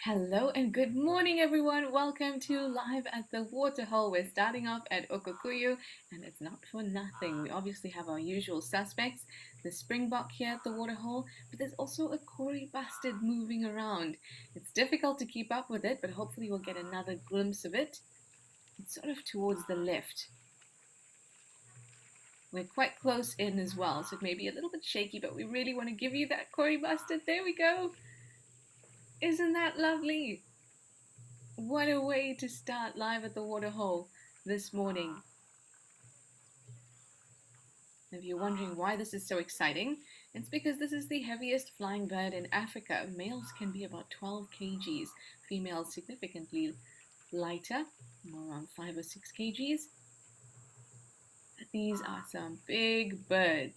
Hello and good morning, everyone. Welcome to Live at the Waterhole. We're starting off at Okukuyu, and it's not for nothing. We obviously have our usual suspects, the springbok here at the Waterhole, but there's also a Cory bustard moving around. It's difficult to keep up with it, but hopefully we'll get another glimpse of it. It's sort of towards the left. We're quite close in as well, so it may be a little bit shaky, but we really want to give you that Cory bustard. There we go. Isn't that lovely? What a way to start Live at the Waterhole this morning. If you're wondering why this is so exciting, it's because this is the heaviest flying bird in Africa. Males can be about 12 kgs, females significantly lighter, more around 5 or 6 kgs. These are some big birds.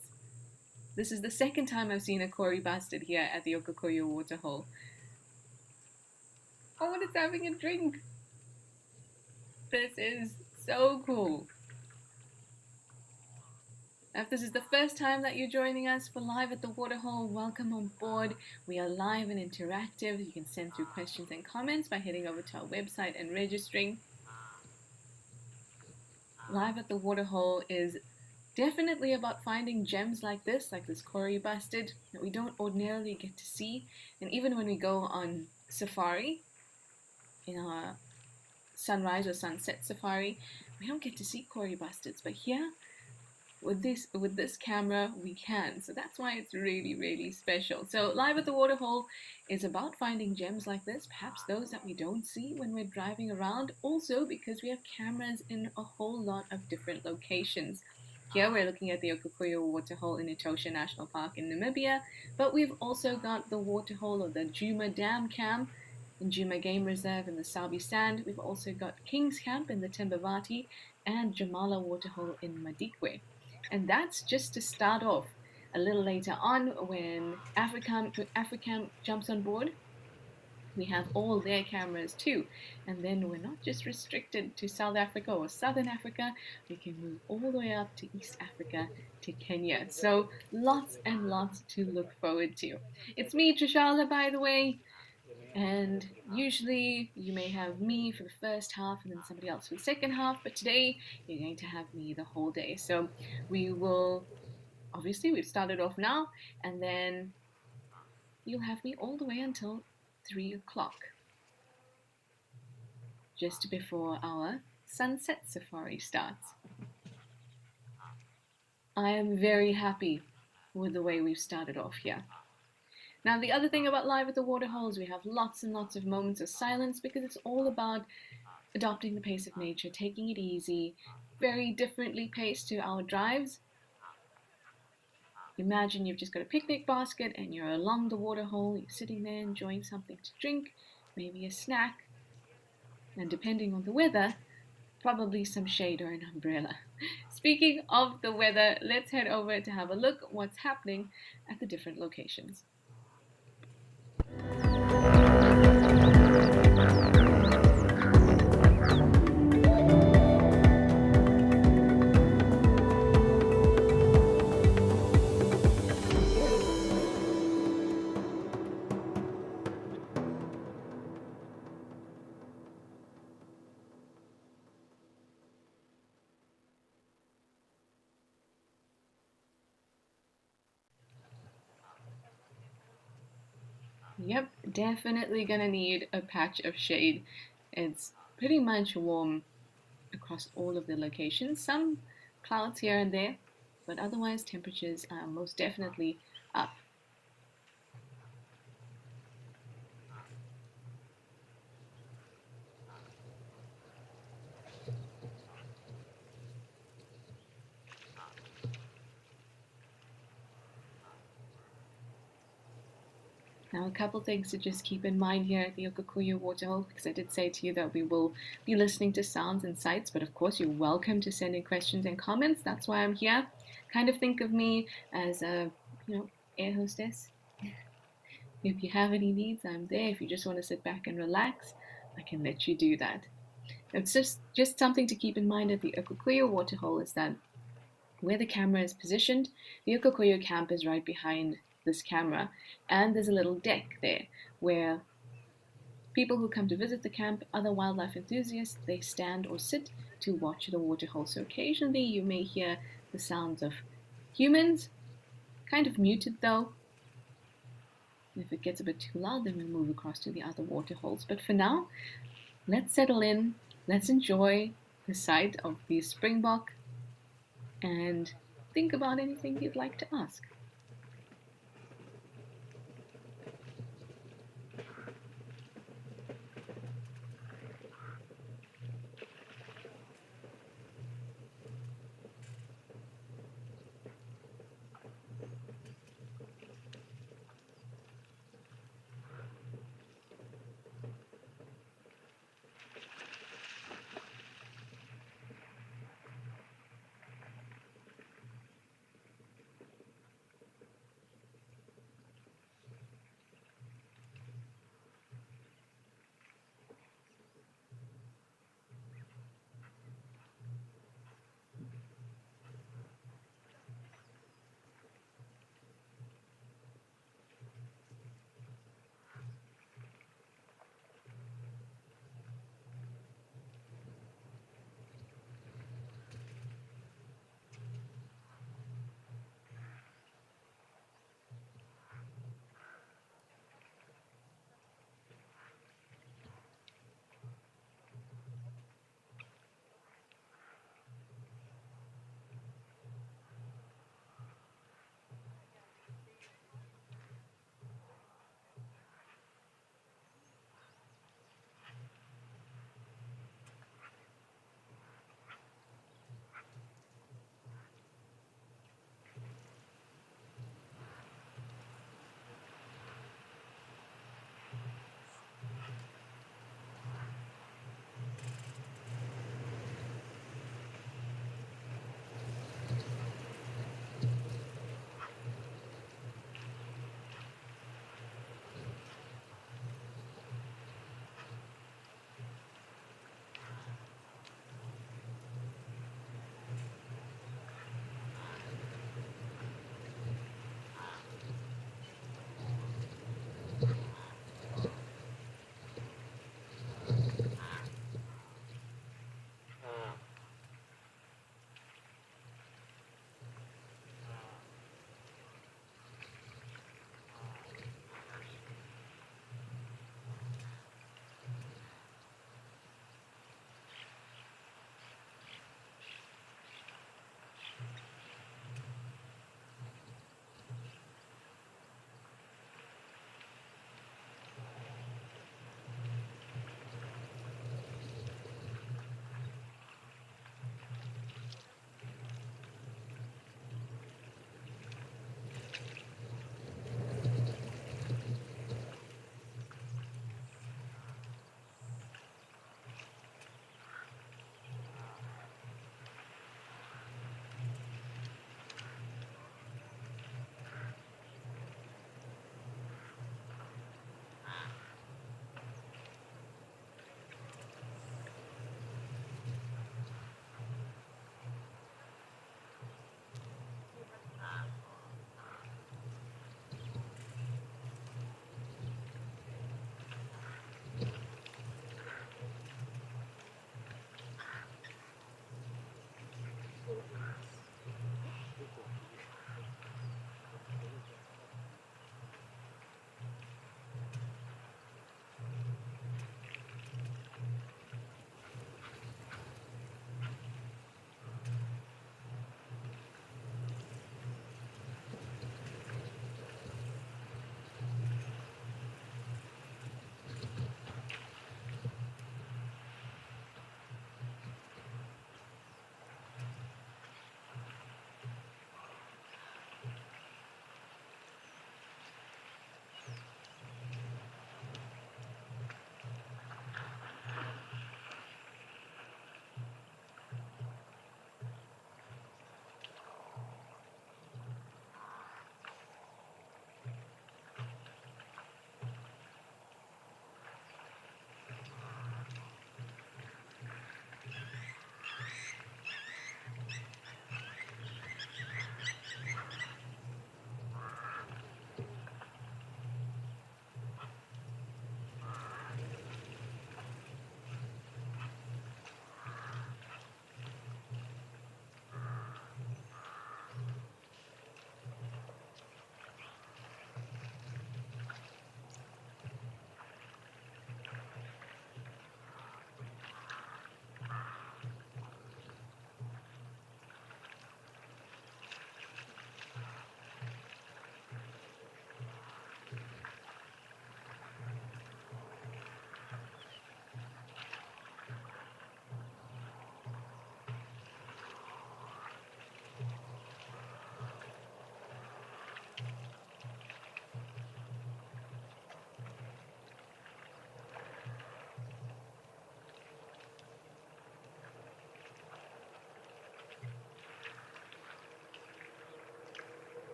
This is the second time I've seen a Cory bustard here at the Okukoyo Waterhole. Oh, and it's having a drink. This is so cool. If this is the first time that you're joining us for Live at the Waterhole, welcome on board. We are live and interactive. You can send through questions and comments by heading over to our website and registering. Live at the Waterhole is definitely about finding gems like this Cory bustard that we don't ordinarily get to see. And even when we go on safari, in our sunrise or sunset safari, we don't get to see Cory bustards. But here, with this camera, we can. So that's why it's really, really special. So Live at the Waterhole is about finding gems like this, perhaps those that we don't see when we're driving around. Also because we have cameras in a whole lot of different locations. Here we're looking at the Okukoyo Waterhole in Etosha National Park in Namibia, but we've also got the Waterhole or the Juma Dam Camp in Juma Game Reserve in the Sabi Sand. We've also got King's Camp in the Timbavati and Jamala Waterhole in Madikwe. And that's just to start off. A little later on, when Africam jumps on board, we have all their cameras too. And then we're not just restricted to South Africa or Southern Africa, we can move all the way up to East Africa, to Kenya. So lots and lots to look forward to. It's me, Trishala, by the way. And usually you may have me for the first half and then somebody else for the second half, but today you're going to have me the whole day. So we've started off now, and then you'll have me all the way until 3 o'clock, just before our sunset safari starts. I am very happy with the way we've started off here. Now, the other thing about Live at the Waterhole is we have lots and lots of moments of silence because it's all about adopting the pace of nature, taking it easy, very differently paced to our drives. Imagine you've just got a picnic basket and you're along the waterhole, you're sitting there enjoying something to drink, maybe a snack, and depending on the weather, probably some shade or an umbrella. Speaking of the weather, let's head over to have a look at what's happening at the different locations. Yep, definitely gonna need a patch of shade. It's pretty much warm across all of the locations. Some clouds here and there, but otherwise temperatures are most definitely up. Now, a couple things to just keep in mind here at the Okukuyu Waterhole, because I did say to you that we will be listening to sounds and sights, but of course you're welcome to send in questions and comments. That's why I'm here. Kind of think of me as a, air hostess. If you have any needs, I'm there. If you just want to sit back and relax, I can let you do that. It's just something to keep in mind at the Okukuyu Waterhole is that where the camera is positioned, the Okukuyu camp is right behind this camera, and there's a little deck there where People who come to visit the camp, other wildlife enthusiasts, they stand or sit to watch the waterhole. So occasionally you may hear the sounds of humans, kind of muted though. If it gets a bit too loud, then we'll move across to the other waterholes. But for now, let's settle in, let's enjoy the sight of the springbok, and think about anything you'd like to ask.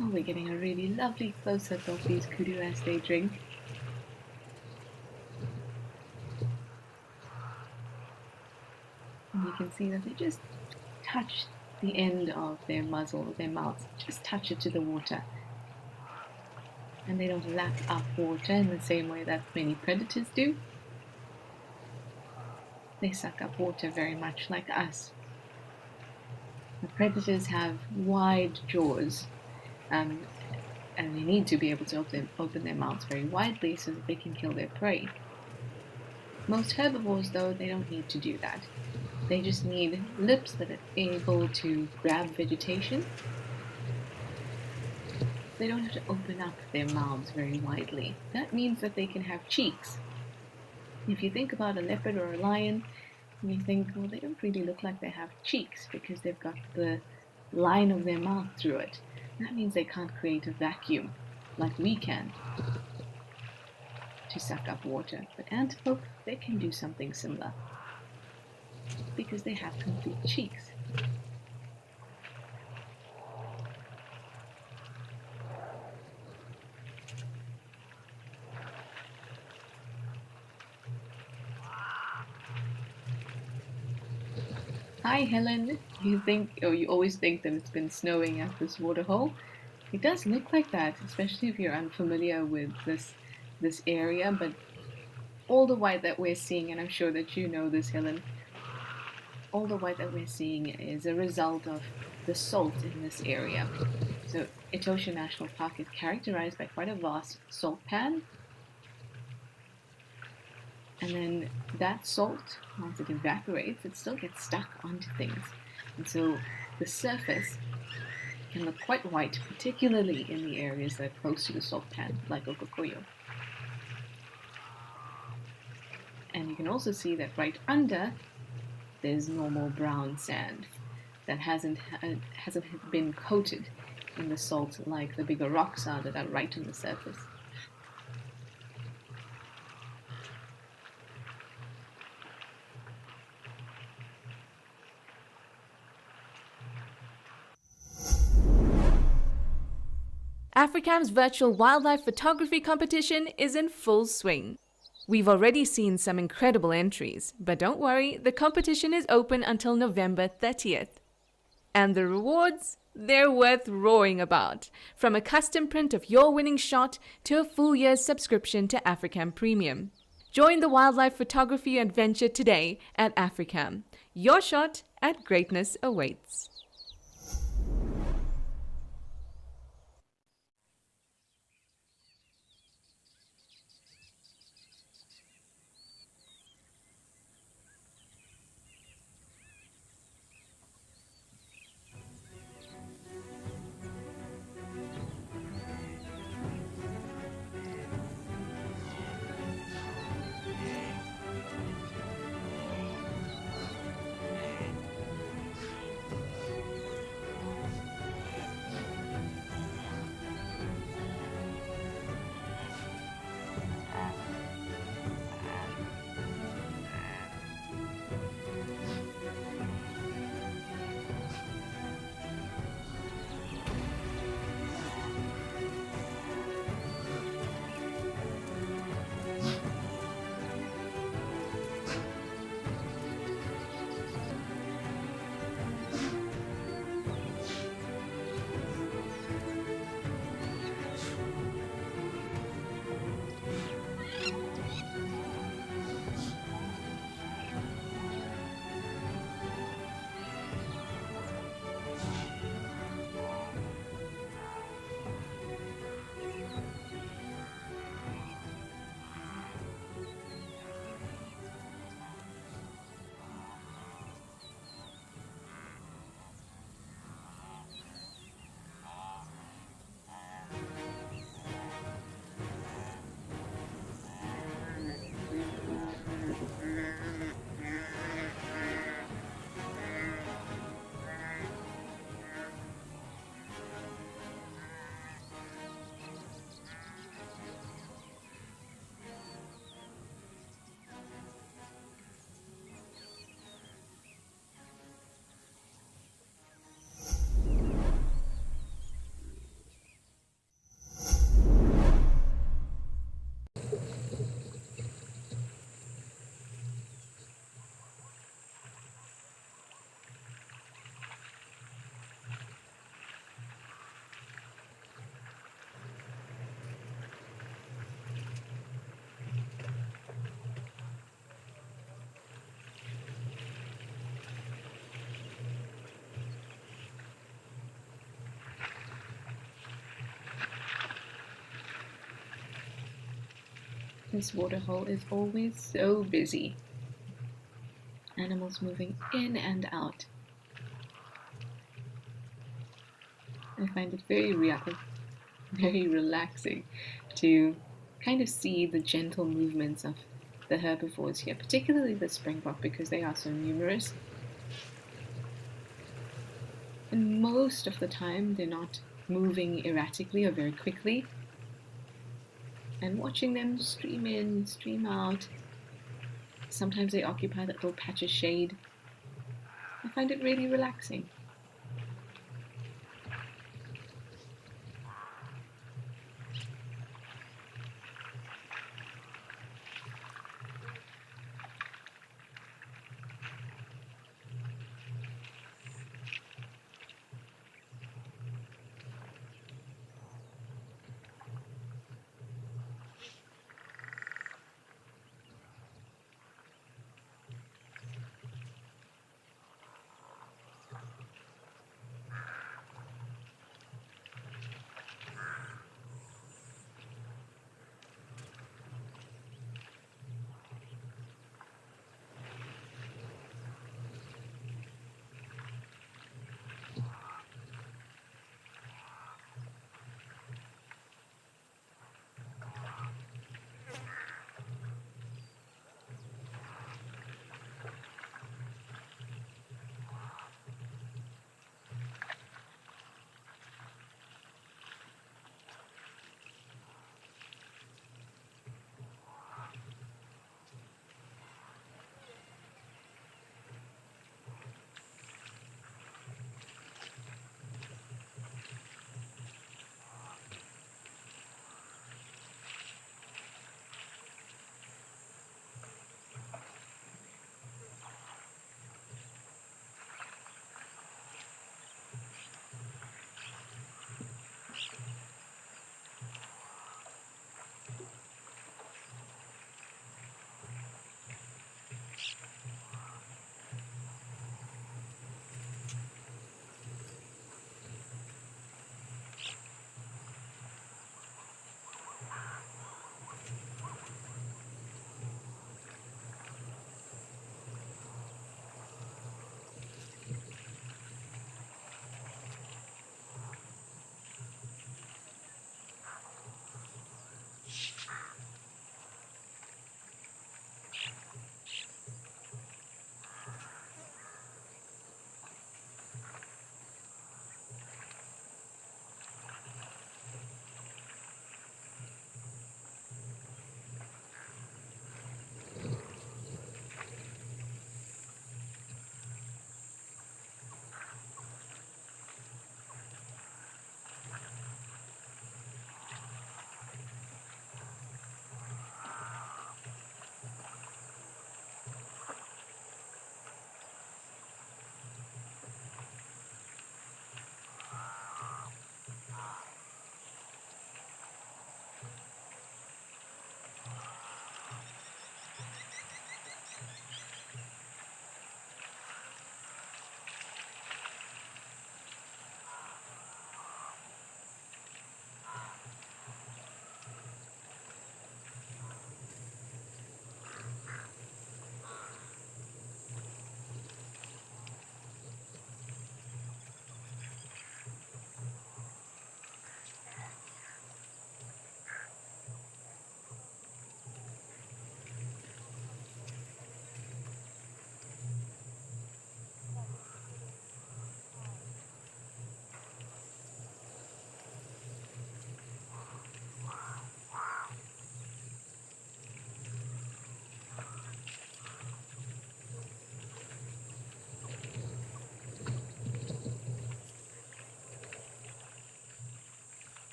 Oh, we're getting a really lovely close-up of these kudu as they drink. And you can see that they just touch the end of their muzzle, their mouths, just touch it to the water. And they don't lap up water in the same way that many predators do. They suck up water very much like us. The predators have wide jaws, and they need to be able to open their mouths very widely so that they can kill their prey. Most herbivores, though, they don't need to do that. They just need lips that are able to grab vegetation. They don't have to open up their mouths very widely. That means that they can have cheeks. If you think about a leopard or a lion, and you think, well, they don't really look like they have cheeks because they've got the line of their mouth through it. That means they can't create a vacuum like we can to suck up water. But antelope, they can do something similar because they have complete cheeks. Hi Helen, you always think that it's been snowing at this waterhole. It does look like that, especially if you're unfamiliar with this area, but all the white that we're seeing, and I'm sure that you know this, Helen, all the white that we're seeing is a result of the salt in this area. So Etosha National Park is characterized by quite a vast salt pan. And then that salt, once it evaporates, it still gets stuck onto things. And so the surface can look quite white, particularly in the areas that are close to the salt pan, like Okokoyo. And you can also see that right under, there's normal brown sand that hasn't been coated in the salt like the bigger rocks are that are right on the surface. Africam's virtual wildlife photography competition is in full swing. We've already seen some incredible entries, but don't worry, the competition is open until November 30th. And the rewards? They're worth roaring about. From a custom print of your winning shot to a full year's subscription to Africam Premium. Join the wildlife photography adventure today at Africam. Your shot at greatness awaits. This waterhole is always so busy. Animals moving in and out. I find it very relaxing to kind of see the gentle movements of the herbivores here, particularly the springbok because they are so numerous. And most of the time they're not moving erratically or very quickly. And watching them stream in, stream out. Sometimes they occupy that little patch of shade. I find it really relaxing.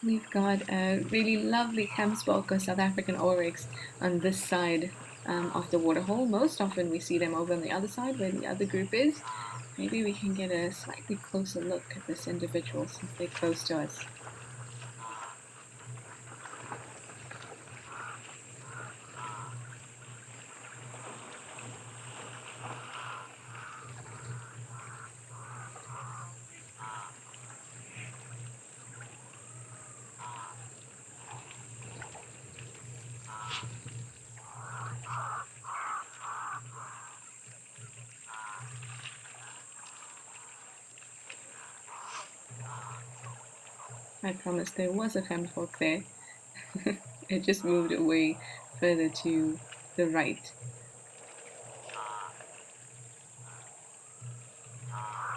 We've got a really lovely Kemsbok or South African oryx on this side of the waterhole. Most often we see them over on the other side where the other group is. Maybe we can get a slightly closer look at this individual since they're close to us. I promise there was a Kemsbok there. It just moved away further to the right.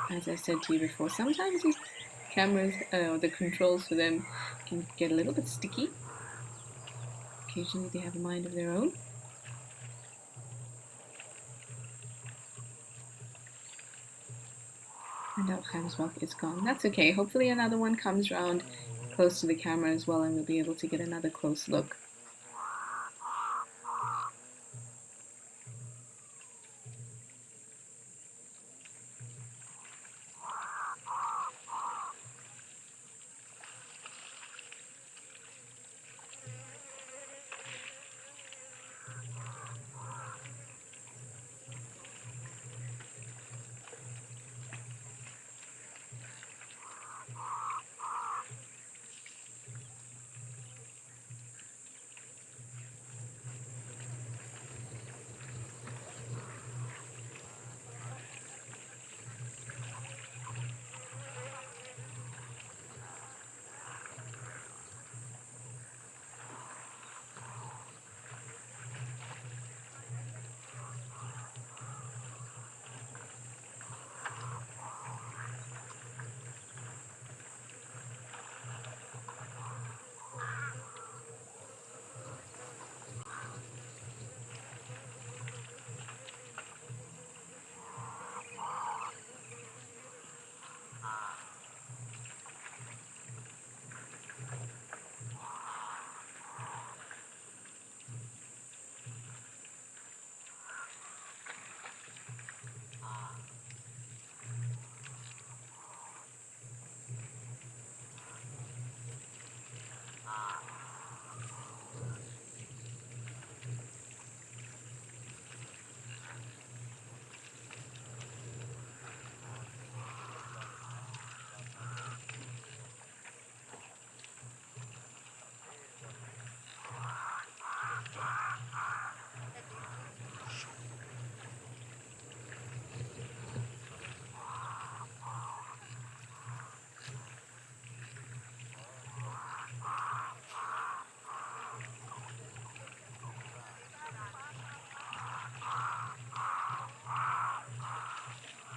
As I said to you before, sometimes these cameras, or the controls for them, can get a little bit sticky. Occasionally they have a mind of their own. And our Kemsbok is gone. That's okay. Hopefully another one comes round close to the camera as well and we'll be able to get another close look.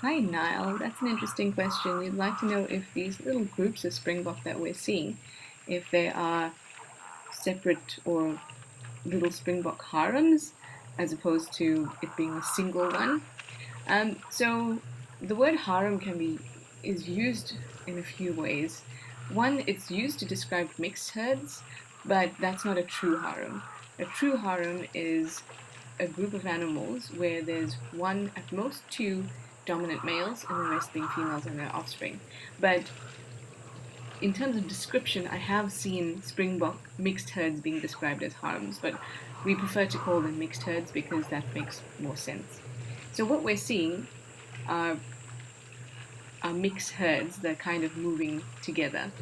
Hi, Niall. That's an interesting question. You'd like to know if these little groups of springbok that we're seeing, if they are separate or little springbok harems, as opposed to it being a single one. So the word harem is used in a few ways. One, it's used to describe mixed herds, but that's not a true harem. A true harem is a group of animals where there's one, at most two, dominant males and the rest being females and their offspring. But in terms of description, I have seen springbok mixed herds being described as harems, but we prefer to call them mixed herds because that makes more sense. So what we're seeing are mixed herds that are kind of moving together.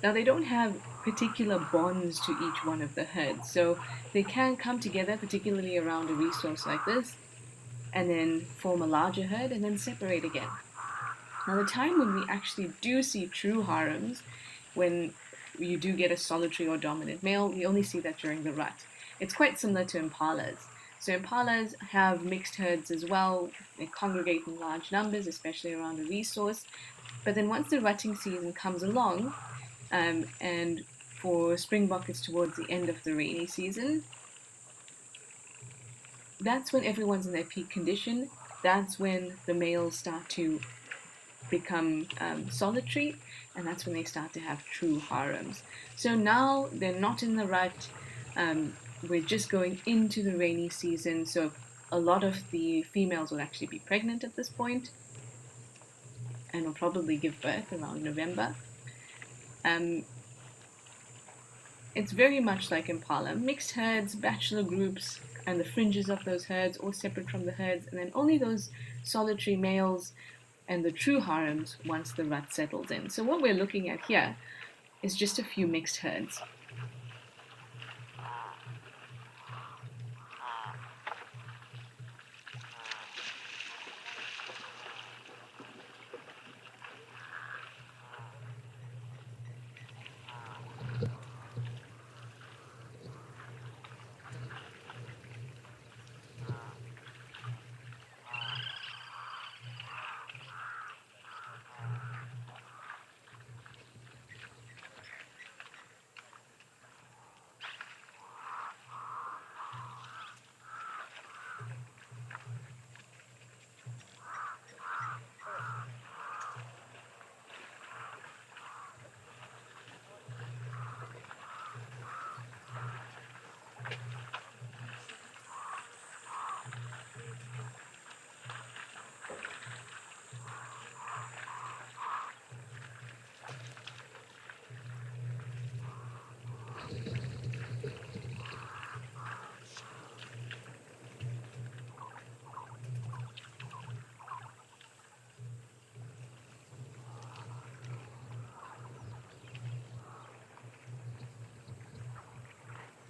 Now they don't have particular bonds to each one of the herds, so they can come together, particularly around a resource like this, and then form a larger herd and then separate again. Now the time when we actually do see true harems, when you do get a solitary or dominant male, we only see that during the rut. It's quite similar to impalas. So impalas have mixed herds as well. They congregate in large numbers, especially around a resource. But then once the rutting season comes along, and for springbok it's towards the end of the rainy season, that's when everyone's in their peak condition. That's when the males start to become solitary, and that's when they start to have true harems. So now they're not in the rut. We're just going into the rainy season, so a lot of the females will actually be pregnant at this point and will probably give birth around November. Um, it's very much like impala, mixed herds, bachelor groups, and the fringes of those herds, all separate from the herds, and then only those solitary males and the true harems once the rut settles in. So what we're looking at here is just a few mixed herds.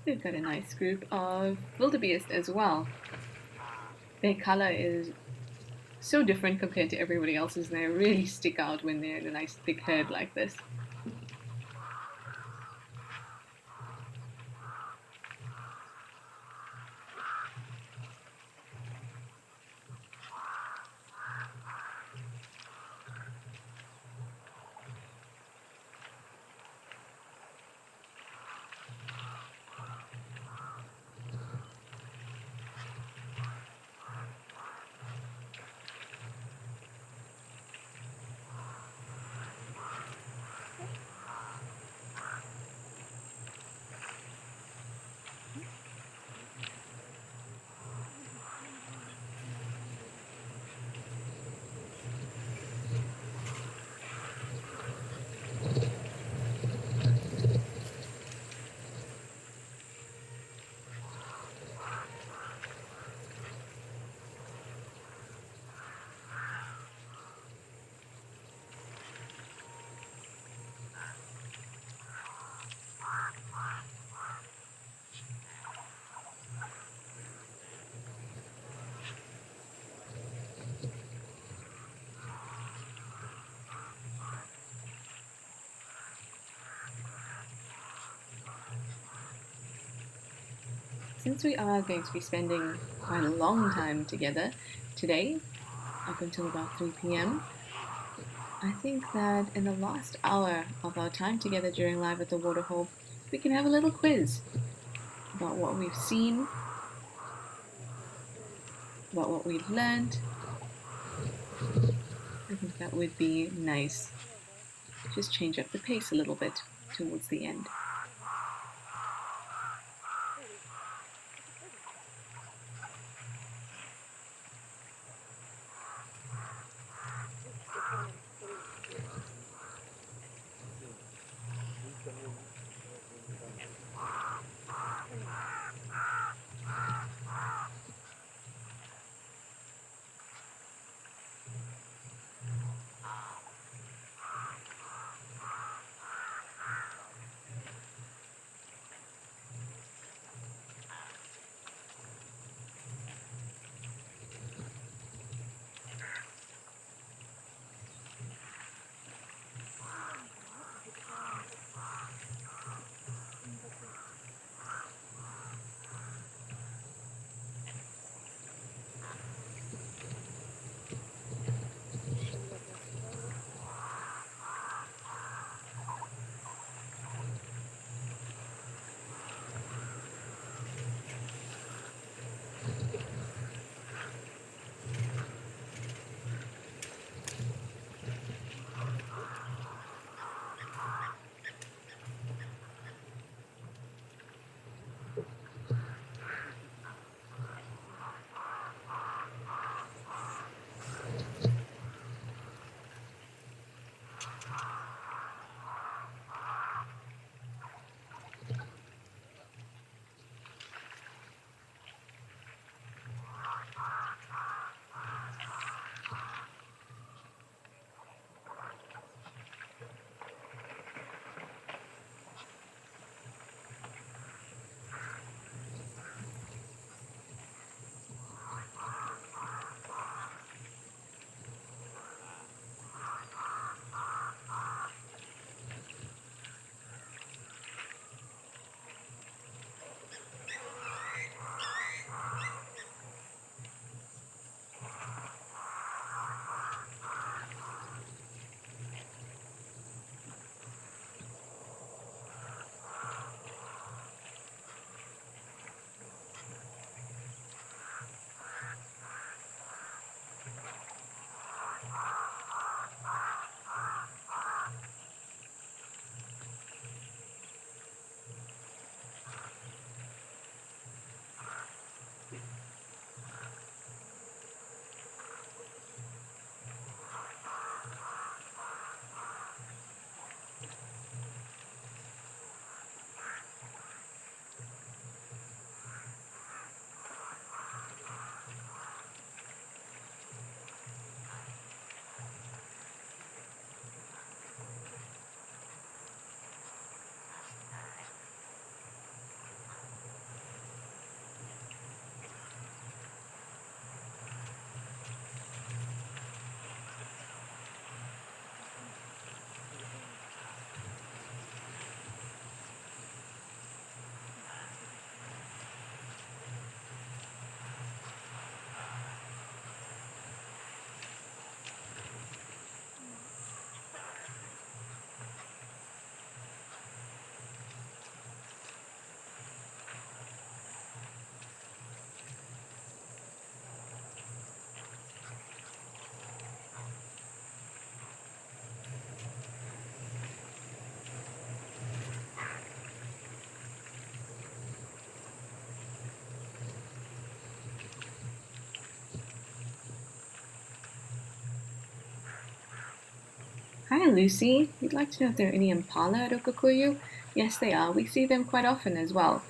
We've got a nice group of wildebeest as well. Their color is so different compared to everybody else's, and they really stick out when they're in a nice thick herd like this. Since we are going to be spending quite a long time together today, up until about 3 p.m., I think that in the last hour of our time together during Live at the Waterhole, we can have a little quiz about what we've seen, about what we've learned. I think that would be nice. Just change up the pace a little bit towards the end. Hi, Lucy. We'd like to know if there are any impala at Okakuyu. Yes, they are. We see them quite often as well.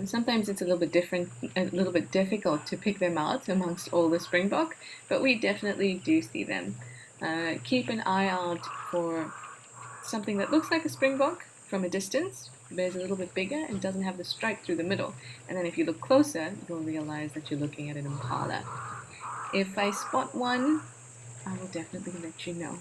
Sometimes it's a little bit different, a little bit difficult to pick them out amongst all the springbok, but we definitely do see them. Keep an eye out for something that looks like a springbok from a distance, but is a little bit bigger and doesn't have the stripe through the middle. And then if you look closer, you'll realize that you're looking at an impala. If I spot one, I will definitely let you know.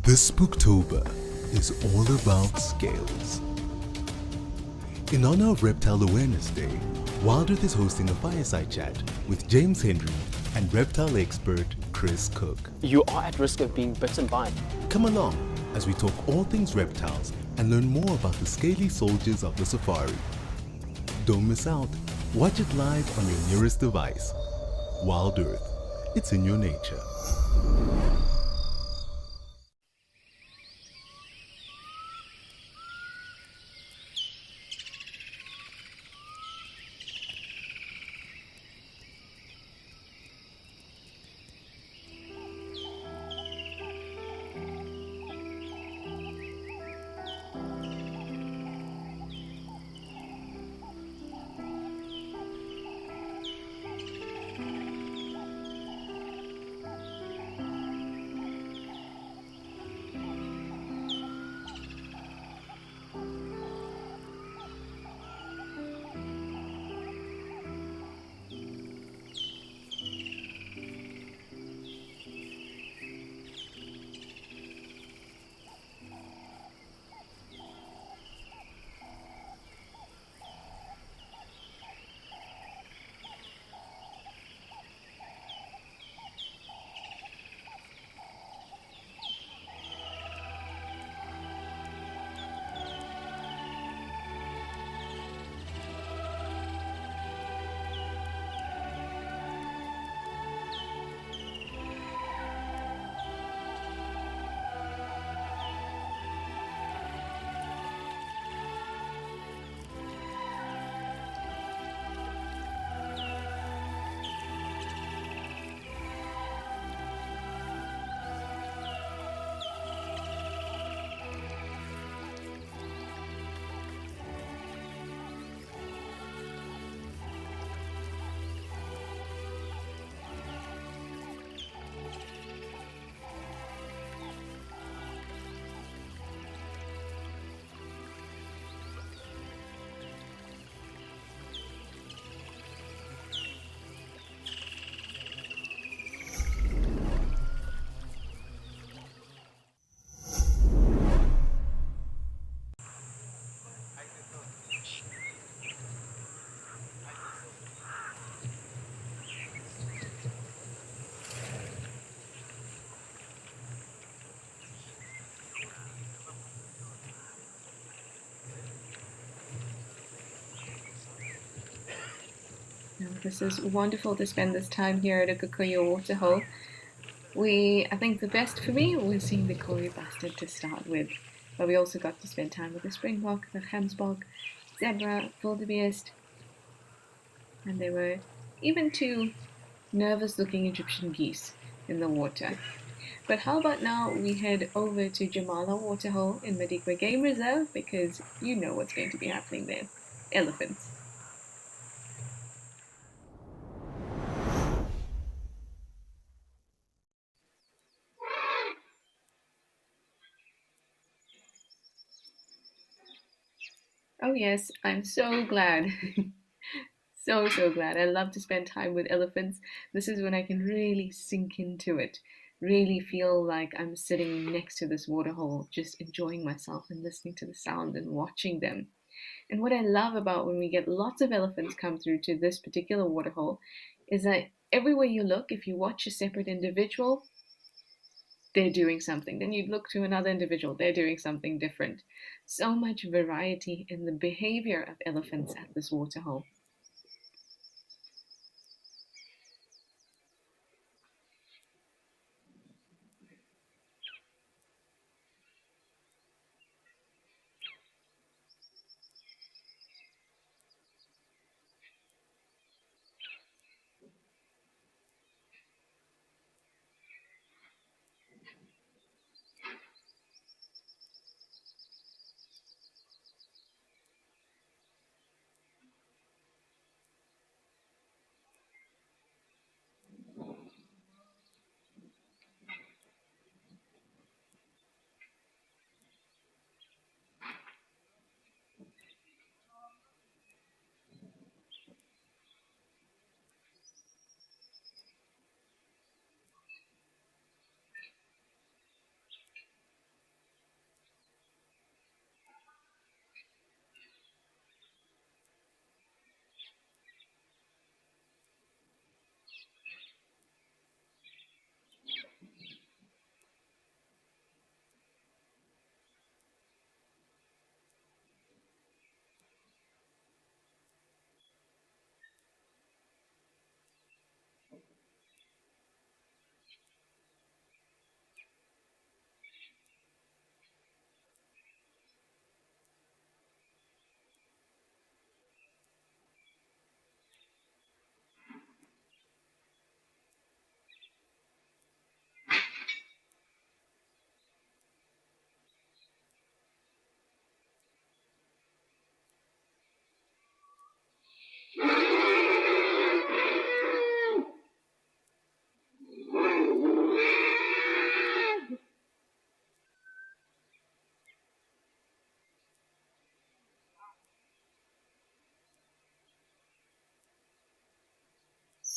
This Spooktober is all about scales. In honor of Reptile Awareness Day, WildEarth is hosting a fireside chat with James Henry and reptile expert Chris Cook. You are at risk of being bitten by. Come along as we talk all things reptiles and learn more about the scaly soldiers of the safari. Don't miss out. Watch it live on your nearest device. WildEarth. It's in your nature. This is wonderful to spend this time here at Okakuyu Waterhole. I think the best for me was seeing the Kori bastard to start with, but we also got to spend time with the springbok, the gemsbok, zebra, wildebeest, and there were even two nervous-looking Egyptian geese in the water. But how about now we head over to Jamala Waterhole in Madikwe Game Reserve, because you know what's going to be happening there. Elephants. Oh yes, I'm so glad. So glad. I love to spend time with elephants. This is when I can really sink into it, really feel like I'm sitting next to this waterhole, just enjoying myself and listening to the sound and watching them. And what I love about when we get lots of elephants come through to this particular waterhole is that everywhere you look, if you watch a separate individual, they're doing something. Then you look to another individual, they're doing something different. So much variety in the behavior of elephants at this waterhole.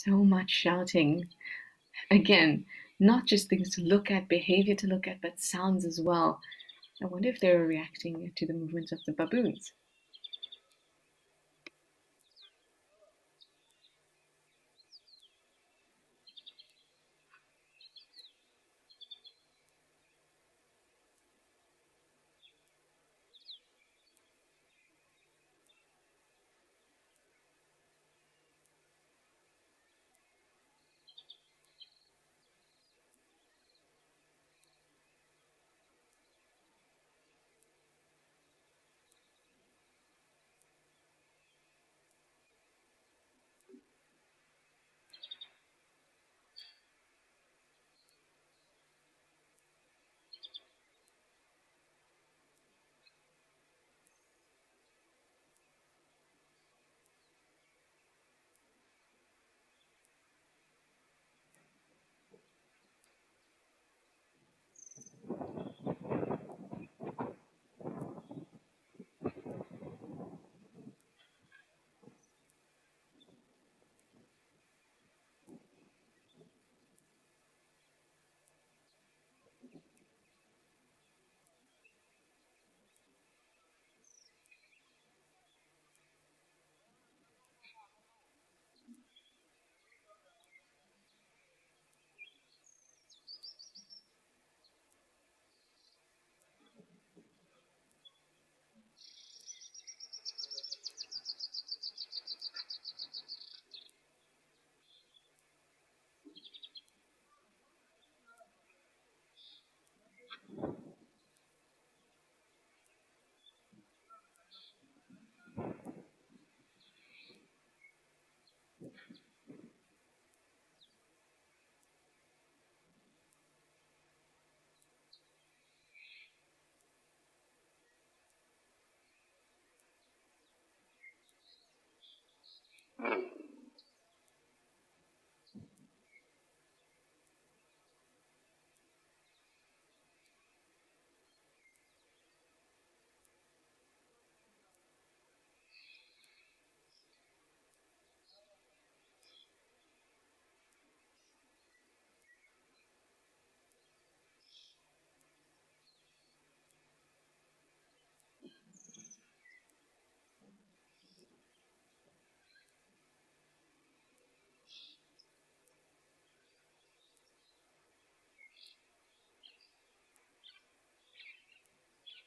So much shouting. Again, not just things to look at, behavior to look at, but sounds as well. I wonder if they're reacting to the movements of the baboons.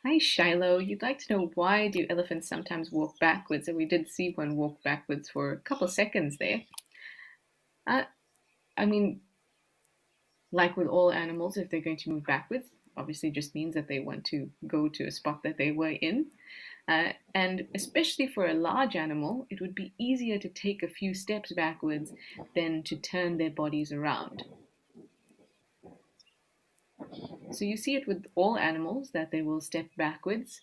Hi, Shiloh. You'd like to know why do elephants sometimes walk backwards? And we did see one walk backwards for a couple seconds there. Uh, I mean, like with all animals, if they're going to move backwards, obviously just means that they want to go to a spot that they were in. And especially for a large animal, it would be easier to take a few steps backwards than to turn their bodies around. So you see it with all animals that they will step backwards,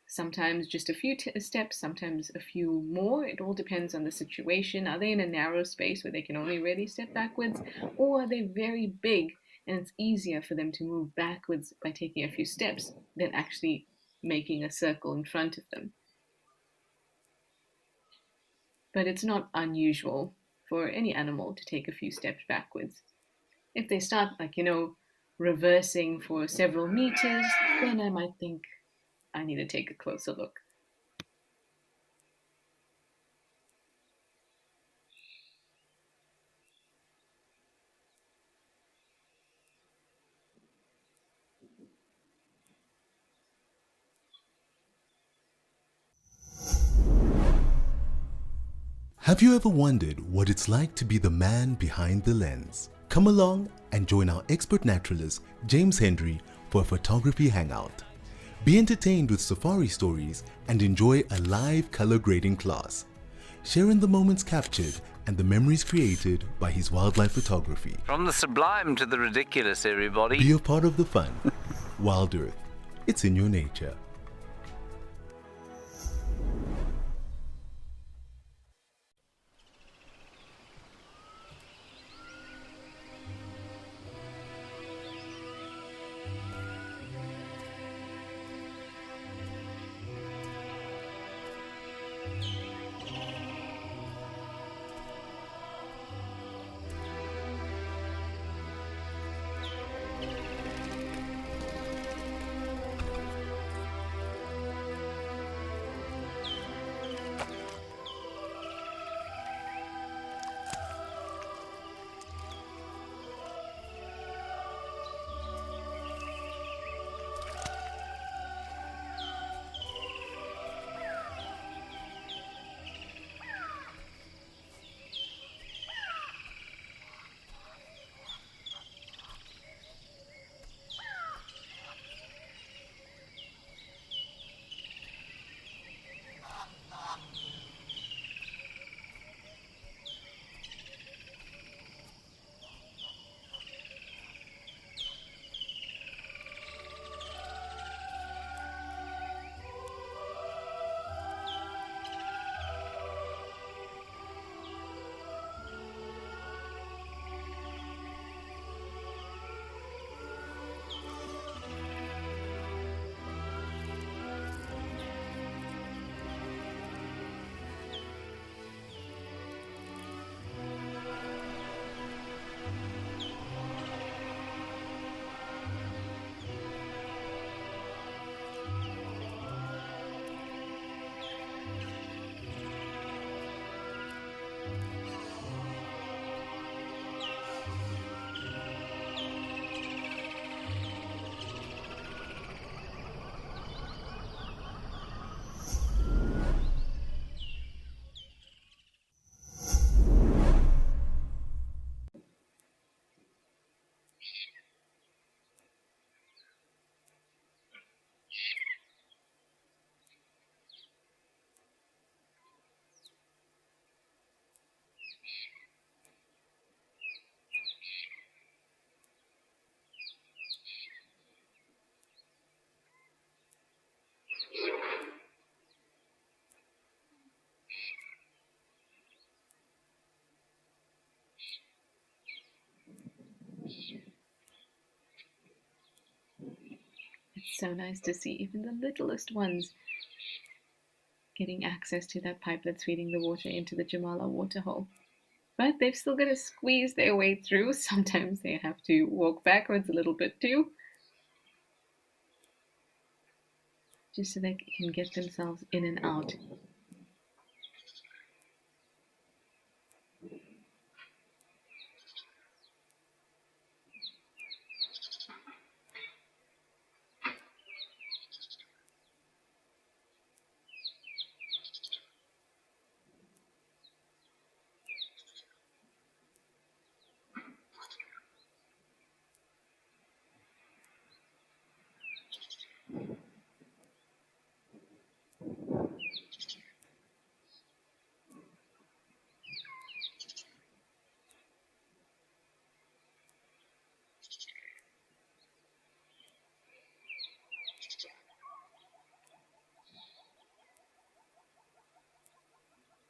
sometimes just a few steps, sometimes a few more. It all depends on the situation. Are they in a narrow space where they can only really step backwards, or are they very big and it's easier for them to move backwards by taking a few steps than actually making a circle in front of them? But it's not unusual for any animal to take a few steps backwards. If they start, reversing for several meters, then I might think I need to take a closer look. Have you ever wondered what it's like to be the man behind the lens? Come along and join our expert naturalist, James Hendry, for a photography hangout. Be entertained with safari stories and enjoy a live color grading class. Share in the moments captured and the memories created by his wildlife photography. From the sublime to the ridiculous, everybody. Be a part of the fun. WildEarth. It's in your nature. It's so nice to see even the littlest ones getting access to that pipe that's feeding the water into the Jamala waterhole. But they've still got to squeeze their way through. Sometimes they have to walk backwards a little bit too, just so they can get themselves in and out.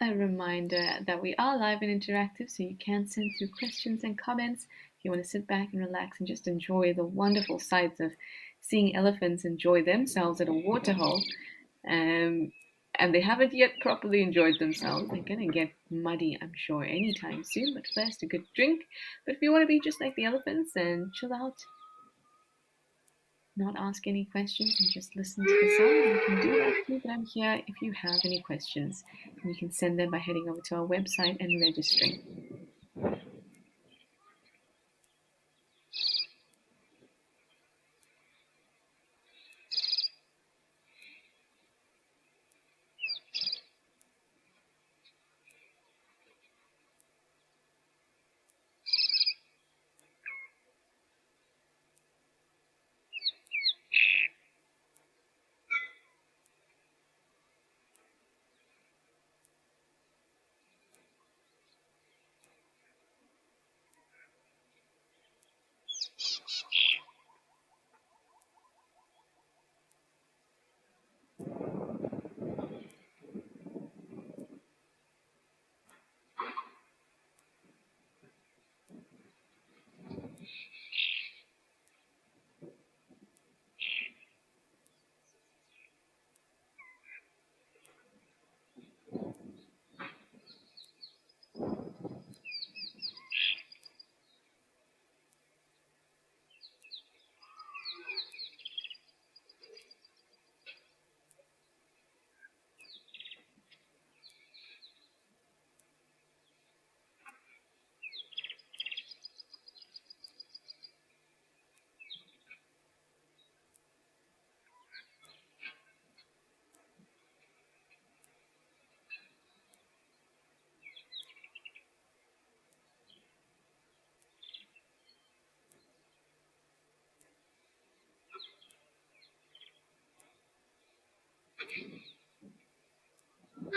A reminder that we are live and interactive, so you can send through questions and comments if you want to sit back and relax and just enjoy the wonderful sights of seeing elephants enjoy themselves at a waterhole. And they haven't yet properly enjoyed themselves. They're going to get muddy, I'm sure, anytime soon. But first, a good drink. But if you want to be just like the elephants and chill out, not ask any questions and just listen to the sound, you can do that too. But I'm here if you have any questions, and you can send them by heading over to our website and registering.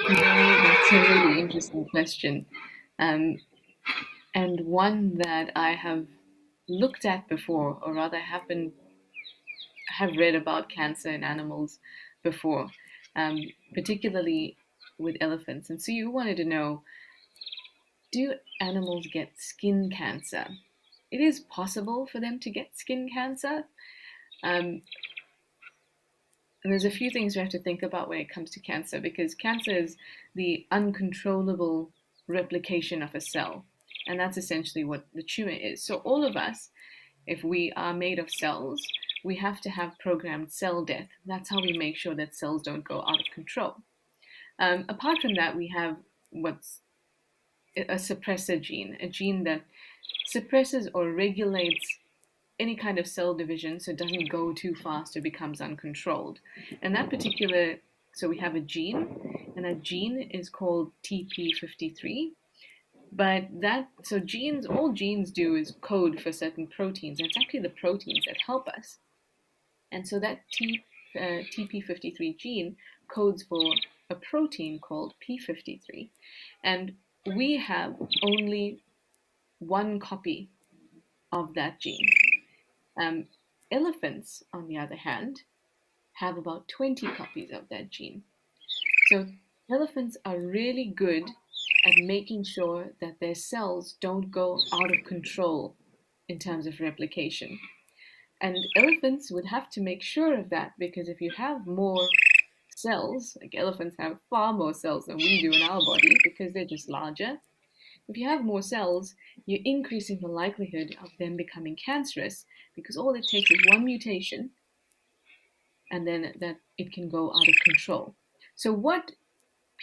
That's a really interesting question, and one that I have looked at before, or rather have read about cancer in animals before, particularly with elephants. And so you wanted to know, do animals get skin cancer? It is possible for them to get skin cancer. And there's a few things we have to think about when it comes to cancer, because cancer is the uncontrollable replication of a cell. And that's essentially what the tumor is. So all of us, if we are made of cells, we have to have programmed cell death. That's how we make sure that cells don't go out of control. Apart from that, we have what's a suppressor gene, a gene that suppresses or regulates any kind of cell division so it doesn't go too fast or becomes uncontrolled. And that particular, so we have a gene, and that gene is called TP53. But so genes, all genes do is code for certain proteins, and it's actually the proteins that help us. And so that TP53 gene codes for a protein called P53. And we have only one copy of that gene. Elephants, on the other hand, have about 20 copies of that gene. So elephants are really good at making sure that their cells don't go out of control in terms of replication. And elephants would have to make sure of that, because if you have more cells, like elephants have far more cells than we do in our body because they're just larger. If you have more cells, you're increasing the likelihood of them becoming cancerous, because all it takes is one mutation and then that it can go out of control. So what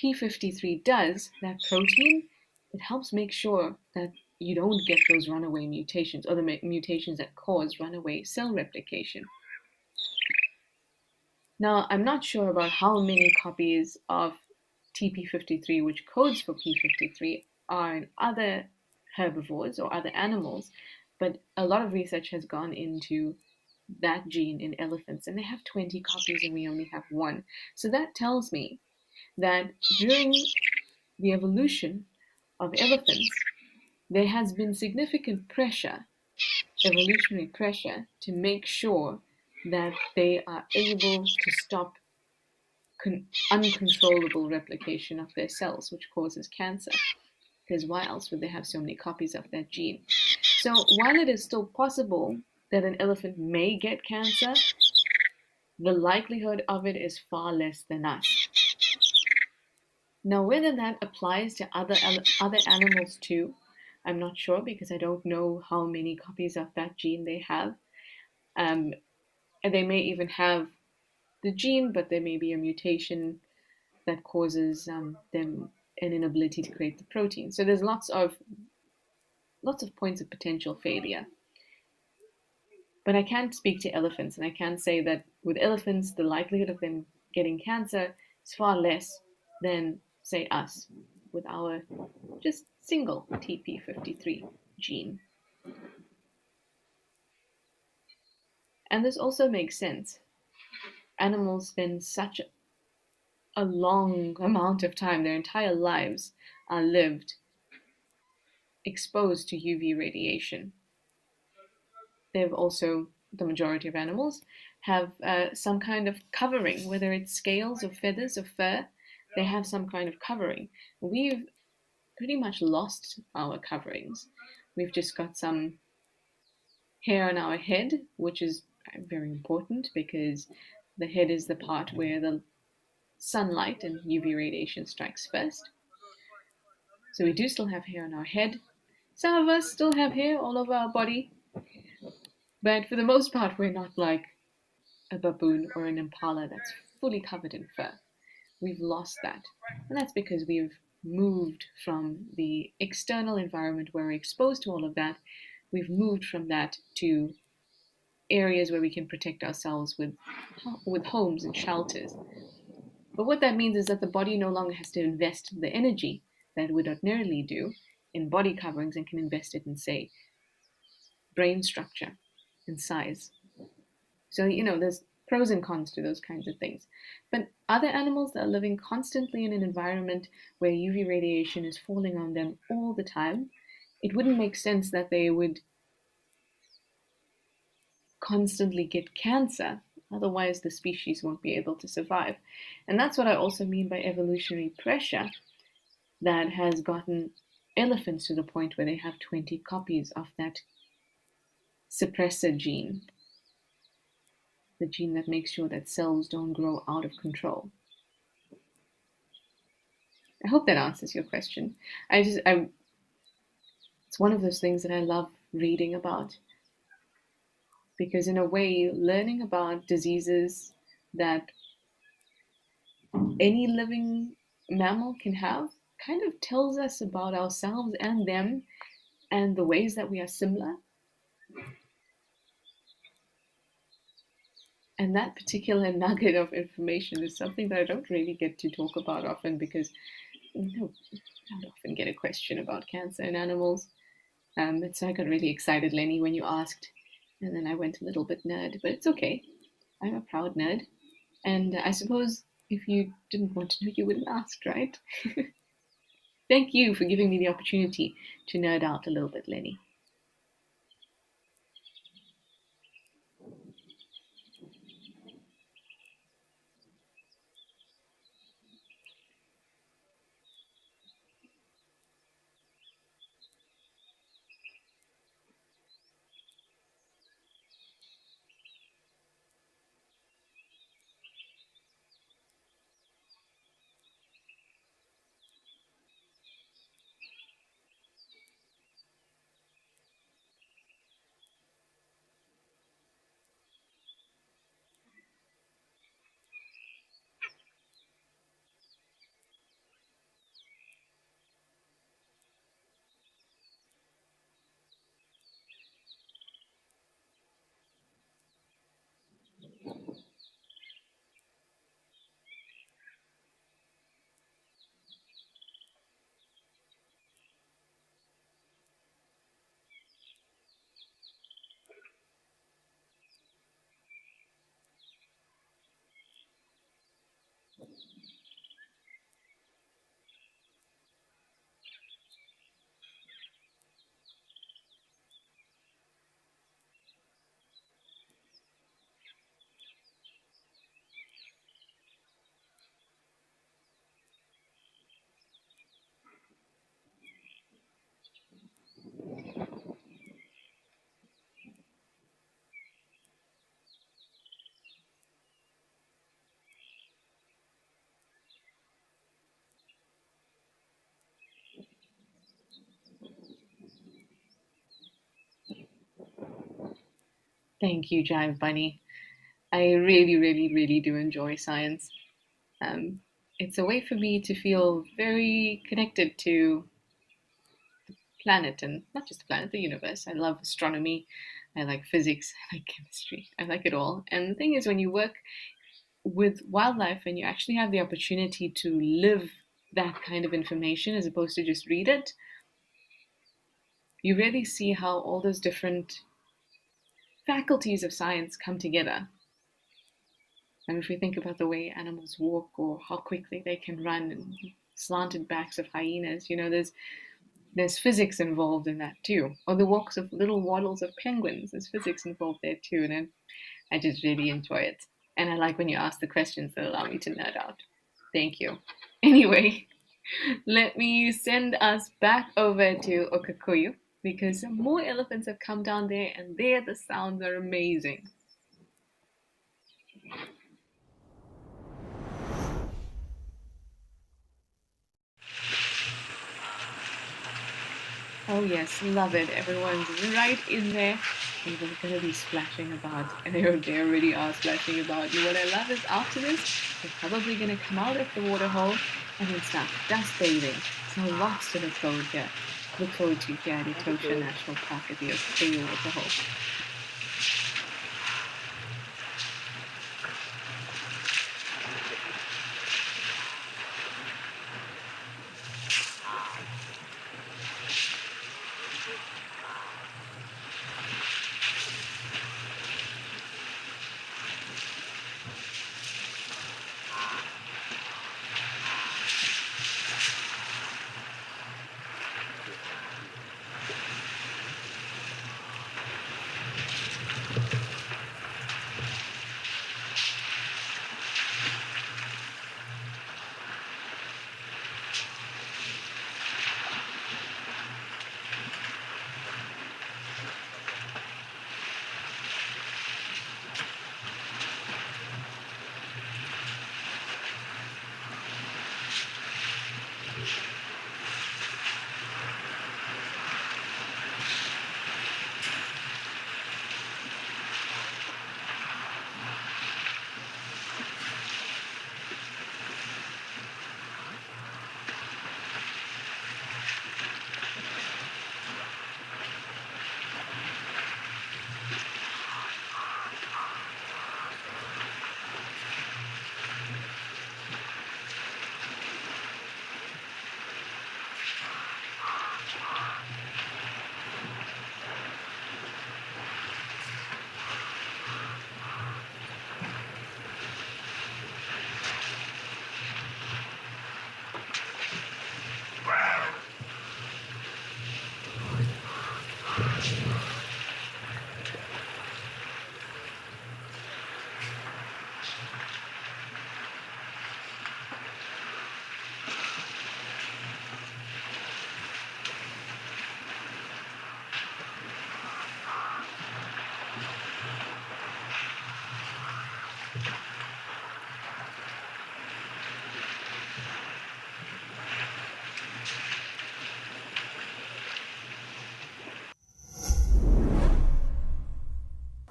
P53 does, that protein, it helps make sure that you don't get those runaway mutations, or the mutations that cause runaway cell replication. Now, I'm not sure about how many copies of TP53, which codes for P53, are in other herbivores or other animals, but a lot of research has gone into that gene in elephants, and they have 20 copies and we only have one. So that tells me that during the evolution of elephants, there has been significant pressure, evolutionary pressure, to make sure that they are able to stop uncontrollable replication of their cells, which causes cancer. Because why else would they have so many copies of that gene? So while it is still possible that an elephant may get cancer, the likelihood of it is far less than us. Now, whether that applies to other animals too, I'm not sure, because I don't know how many copies of that gene they have. And they may even have the gene, but there may be a mutation that causes them an inability to create the protein. So there's lots of points of potential failure. But I can't speak to elephants, and I can say that with elephants, the likelihood of them getting cancer is far less than, say, us with our just single TP53 gene. And this also makes sense. Animals spend such a long amount of time, their entire lives are lived exposed to UV radiation. They've also, the majority of animals, have some kind of covering, whether it's scales or feathers or fur, they have some kind of covering. We've pretty much lost our coverings. We've just got some hair on our head, which is very important because the head is the part where the sunlight and UV radiation strikes first. So we do still have hair on our head. Some of us still have hair all over our body, but for the most part, we're not like a baboon or an impala that's fully covered in fur. We've lost that. And that's because we've moved from the external environment where we're exposed to all of that. We've moved from that to areas where we can protect ourselves with homes and shelters. But what that means is that the body no longer has to invest the energy that it would ordinarily do in body coverings, and can invest it in, say, brain structure and size. So, there's pros and cons to those kinds of things. But other animals that are living constantly in an environment where UV radiation is falling on them all the time, it wouldn't make sense that they would constantly get cancer. Otherwise, the species won't be able to survive. And that's what I also mean by evolutionary pressure that has gotten elephants to the point where they have 20 copies of that suppressor gene, the gene that makes sure that cells don't grow out of control. I hope that answers your question. It's one of those things that I love reading about, because in a way, learning about diseases that any living mammal can have kind of tells us about ourselves and them and the ways that we are similar. And that particular nugget of information is something that I don't really get to talk about often, because I don't often get a question about cancer in animals. So I got really excited, Lenny, when you asked, and then I went a little bit nerd, but it's okay. I'm a proud nerd. And I suppose if you didn't want to know, you wouldn't ask, right? Thank you for giving me the opportunity to nerd out a little bit, Lenny. Thank you, Jive Bunny. I really, really, really do enjoy science. Um, it's a way for me to feel very connected to planet, and not just the planet, the universe. I love astronomy. I like physics. I like chemistry. I like it all. And the thing is, when you work with wildlife and you actually have the opportunity to live that kind of information as opposed to just read it, you really see how all those different faculties of science come together. And if we think about the way animals walk or how quickly they can run and slanted backs of hyenas, there's physics involved in that too. Or the walks of little waddles of penguins, there's physics involved there too. And I just really enjoy it. And I like when you ask the questions that allow me to nerd out. Thank you. Anyway, let me send us back over to Okakoyu because some more elephants have come down there and there the sounds are amazing. Oh yes, love it. Everyone's right in there. And they're gonna be splashing about. And they already are splashing about. And what I love is after this, they're probably gonna come out of the waterhole and then start dust bathing. So lots to look forward to here at Etosha National Park at the Okakoyu Waterhole.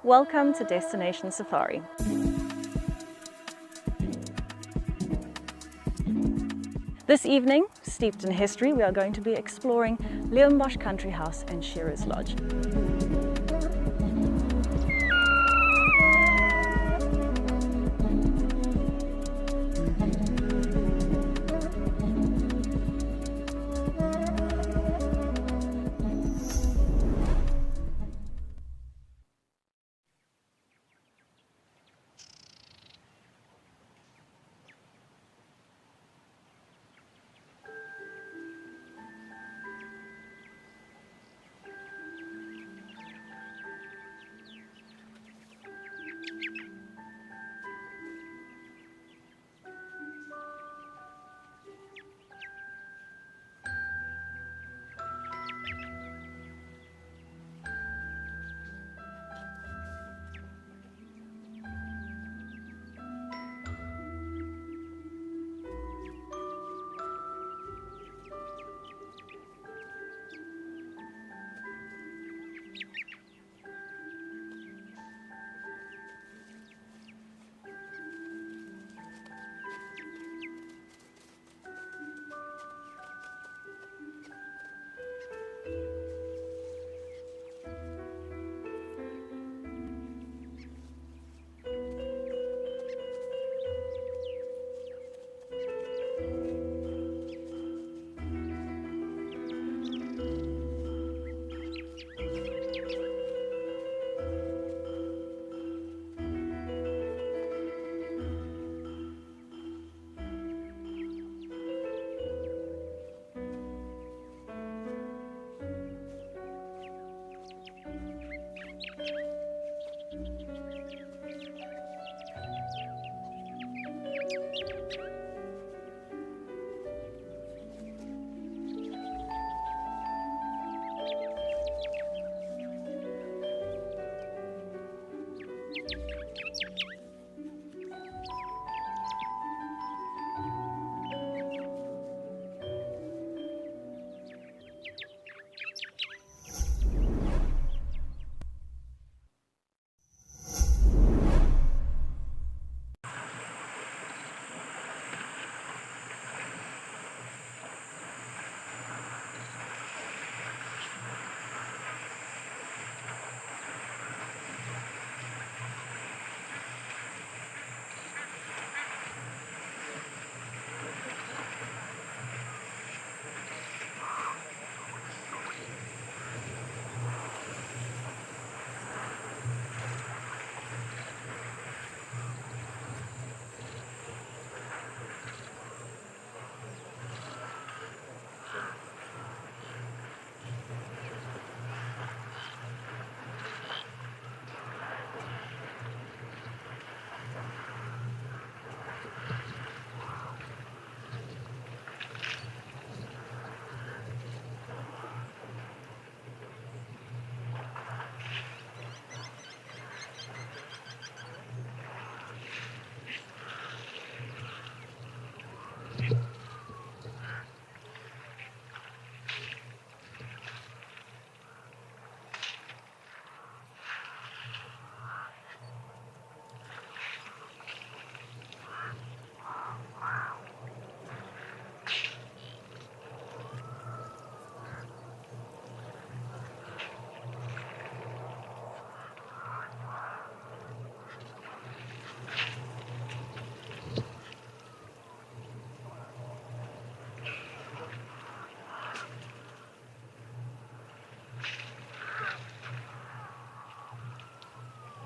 Welcome to Destination Safari. This evening, steeped in history, we are going to be exploring Leonbosch Country House and Shearers Lodge.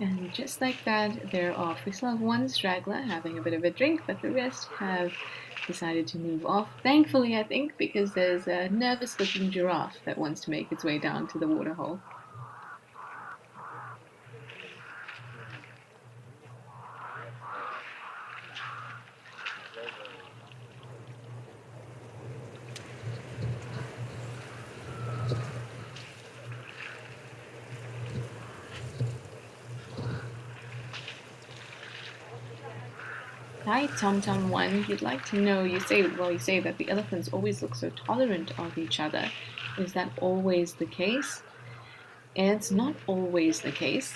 And just like that, they're off. We still have one straggler having a bit of a drink, but the rest have decided to move off. Thankfully, I think, because there's a nervous-looking giraffe that wants to make its way down to the waterhole. Hi, TomTom1. You'd like to know, you say that the elephants always look so tolerant of each other. Is that always the case? It's not always the case.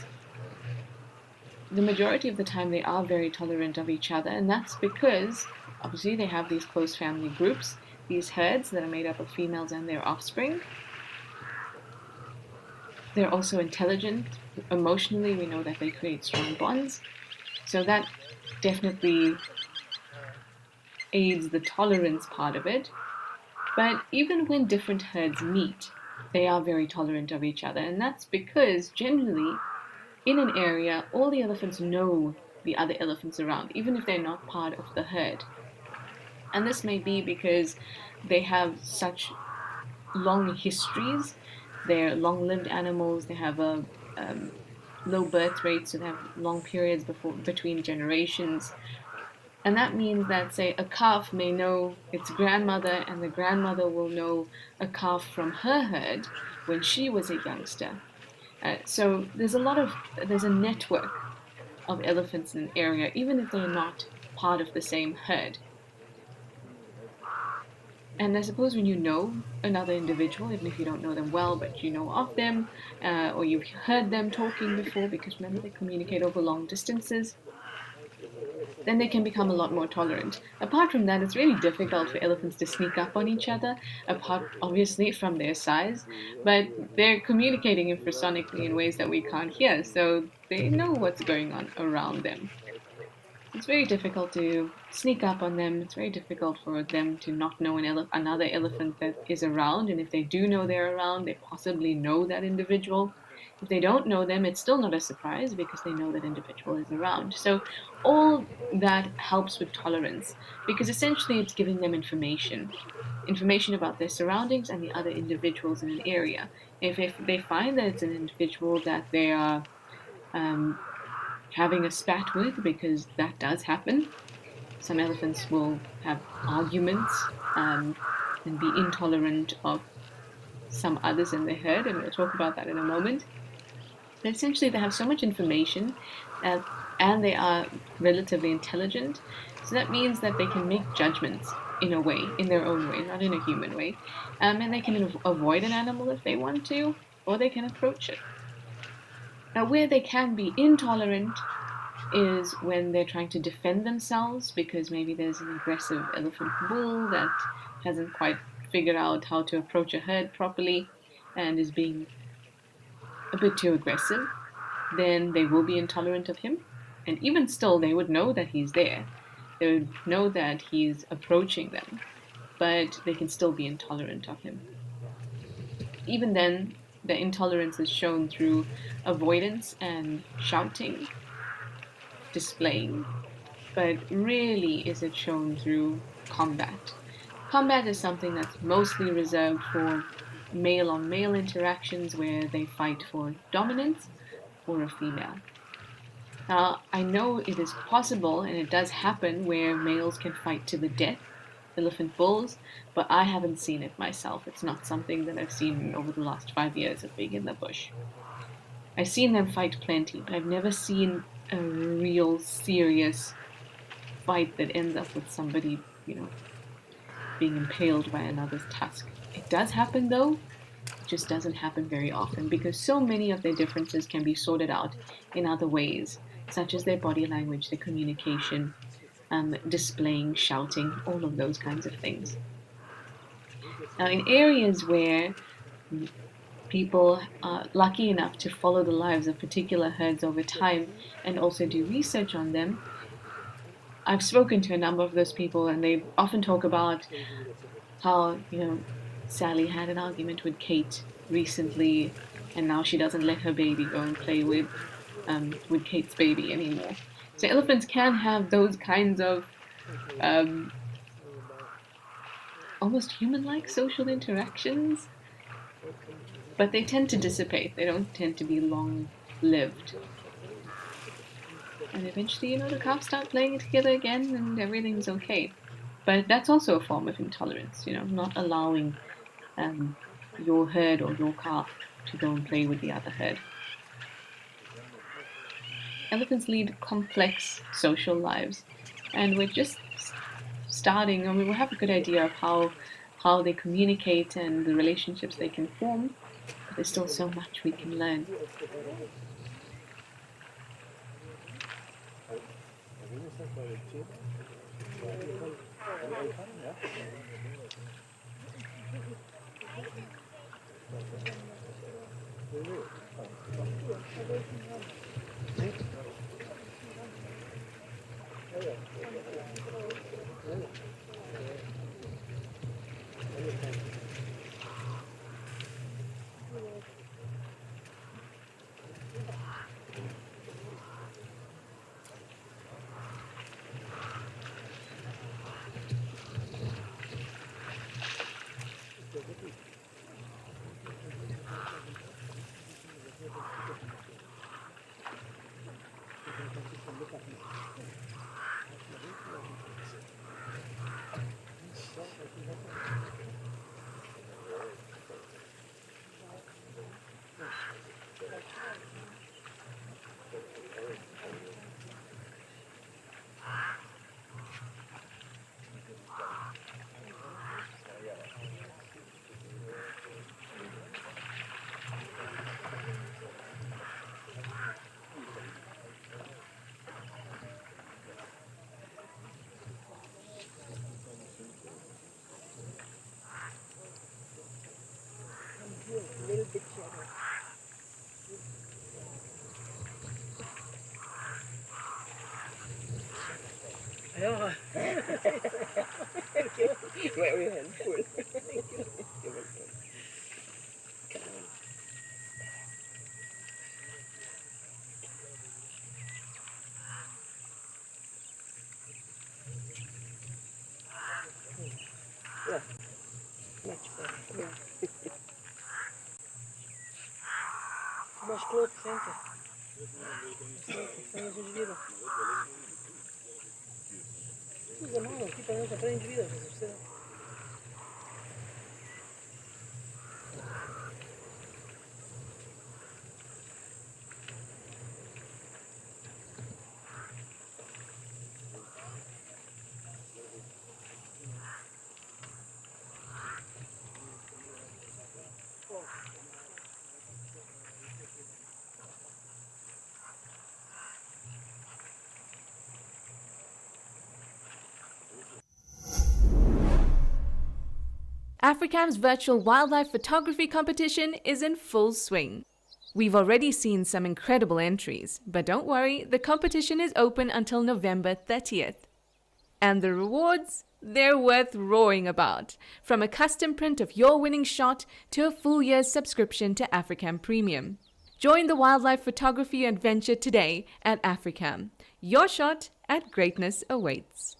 The majority of the time they are very tolerant of each other, and that's because obviously they have these close family groups, these herds that are made up of females and their offspring. They're also intelligent. Emotionally, we know that they create strong bonds. So that definitely aids the tolerance part of it. But even when different herds meet, they are very tolerant of each other, and that's because generally in an area, all the elephants know the other elephants around, even if they're not part of the herd. And this may be because they have such long histories. They're long-lived animals. They have a low birth rate, so they have long periods between generations. And that means that, say, a calf may know its grandmother, and the grandmother will know a calf from her herd when she was a youngster. So there's a network of elephants in an area, even if they're not part of the same herd. And I suppose when you know another individual, even if you don't know them well, but you know of them, or you've heard them talking before, because remember they communicate over long distances, then they can become a lot more tolerant. Apart from that, it's really difficult for elephants to sneak up on each other, apart obviously from their size, but they're communicating infrasonically in ways that we can't hear, so they know what's going on around them. It's very difficult to sneak up on them. It's very difficult for them to not know another elephant that is around, and if they do know they're around, they possibly know that individual. If they don't know them, it's still not a surprise because they know that individual is around. So all that helps with tolerance because essentially it's giving them information about their surroundings and the other individuals in an area. If they find that it's an individual that they are having a spat with, because that does happen, some elephants will have arguments and be intolerant of some others in the herd, and we'll talk about that in a moment. But essentially, they have so much information and they are relatively intelligent. So that means that they can make judgments in a way, in their own way, not in a human way. And they can avoid an animal if they want to, or they can approach it. Now, where they can be intolerant is when they're trying to defend themselves because maybe there's an aggressive elephant bull that hasn't quite figured out how to approach a herd properly and is being a bit too aggressive. Then they will be intolerant of him. And even still, they would know that he's there. They would know that he's approaching them, but they can still be intolerant of him. Even then, the intolerance is shown through avoidance and shouting, displaying, but rarely is it shown through combat. Combat is something that's mostly reserved for male-on-male interactions where they fight for dominance for a female. Now, I know it is possible, and it does happen, where males can fight to the death, elephant bulls, but I haven't seen it myself. It's not something that I've seen over the last 5 years of being in the bush. I've seen them fight plenty, but I've never seen a real serious fight that ends up with somebody, being impaled by another's tusk. It does happen though, it just doesn't happen very often because so many of their differences can be sorted out in other ways, such as their body language, their communication, displaying, shouting, all of those kinds of things. Now, in areas where people are lucky enough to follow the lives of particular herds over time and also do research on them, I've spoken to a number of those people and they often talk about how, Sally had an argument with Kate recently and now she doesn't let her baby go and play with with Kate's baby anymore. So elephants can have those kinds of almost human-like social interactions, but they tend to dissipate. They don't tend to be long-lived. And eventually, the calves start playing together again and everything's okay. But that's also a form of intolerance, not allowing your herd or your calf to go and play with the other herd. Elephants lead complex social lives, and we're just starting, we will have a good idea of how they communicate and the relationships they can form, but there's still so much we can learn. Mais louco, senta. Senta, de vida. Usa a mão aqui para não entrar em vida. Africam's virtual wildlife photography competition is in full swing. We've already seen some incredible entries, but don't worry, the competition is open until November 30th. And the rewards? They're worth roaring about, from a custom print of your winning shot to a full year's subscription to Africam Premium. Join the wildlife photography adventure today at Africam. Your shot at greatness awaits.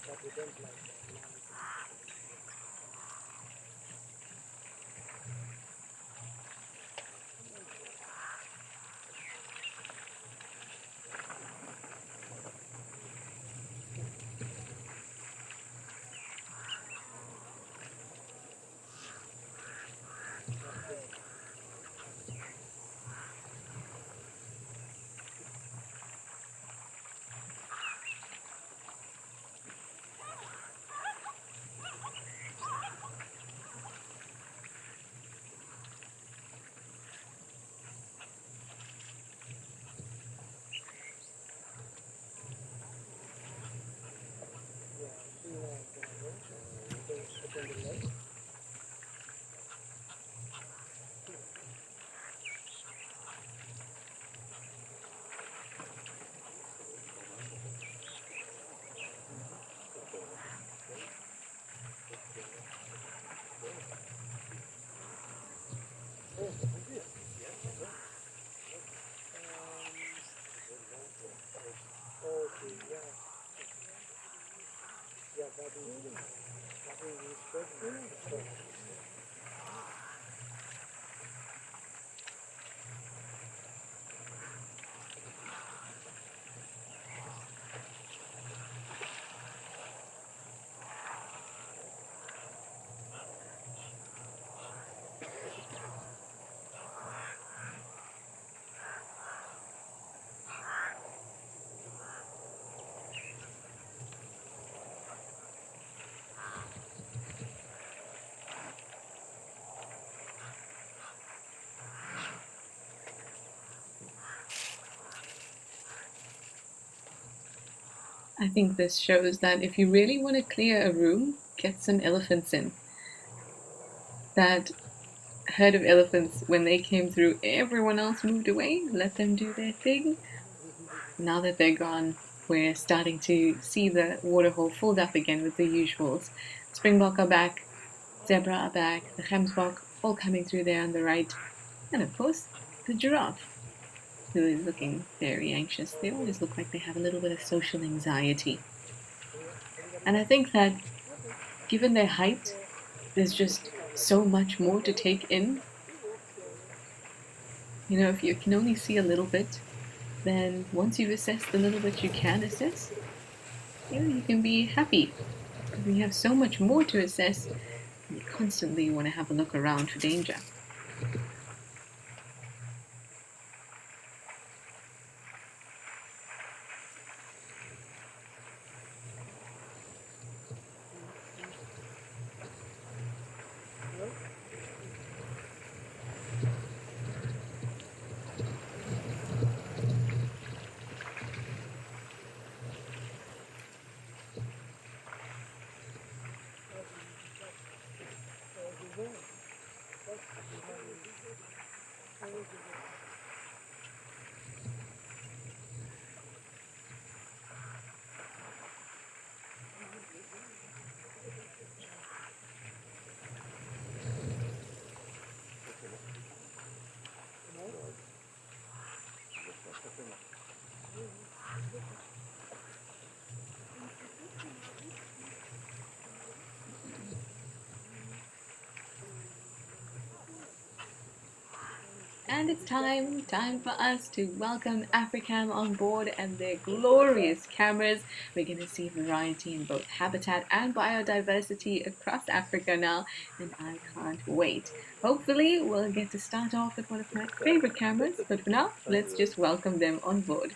but we don't like I think this shows that if you really want to clear a room, get some elephants in. That herd of elephants, when they came through, everyone else moved away, let them do their thing. Now that they're gone, we're starting to see the waterhole filled up again with the usuals. Springbok are back, zebra are back, the gemsbok all coming through there on the right, and of course, the giraffe, who is looking very anxious. They always look like they have a little bit of social anxiety. And I think that given their height, there's just so much more to take in. You know, if you can only see a little bit, then once you've assessed the little bit you can assess, you can be happy. Because when you have so much more to assess, you constantly want to have a look around for danger. And it's time for us to welcome Africam on board and their glorious cameras. We're going to see variety in both habitat and biodiversity across Africa now, and I can't wait. Hopefully, we'll get to start off with one of my favorite cameras, but for now, let's just welcome them on board.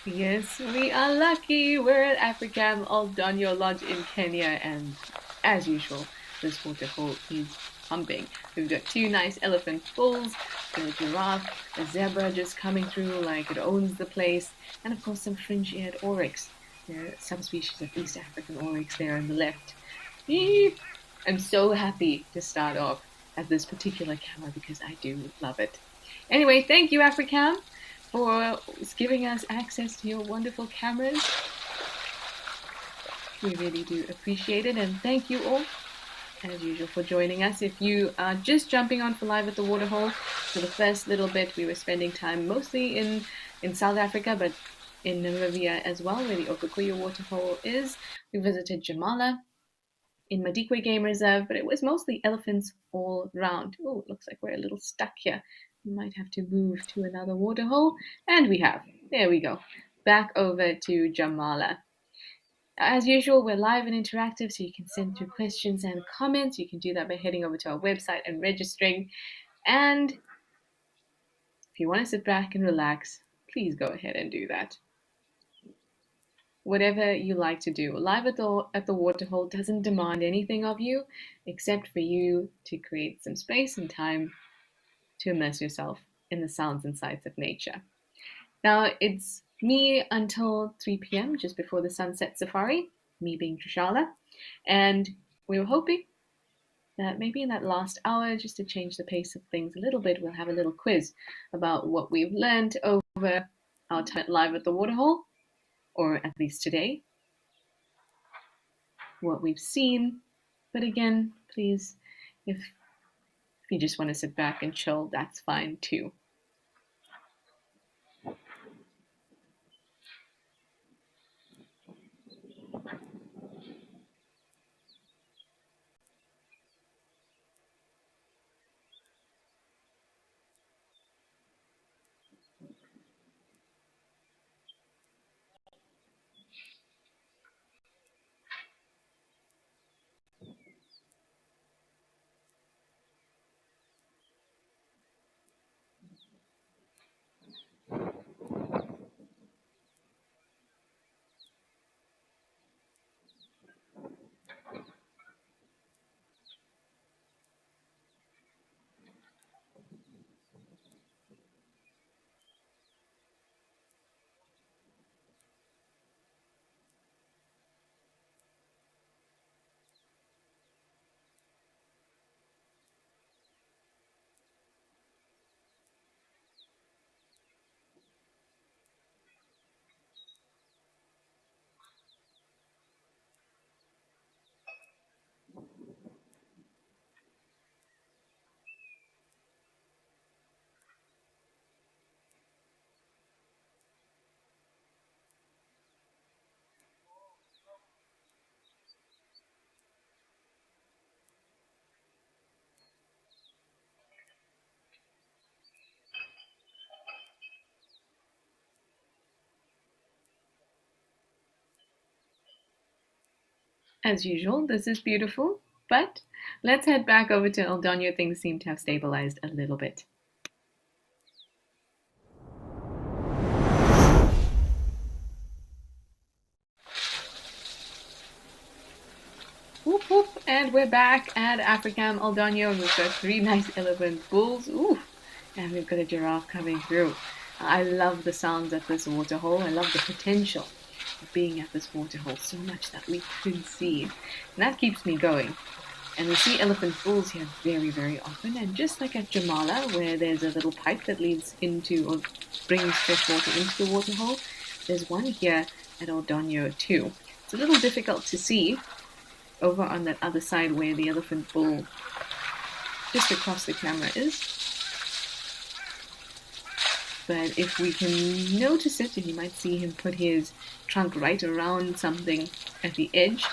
Yes, we are lucky. We're at Africam Oldonyo Lodge in Kenya, and as usual, this waterhole is pumping. We've got two nice elephant bulls, a giraffe, a zebra just coming through like it owns the place, and of course some fringe-eared oryx. There are subspecies of East African oryx there on the left. I'm so happy to start off at this particular camera because I do love it. Anyway, thank you, Africam, for giving us access to your wonderful cameras. We really do appreciate it, and thank you all, as usual, for joining us. If you are just jumping on for Live at the Waterhole, for the first little bit we were spending time mostly in South Africa, but in Namibia as well, where the Okukuya Waterhole is. We visited Jamala in Madikwe Game Reserve, but it was mostly elephants all round. Oh, it looks like we're a little stuck here. We might have to move to another waterhole, and we have. There we go. Back over to Jamala. As usual, we're live and interactive, so you can send through questions and comments. You can do that by heading over to our website and registering. And if you want to sit back and relax, please go ahead and do that. Whatever you like to do. Live at the Waterhole doesn't demand anything of you except for you to create some space and time to immerse yourself in the sounds and sights of nature. Now, it's me until 3 p.m., just before the sunset safari, me being Trishala, and we were hoping that maybe in that last hour, just to change the pace of things a little bit, we'll have a little quiz about what we've learned over our time live at the Waterhole, or at least today, what we've seen. But again, please, if you just want to sit back and chill, that's fine too. As usual, this is beautiful, but let's head back over to El Doño. Things seem to have stabilized a little bit. Whoop whoop, and we're back at Africam El Doño, and we've got three nice elephant bulls. Ooh, and we've got a giraffe coming through. I love the sounds at this waterhole. I love the potential of being at this waterhole, so much that we could see. And that keeps me going. And we see elephant bulls here very, very often. And just like at Jamala, where there's a little pipe that leads into or brings fresh water into the waterhole, there's one here at El Doño too. It's a little difficult to see over on that other side where the elephant bull just across the camera is. But if we can notice it, and you might see him put his trunk right around something at the edge,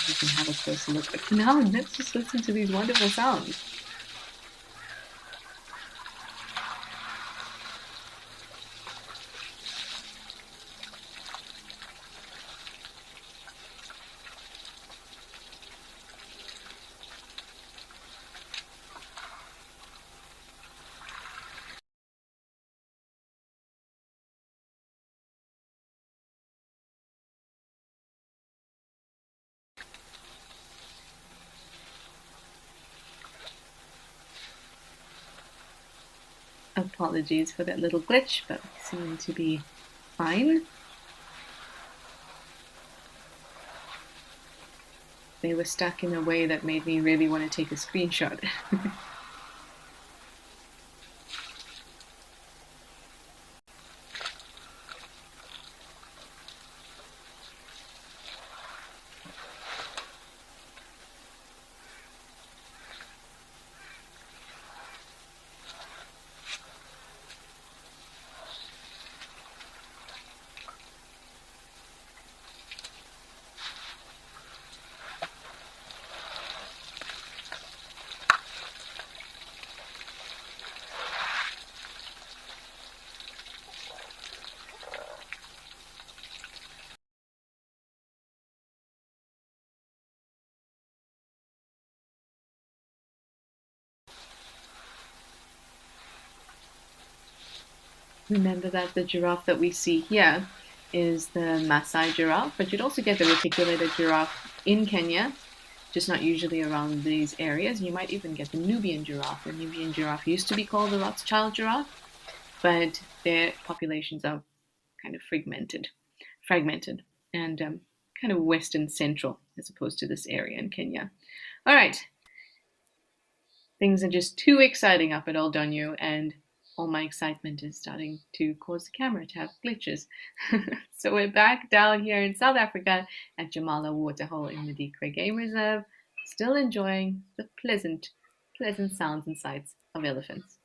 we can have a closer look. But for now, let's just listen to these wonderful sounds. Apologies for that little glitch, but we seem to be fine. They were stuck in a way that made me really want to take a screenshot. Remember that the giraffe that we see here is the Maasai giraffe, but you'd also get the reticulated giraffe in Kenya, just not usually around these areas. You might even get the Nubian giraffe. The Nubian giraffe used to be called the Rothschild giraffe, but their populations are kind of fragmented, and kind of western central as opposed to this area in Kenya. All right, things are just too exciting up at Old Donyu, and all my excitement is starting to cause the camera to have glitches. So we're back down here in South Africa at Jamala Waterhole in the Dikwe Game Reserve, still enjoying the pleasant sounds and sights of elephants.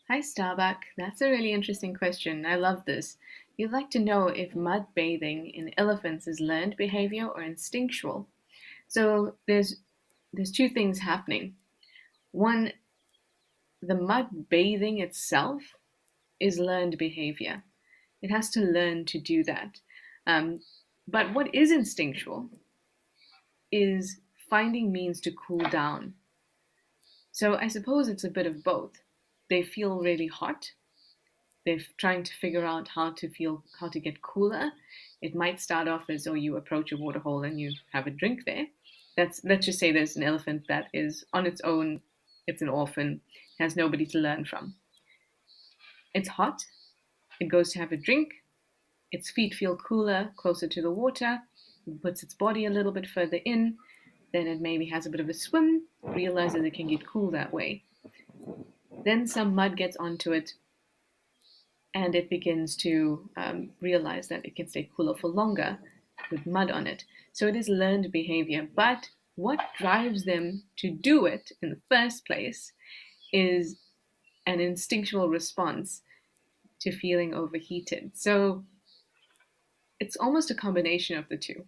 Hi, Starbuck. That's a really interesting question. I love this. You'd like to know if mud bathing in elephants is learned behavior or instinctual. So there's two things happening. One, the mud bathing itself is learned behavior. It has to learn to do that. Um, but what is instinctual is finding means to cool down. So I suppose it's a bit of both. They feel really hot. They're trying to figure out how to get cooler. It might start off as though you approach a water hole and you have a drink there. let's just say there's an elephant that is on its own, it's an orphan, has nobody to learn from. It's hot, it goes to have a drink, its feet feel cooler, closer to the water, it puts its body a little bit further in, then it maybe has a bit of a swim, realizes it can get cool that way. Then some mud gets onto it, and it begins to realize that it can stay cooler for longer with mud on it. So it is learned behavior, but what drives them to do it in the first place is an instinctual response to feeling overheated. So it's almost a combination of the two.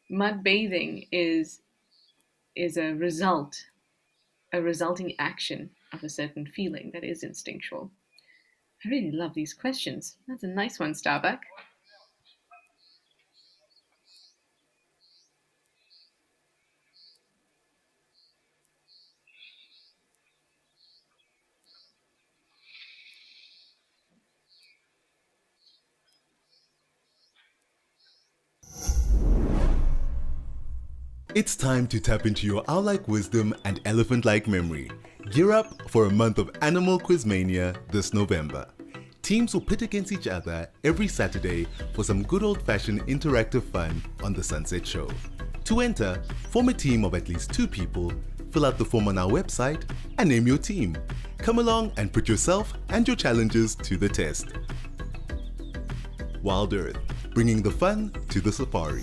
Mud bathing is a resulting action of a certain feeling that is instinctual. I really love these questions. That's a nice one, Starbuck. It's time to tap into your owl-like wisdom and elephant-like memory. Gear up for a month of Animal Quizmania this November. Teams will pit against each other every Saturday for some good old-fashioned interactive fun on The Sunset Show. To enter, form a team of at least 2 people, fill out the form on our website, and name your team. Come along and put yourself and your challenges to the test. WildEarth, bringing the fun to the safari.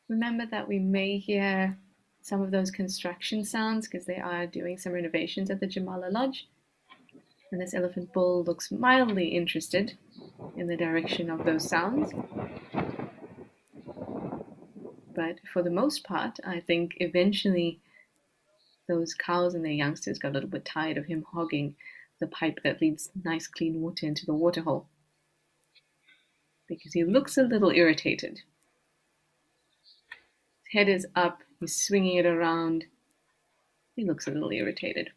Remember that we may hear some of those construction sounds because they are doing some renovations at the Jamala Lodge. And this elephant bull looks mildly interested in the direction of those sounds. But for the most part, I think eventually those cows and their youngsters got a little bit tired of him hogging the pipe that leads nice clean water into the waterhole. Because he looks a little irritated. His head is up, he's swinging it around. He looks a little irritated.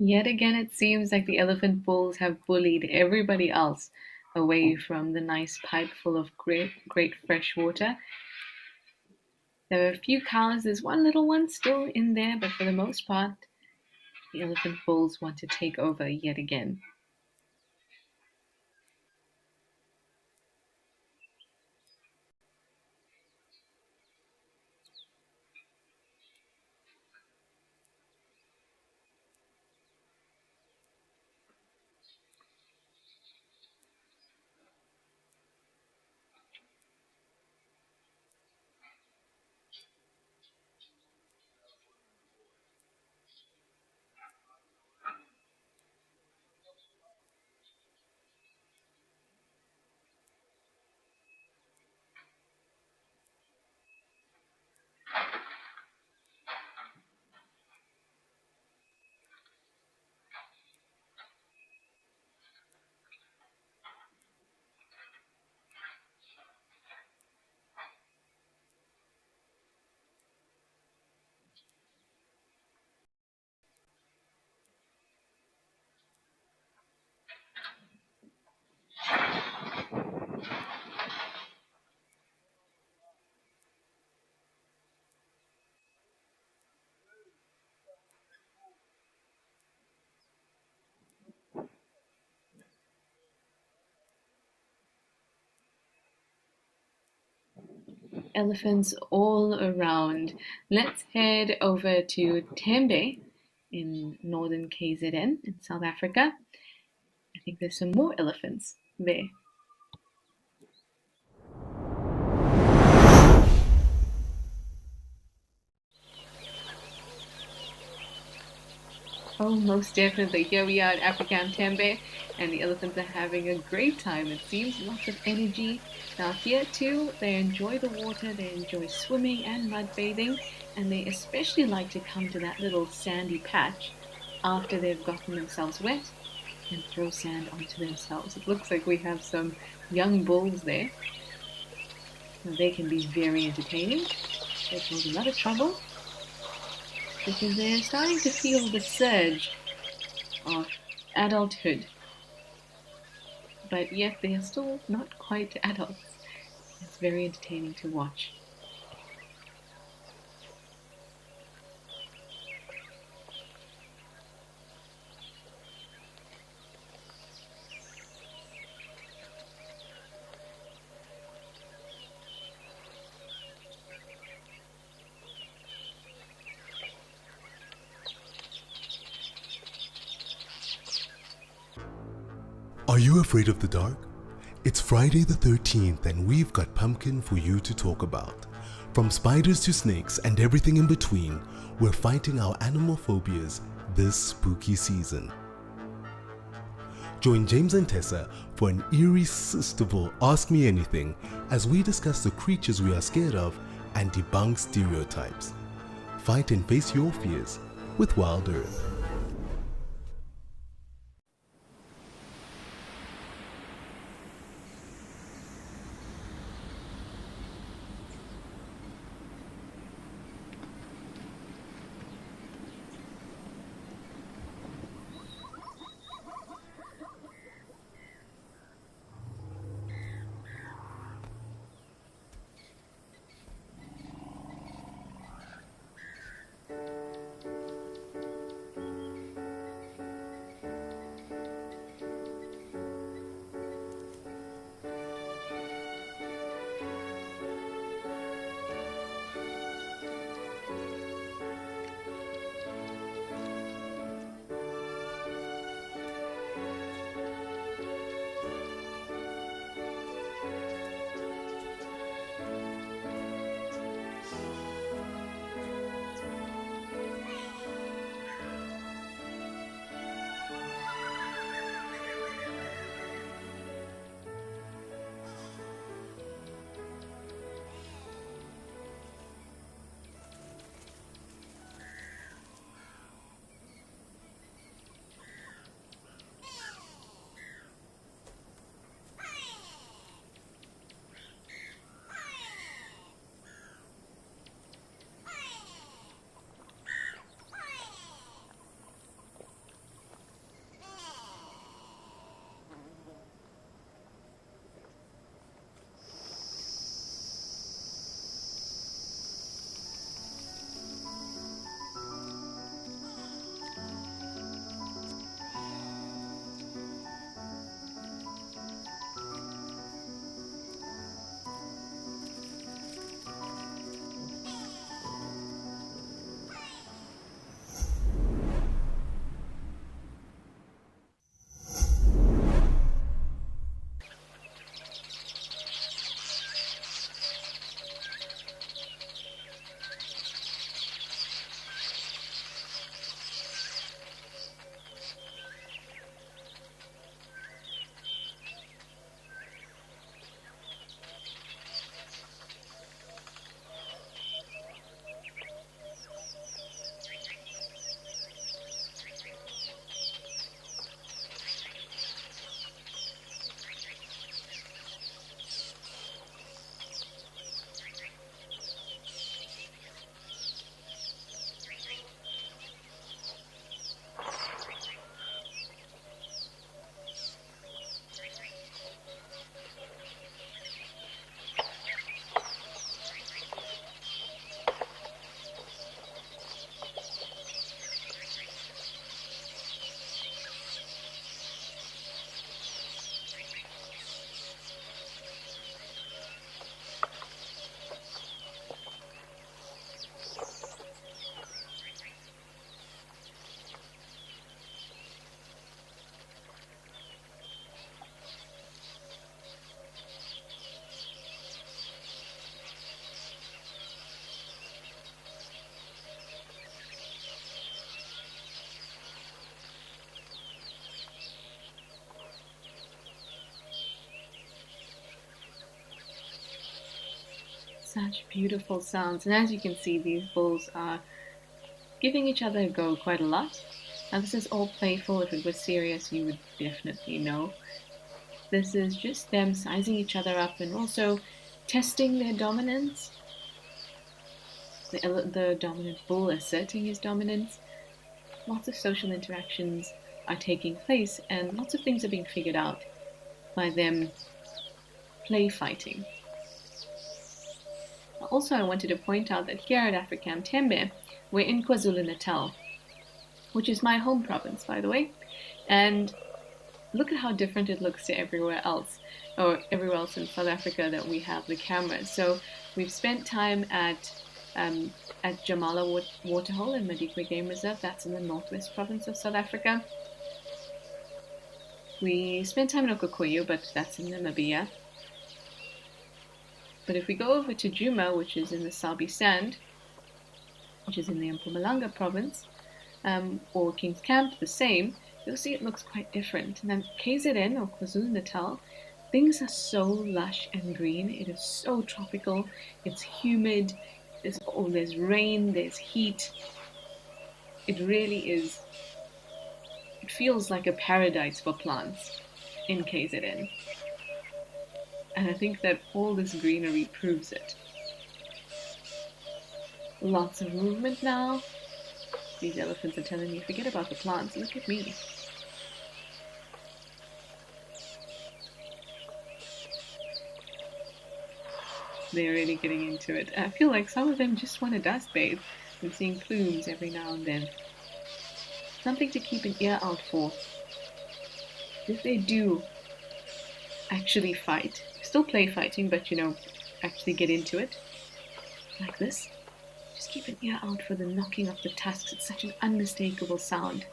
Yet again, it seems like the elephant bulls have bullied everybody else away from the nice pipe full of great fresh water. There are a few cows, there's one little one still in there, but for the most part, the elephant bulls want to take over yet again. Elephants all around. Let's head over to Tembe in northern KZN in South Africa. I think there's some more elephants there. Oh, most definitely. Here we are at African Tembe, and the elephants are having a great time. It seems lots of energy. Now here too, they enjoy the water, they enjoy swimming and mud bathing, and they especially like to come to that little sandy patch after they've gotten themselves wet and throw sand onto themselves. It looks like we have some young bulls there. Now, they can be very entertaining. They cause a lot of trouble, because they're starting to feel the surge of adulthood, but yet they are still not quite adults. It's very entertaining to watch. you afraid of the dark? It's Friday the 13th and we've got pumpkin for you to talk about. From spiders to snakes and everything in between, we're fighting our animal phobias this spooky season. Join James and Tessa for an irresistible Ask Me Anything as we discuss the creatures we are scared of and debunk stereotypes. Fight and face your fears with WildEarth. Such beautiful sounds, and as you can see, these bulls are giving each other a go quite a lot. Now this is all playful. If it was serious, you would definitely know. This is just them sizing each other up and also testing their dominance. The dominant bull asserting his dominance. Lots of social interactions are taking place and lots of things are being figured out by them play fighting. Also, I wanted to point out that here at Africam Tembe, we're in KwaZulu-Natal, which is my home province, by the way, and look at how different it looks to everywhere else, or everywhere else in South Africa that we have the cameras. So we've spent time at Jamala Waterhole in Madikwe Game Reserve. That's in the northwest province of South Africa. We spent time in Okakoyo, but that's in Namibia. But if we go over to Juma, which is in the Sabi Sand, which is in the Mpumalanga province, or King's Camp, the same, you'll see it looks quite different. And then KZN, or KwaZulu-Natal, things are so lush and green. It is so tropical. It's humid. There's rain. There's heat. It really is. It feels like a paradise for plants in KZN. And I think that all this greenery proves it. Lots of movement now. These elephants are telling me, forget about the plants, look at me. They're really getting into it. I feel like some of them just want to dust bathe. I'm seeing plumes every now and then. Something to keep an ear out for. If they do actually fight, still play fighting, but actually get into it, like this, just keep an ear out for the knocking of the tusks. It's such an unmistakable sound.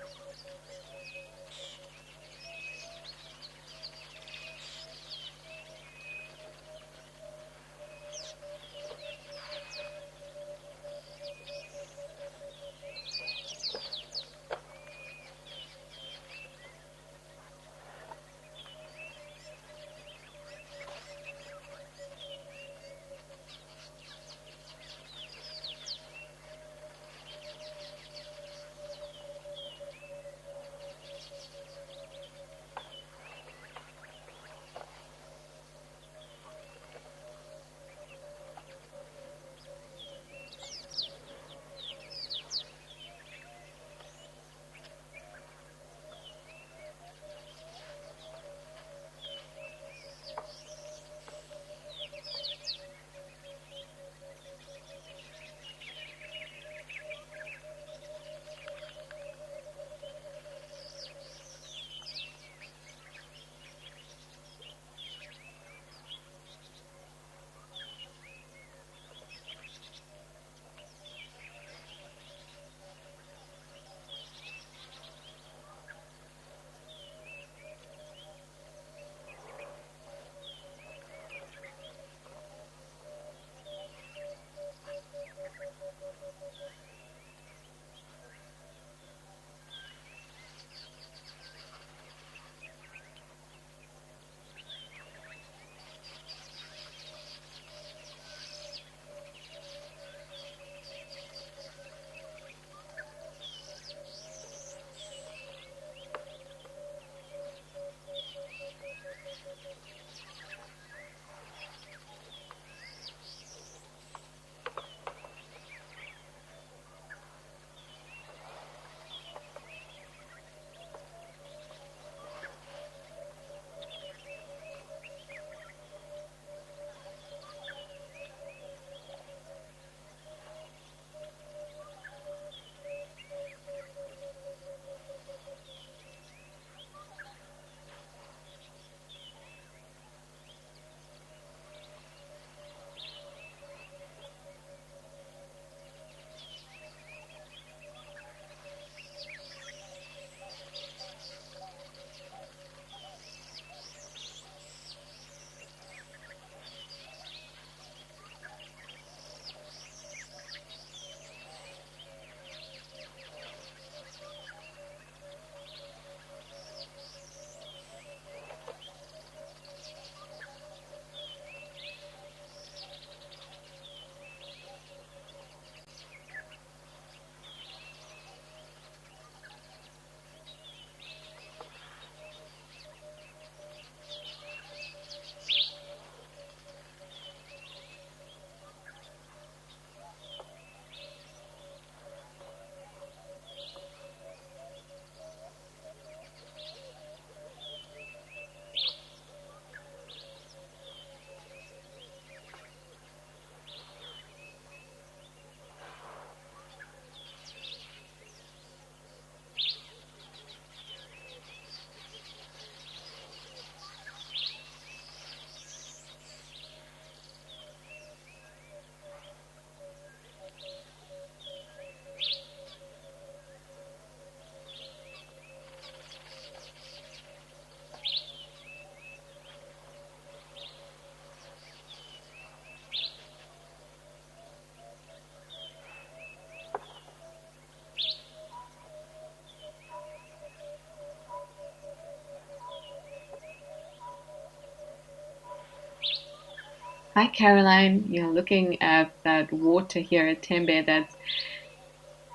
Hi, Caroline. You're looking at that water here at Tembe that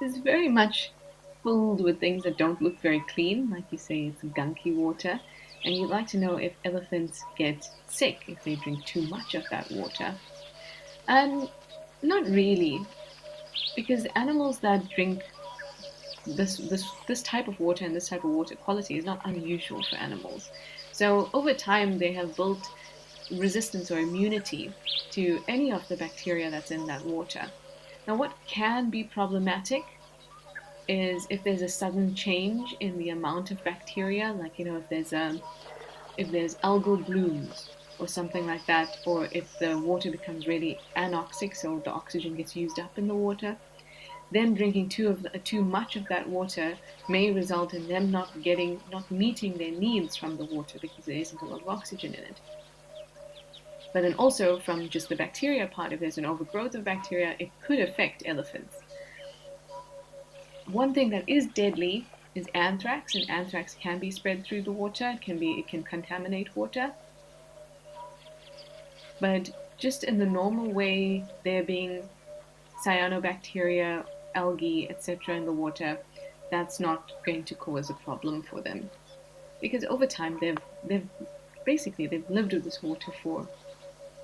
is very much filled with things that don't look very clean. Like you say, it's gunky water. And you'd like to know if elephants get sick if they drink too much of that water. And not really, because animals that drink this type of water and this type of water quality is not unusual for animals. So over time, they have built resistance or immunity to any of the bacteria that's in that water. Now, what can be problematic is if there's a sudden change in the amount of bacteria, like if there's algal blooms or something like that, or if the water becomes really anoxic, so the oxygen gets used up in the water, then drinking too much of that water may result in them not meeting their needs from the water because there isn't a lot of oxygen in it. But then also from just the bacteria part, if there's an overgrowth of bacteria, it could affect elephants. One thing that is deadly is anthrax, and anthrax can be spread through the water. It can contaminate water. But just in the normal way, there being cyanobacteria, algae, etc. in the water, that's not going to cause a problem for them, because over time they've lived with this water for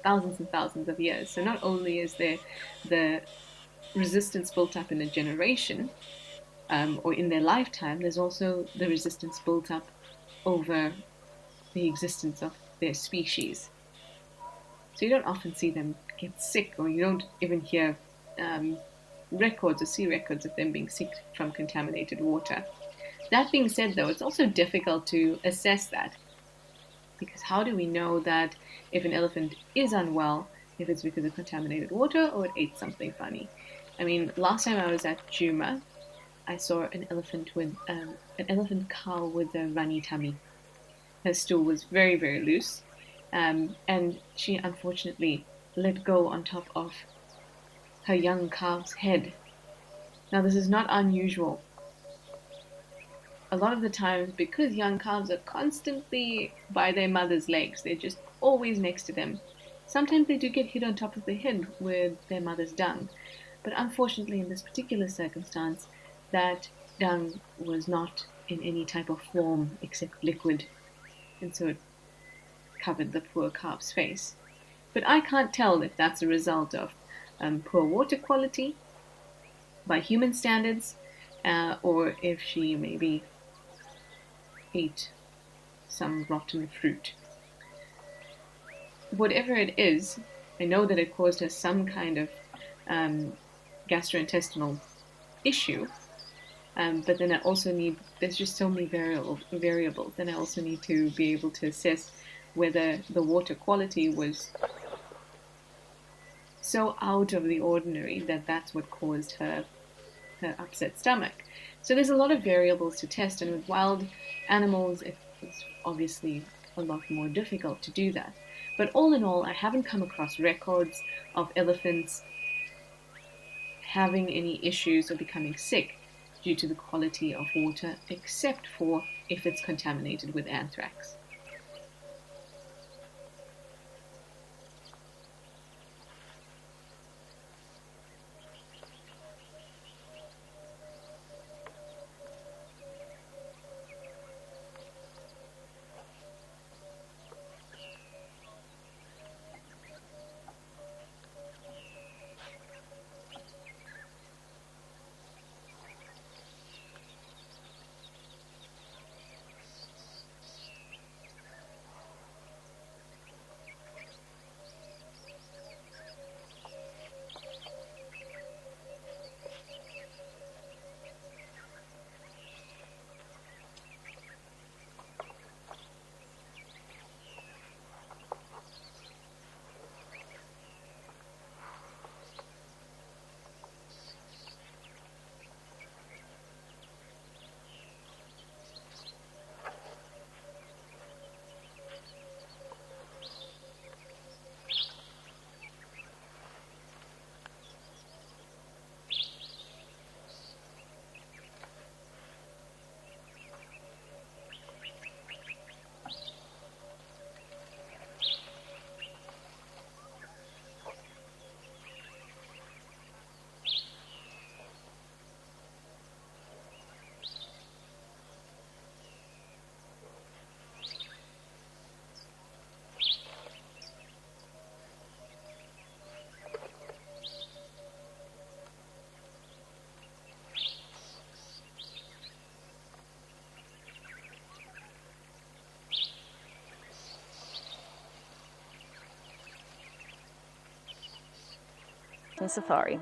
thousands and thousands of years. So not only is there the resistance built up in a generation or in their lifetime, there's also the resistance built up over the existence of their species. So you don't often see them get sick, or you don't even hear records or see records of them being sick from contaminated water. That being said, though, it's also difficult to assess that, because how do we know that if an elephant is unwell, if it's because of contaminated water or it ate something funny? I mean, last time I was at Juma, I saw an elephant cow with a runny tummy. Her stool was very, very loose, and she unfortunately let go on top of her young calf's head. Now, this is not unusual. A lot of the times, because young calves are constantly by their mother's legs, they're just always next to them. Sometimes they do get hit on top of the head with their mother's dung, but unfortunately, in this particular circumstance, that dung was not in any type of form except liquid, and so it covered the poor calf's face. But I can't tell if that's a result of poor water quality by human standards, or if she maybe ate some rotten fruit. Whatever it is, I know that it caused her some kind of gastrointestinal issue, but then I also there's just so many variables, then I also need to be able to assess whether the water quality was so out of the ordinary that that's what caused her upset stomach. So there's a lot of variables to test, and with wild animals, it's obviously a lot more difficult to do that. But all in all, I haven't come across records of elephants having any issues or becoming sick due to the quality of water, except for if it's contaminated with anthrax. on safari.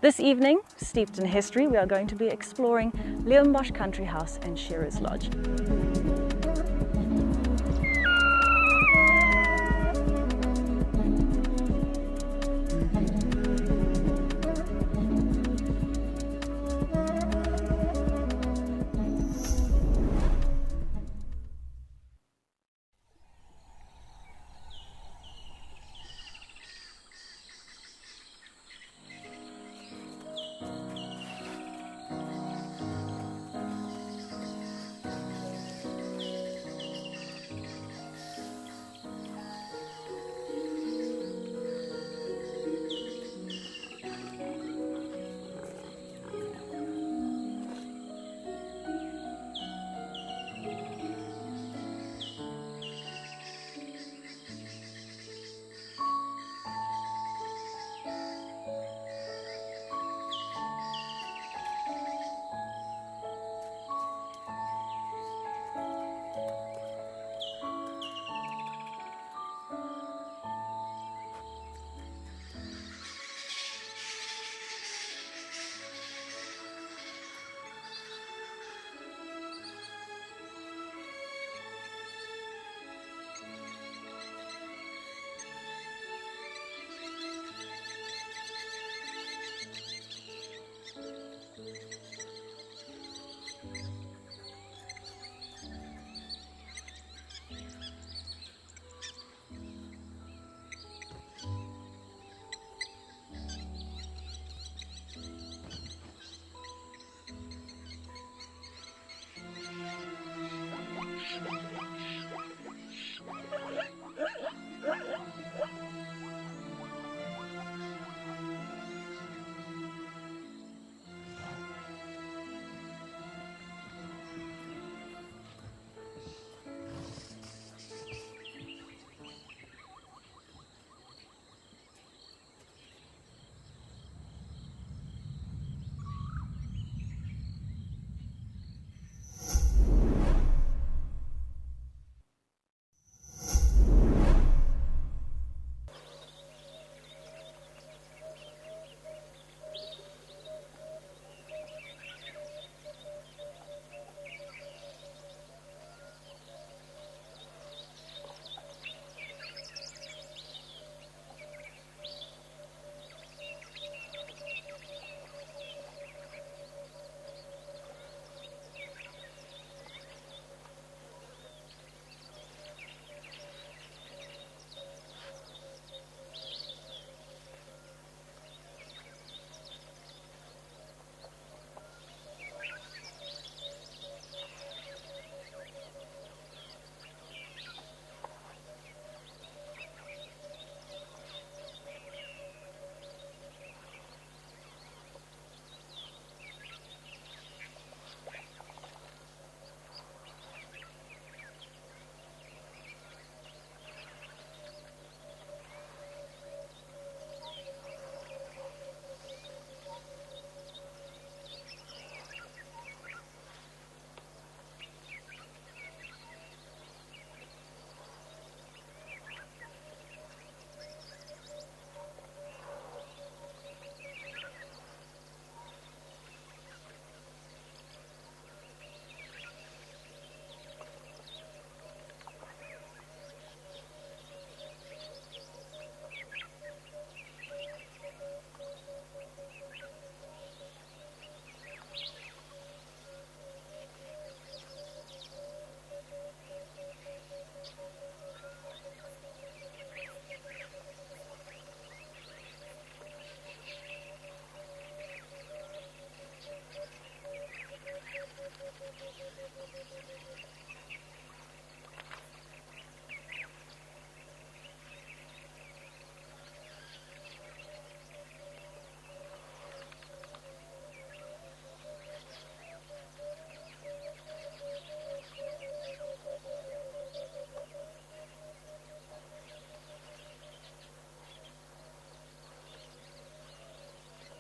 This evening, steeped in history, we are going to be exploring Leeuwenbosch Country House and Shearers Lodge.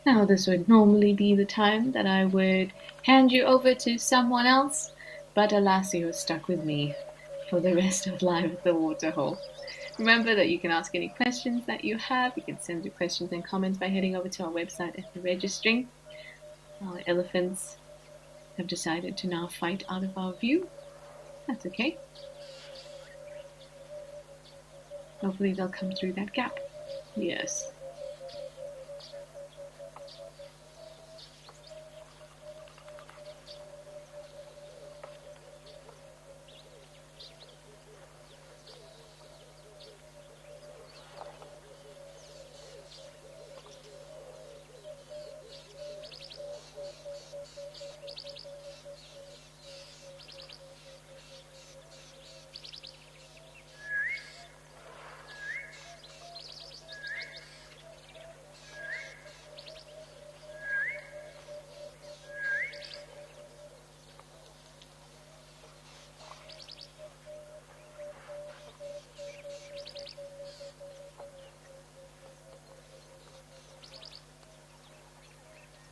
Now, this would normally be the time that I would hand you over to someone else, but alas, you're stuck with me. for the rest of life at the Waterhole. Remember that you can ask any questions that you have. You can send your questions and comments by heading over to our website at the registry. Our elephants have decided to now fight out of our view. That's okay. Hopefully they'll come through that gap. Yes.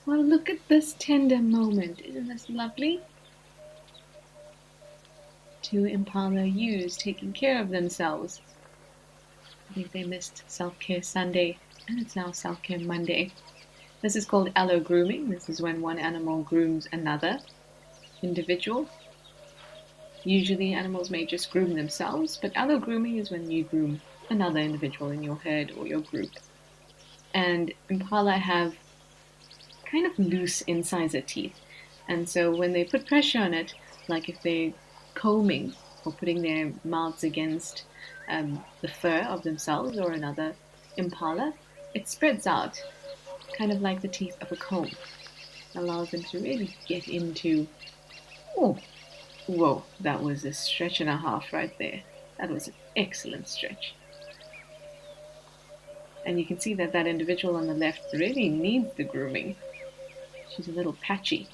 Well, look at this tender moment. Isn't this lovely? Two Impala ewes taking care of themselves. I think they missed Self-Care Sunday, and it's now Self-Care Monday. This is called allo grooming. This is when one animal grooms another individual. Usually animals may just groom themselves, but allo grooming is when you groom another individual in your herd or your group. And Impala have kind of loose incisor teeth, and so when they put pressure on it, like if they're combing or putting their mouths against the fur of themselves or another impala, it spreads out, kind of like the teeth of a comb. It allows them to really get into... Oh, whoa, that was a stretch and a half right there. That was an excellent stretch. And you can see that that individual on the left really needs the grooming. She's a little patchy.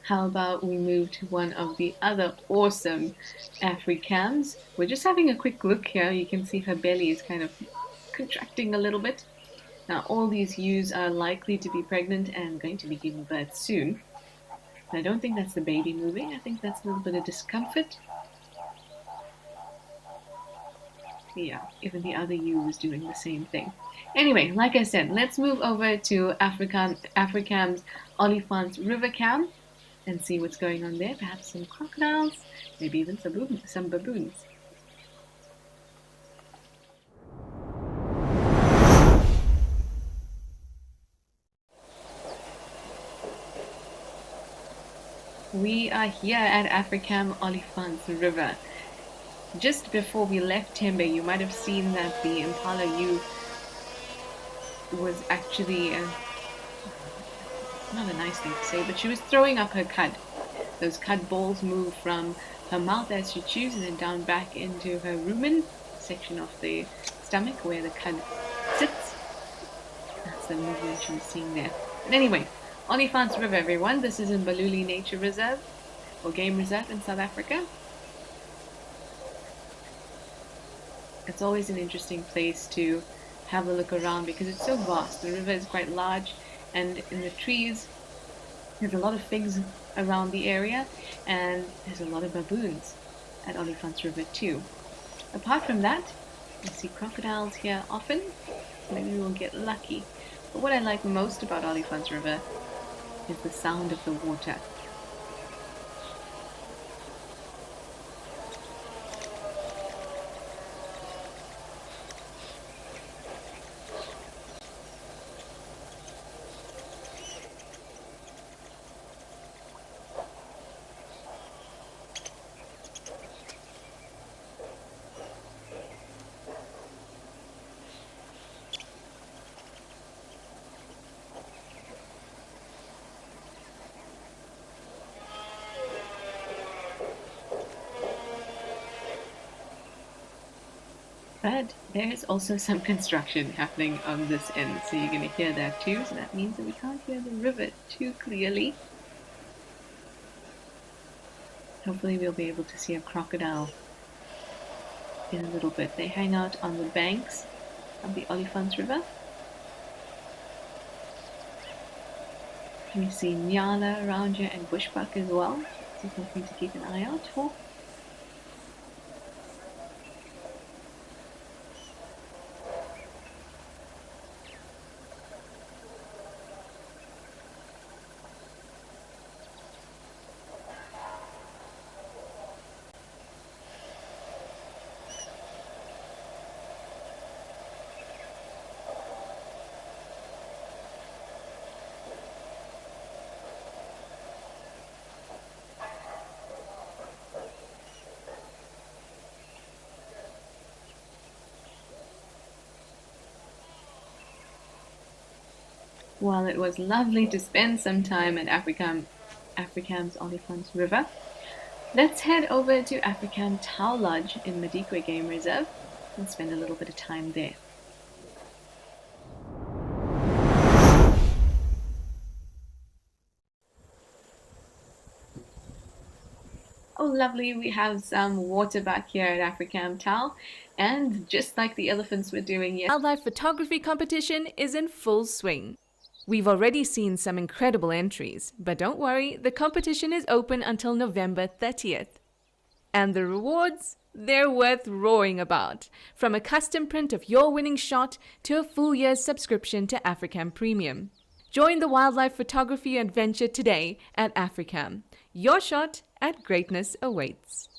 How about we move to one of the other awesome Africams? We're just having a quick look here. You can see her belly is kind of contracting a little bit. Now, all these ewes are likely to be pregnant and going to be giving birth soon. I don't think that's the baby moving. I think that's a little bit of discomfort. Yeah, even the other ewe was doing the same thing. Anyway, like I said, let's move over to Africam's Olifant's River Cam and see what's going on there. Perhaps some crocodiles, maybe even some baboons. We are here at Africam Olifant's River. Just before we left Tembe, you might have seen that the Impala ewe was actually, not a nice thing to say, but she was throwing up her cud. Those cud balls move from her mouth as she chews and then down back into her rumen, section of the stomach where the cud sits. That's the movement you're seeing there. But anyway, Olifants River, everyone. This is in Baluli Nature Reserve, or Game Reserve in South Africa. It's always an interesting place to have a look around because it's so vast. The river is quite large, and in the trees there's a lot of figs around the area, and there's a lot of baboons at Olifants River too. Apart from that, you see crocodiles here often. Maybe we'll get lucky. But what I like most about Olifants River is the sound of the water. But there's also some construction happening on this end, so you're going to hear that too. So that means that we can't hear the river too clearly. Hopefully we'll be able to see a crocodile in a little bit. They hang out on the banks of the Olifants River. We see nyala around here and bushbuck as well, so something to keep an eye out for. While it was lovely to spend some time at Africam's Olifants River, let's head over to Africam Tau Lodge in Madikwe Game Reserve and spend a little bit of time there. Oh lovely, we have some water back here at Africam Tau, and just like the elephants were doing yesterday, Wildlife photography competition is in full swing. We've already seen some incredible entries, but don't worry, the competition is open until November 30th. And the rewards? They're worth roaring about. From a custom print of your winning shot to a full year's subscription to Africam Premium. Join the wildlife photography adventure today at Africam. Your shot at greatness awaits.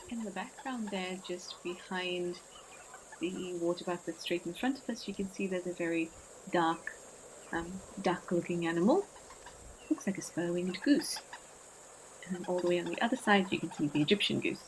In the background there, just behind the water buck that's straight in front of us, you can see there's a very dark duck-looking animal. Looks like a spur-winged goose. And then all the way on the other side, you can see the Egyptian goose.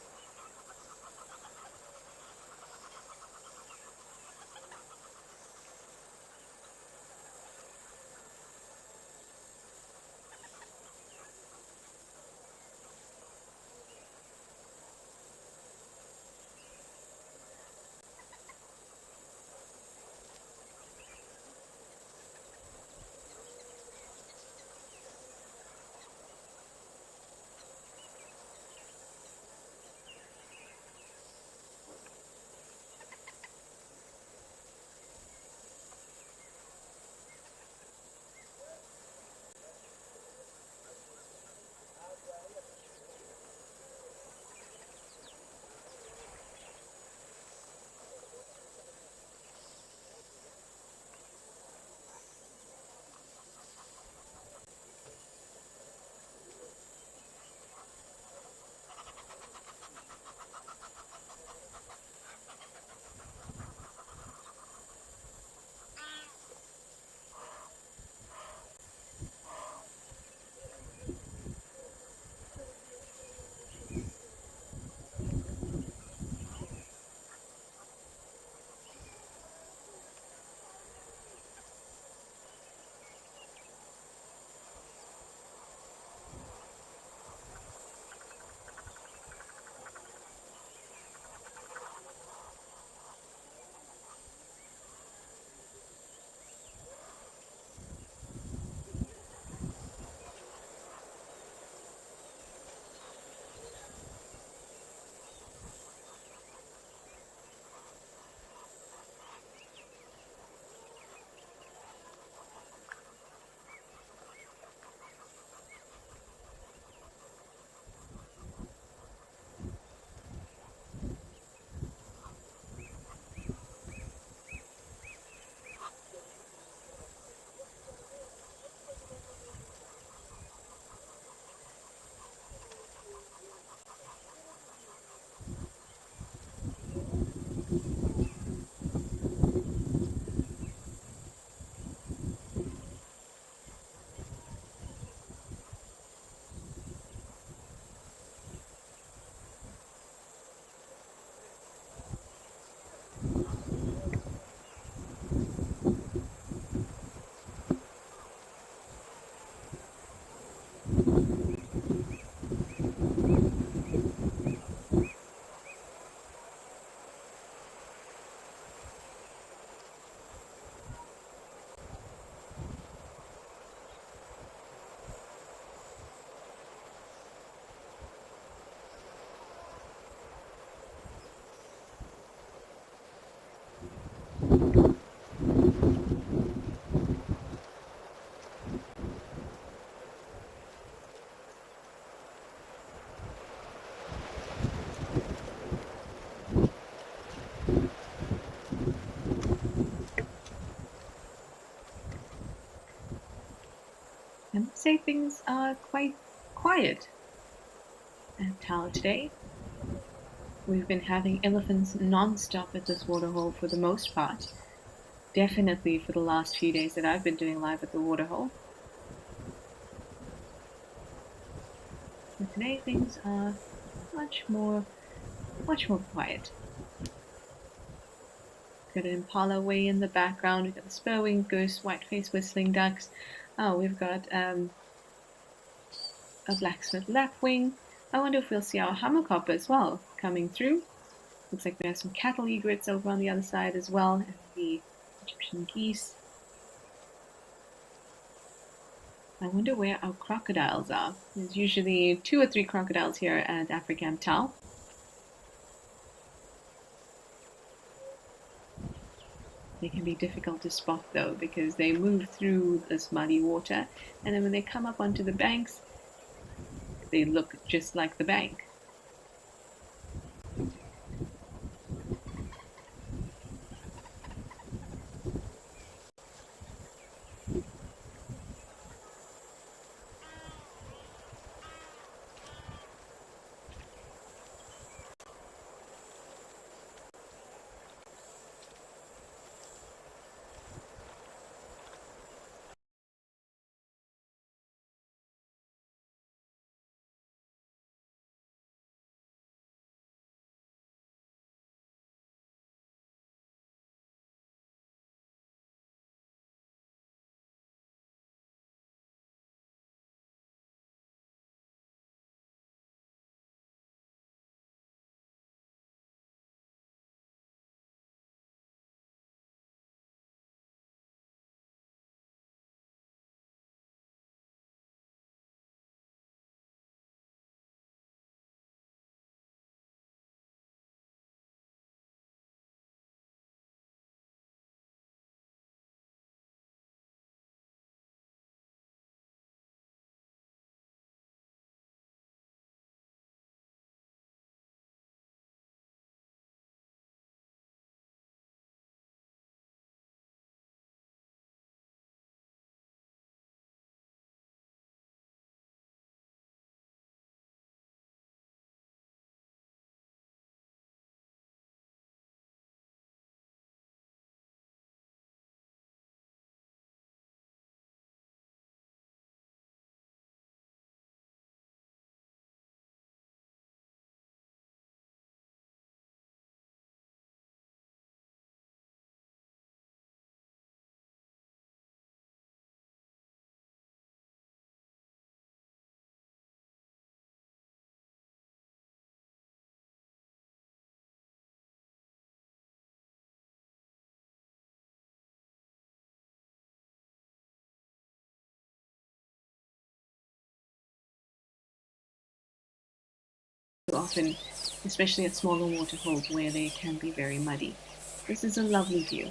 I must say things are quite quiet at Tao today. We've been having elephants non-stop at this waterhole for the most part. Definitely for the last few days that I've been doing live at the waterhole. But today things are much more quiet. Got an impala way in the background. We've got the spur-winged goose, white-faced whistling ducks. Oh, we've got a blacksmith lapwing. I wonder if we'll see our hammerkop as well coming through. Looks like we have some cattle egrets over on the other side as well, and the Egyptian geese. I wonder where our crocodiles are. There's usually 2 or 3 crocodiles here at Africam Tau. They can be difficult to spot though because they move through this muddy water, and then when they come up onto the banks, they look just like the bank. Often, especially at smaller waterholes where they can be very muddy. This is a lovely view.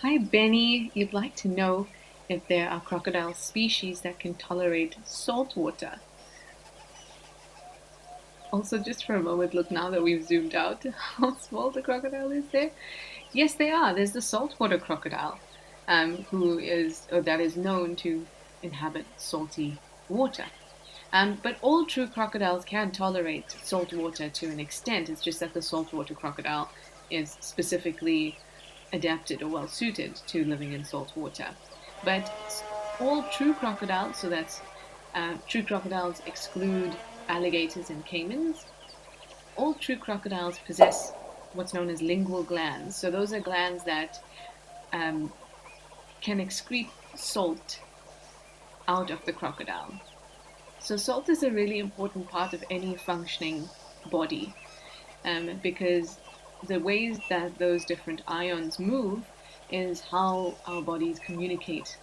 Hi, Benny. You'd like to know if there are crocodile species that can tolerate salt water. Also, just for a moment, look now that we've zoomed out how small the crocodile is there. Yes, they are. There's the saltwater crocodile, that is known to inhabit salty water. But all true crocodiles can tolerate salt water to an extent. It's just that the saltwater crocodile is specifically adapted or well suited to living in salt water. But all true crocodiles, so that's true crocodiles exclude alligators and caimans, all true crocodiles possess what's known as lingual glands. So those are glands that um, can excrete salt out of the crocodile. So salt is a really important part of any functioning body because the ways that those different ions move is how our bodies communicate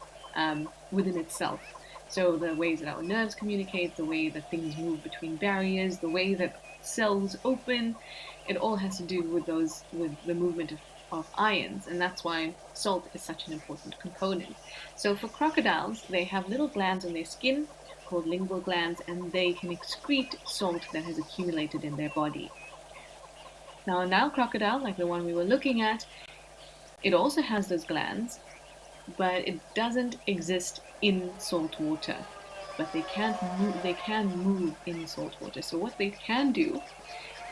within itself. So the ways that our nerves communicate, the way that things move between barriers, the way that cells open, it all has to do with the movement of ions, and that's why salt is such an important component. So for crocodiles, they have little glands on their skin called lingual glands, and they can excrete salt that has accumulated in their body. Now, a Nile crocodile, like the one we were looking at, it also has those glands, but it doesn't exist in salt water. But they can move in salt water. So what they can do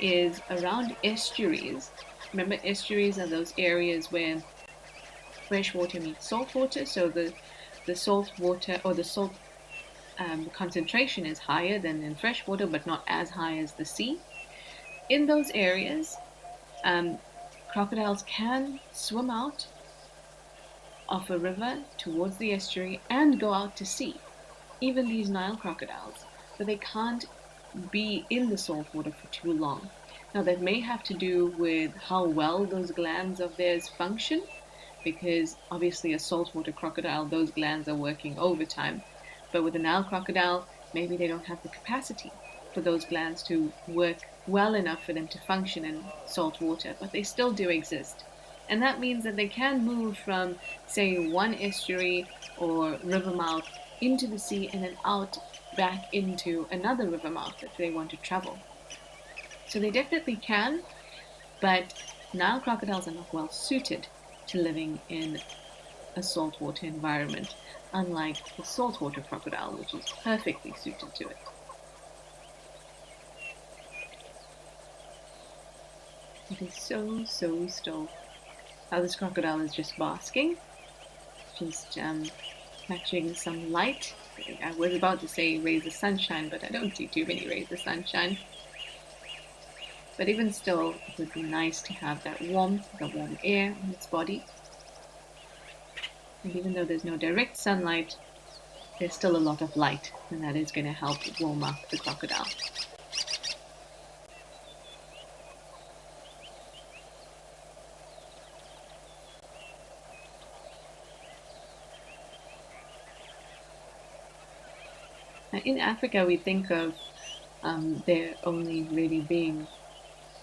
is around estuaries. Remember, estuaries are those areas where fresh water meets salt water. So the salt water or the salt concentration is higher than in fresh water, but not as high as the sea. In those areas, crocodiles can swim out of a river towards the estuary and go out to sea. Even these Nile crocodiles, but they can't be in the salt water for too long. Now, that may have to do with how well those glands of theirs function, because obviously a saltwater crocodile, those glands are working overtime. But with a Nile crocodile, maybe they don't have the capacity for those glands to work well enough for them to function in salt water, but they still do exist. And that means that they can move from, say, one estuary or river mouth into the sea and then out back into another river mouth if they want to travel. So they definitely can, but Nile crocodiles are not well suited to living in a saltwater environment, unlike the saltwater crocodile, which is perfectly suited to it. It is so still. How this crocodile is just basking, just catching some light. I was about to say rays of sunshine, but I don't see too many rays of sunshine. But even still, it would be nice to have that warmth, the warm air on its body. And even though there's no direct sunlight, there's still a lot of light, and that is going to help warm up the crocodile. Now, in Africa, we think of there only really being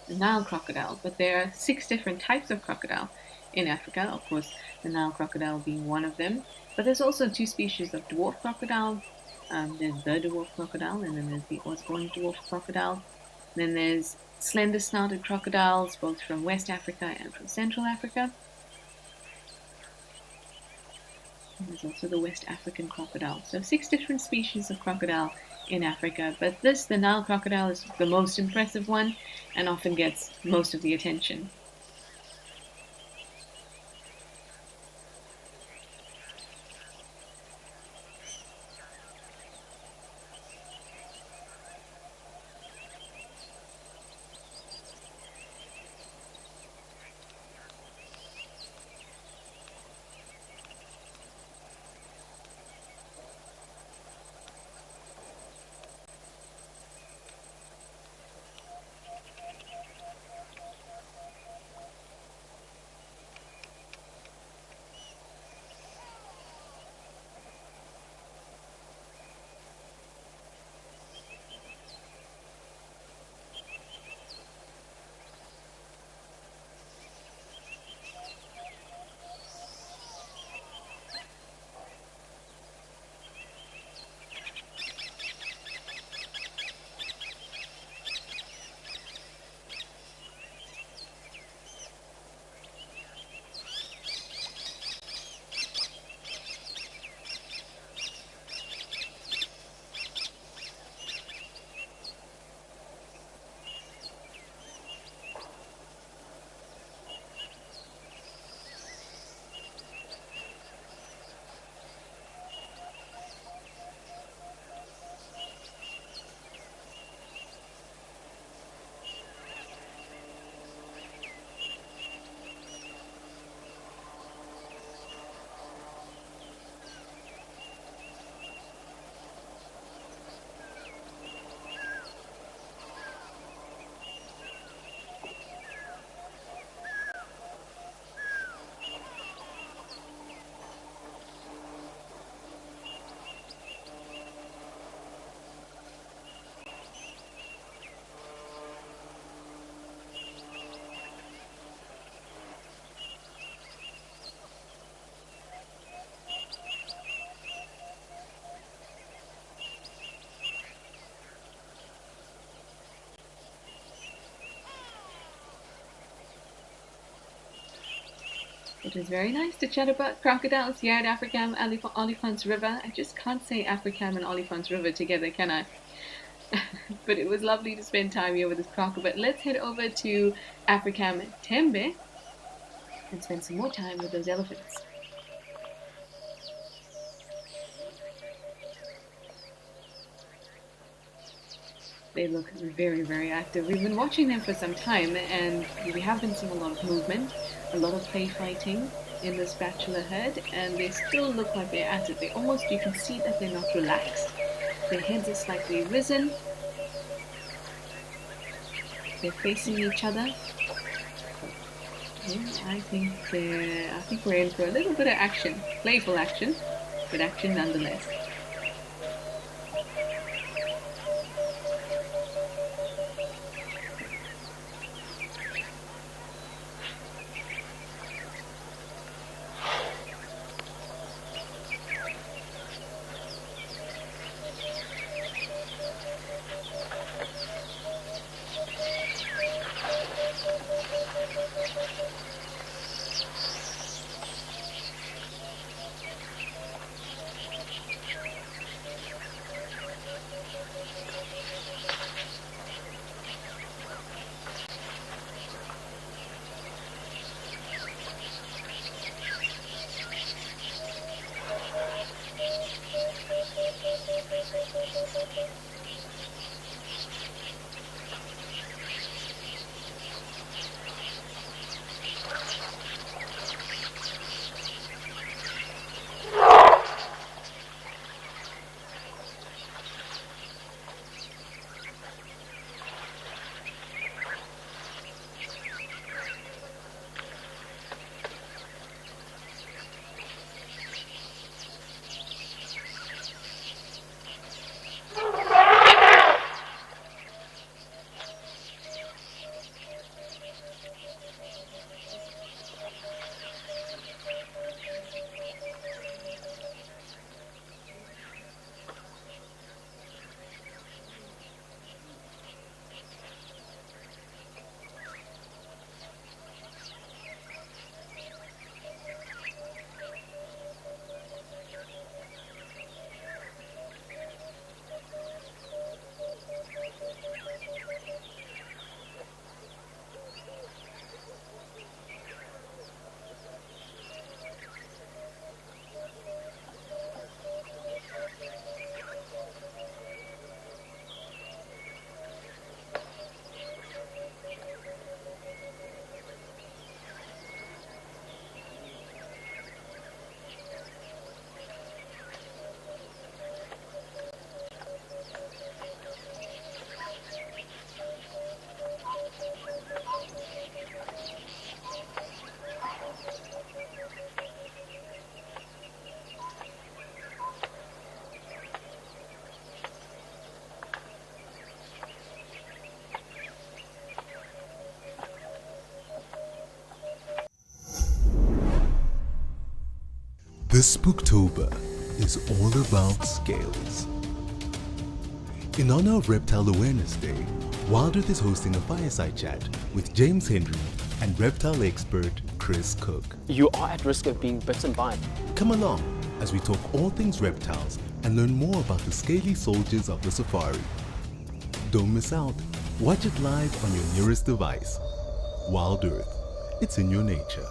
the Nile crocodile, but there are 6 different types of crocodile in Africa. Of course, the Nile crocodile being one of them. But there's also 2 species of dwarf crocodile. There's the dwarf crocodile, and then there's the Osborne dwarf crocodile. Then there's slender-snouted crocodiles, both from West Africa and from Central Africa. And there's also the West African crocodile. So 6 different species of crocodile in Africa. But the Nile crocodile, is the most impressive one and often gets most of the attention. It was very nice to chat about crocodiles here at Africam Olifants River. I just can't say Africam and Olifants River together, can I? But it was lovely to spend time here with this crocodile. But let's head over to Africam Tembe and spend some more time with those elephants. They look very, very active. We've been watching them for some time, and we have been seeing a lot of movement, a lot of play fighting in this bachelor herd, and they still look like they're at it. You can see that they're not relaxed. Their heads are slightly risen. They're facing each other. I think we're in for a little bit of action, playful action, but action nonetheless. This Spooktober is all about scales. In honor of Reptile Awareness Day, WildEarth is hosting a fireside chat with James Henry and reptile expert Chris Cook. You are at risk of being bitten by it. Come along as we talk all things reptiles and learn more about the scaly soldiers of the safari. Don't miss out. Watch it live on your nearest device. WildEarth. It's in your nature.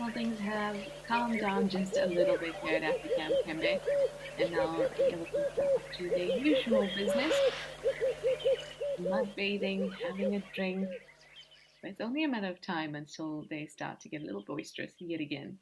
Well, things have calmed down just a little bit here at Africam Tembe, and now the elephants are up to their usual business, mud bathing, having a drink. But it's only a matter of time until they start to get a little boisterous yet again.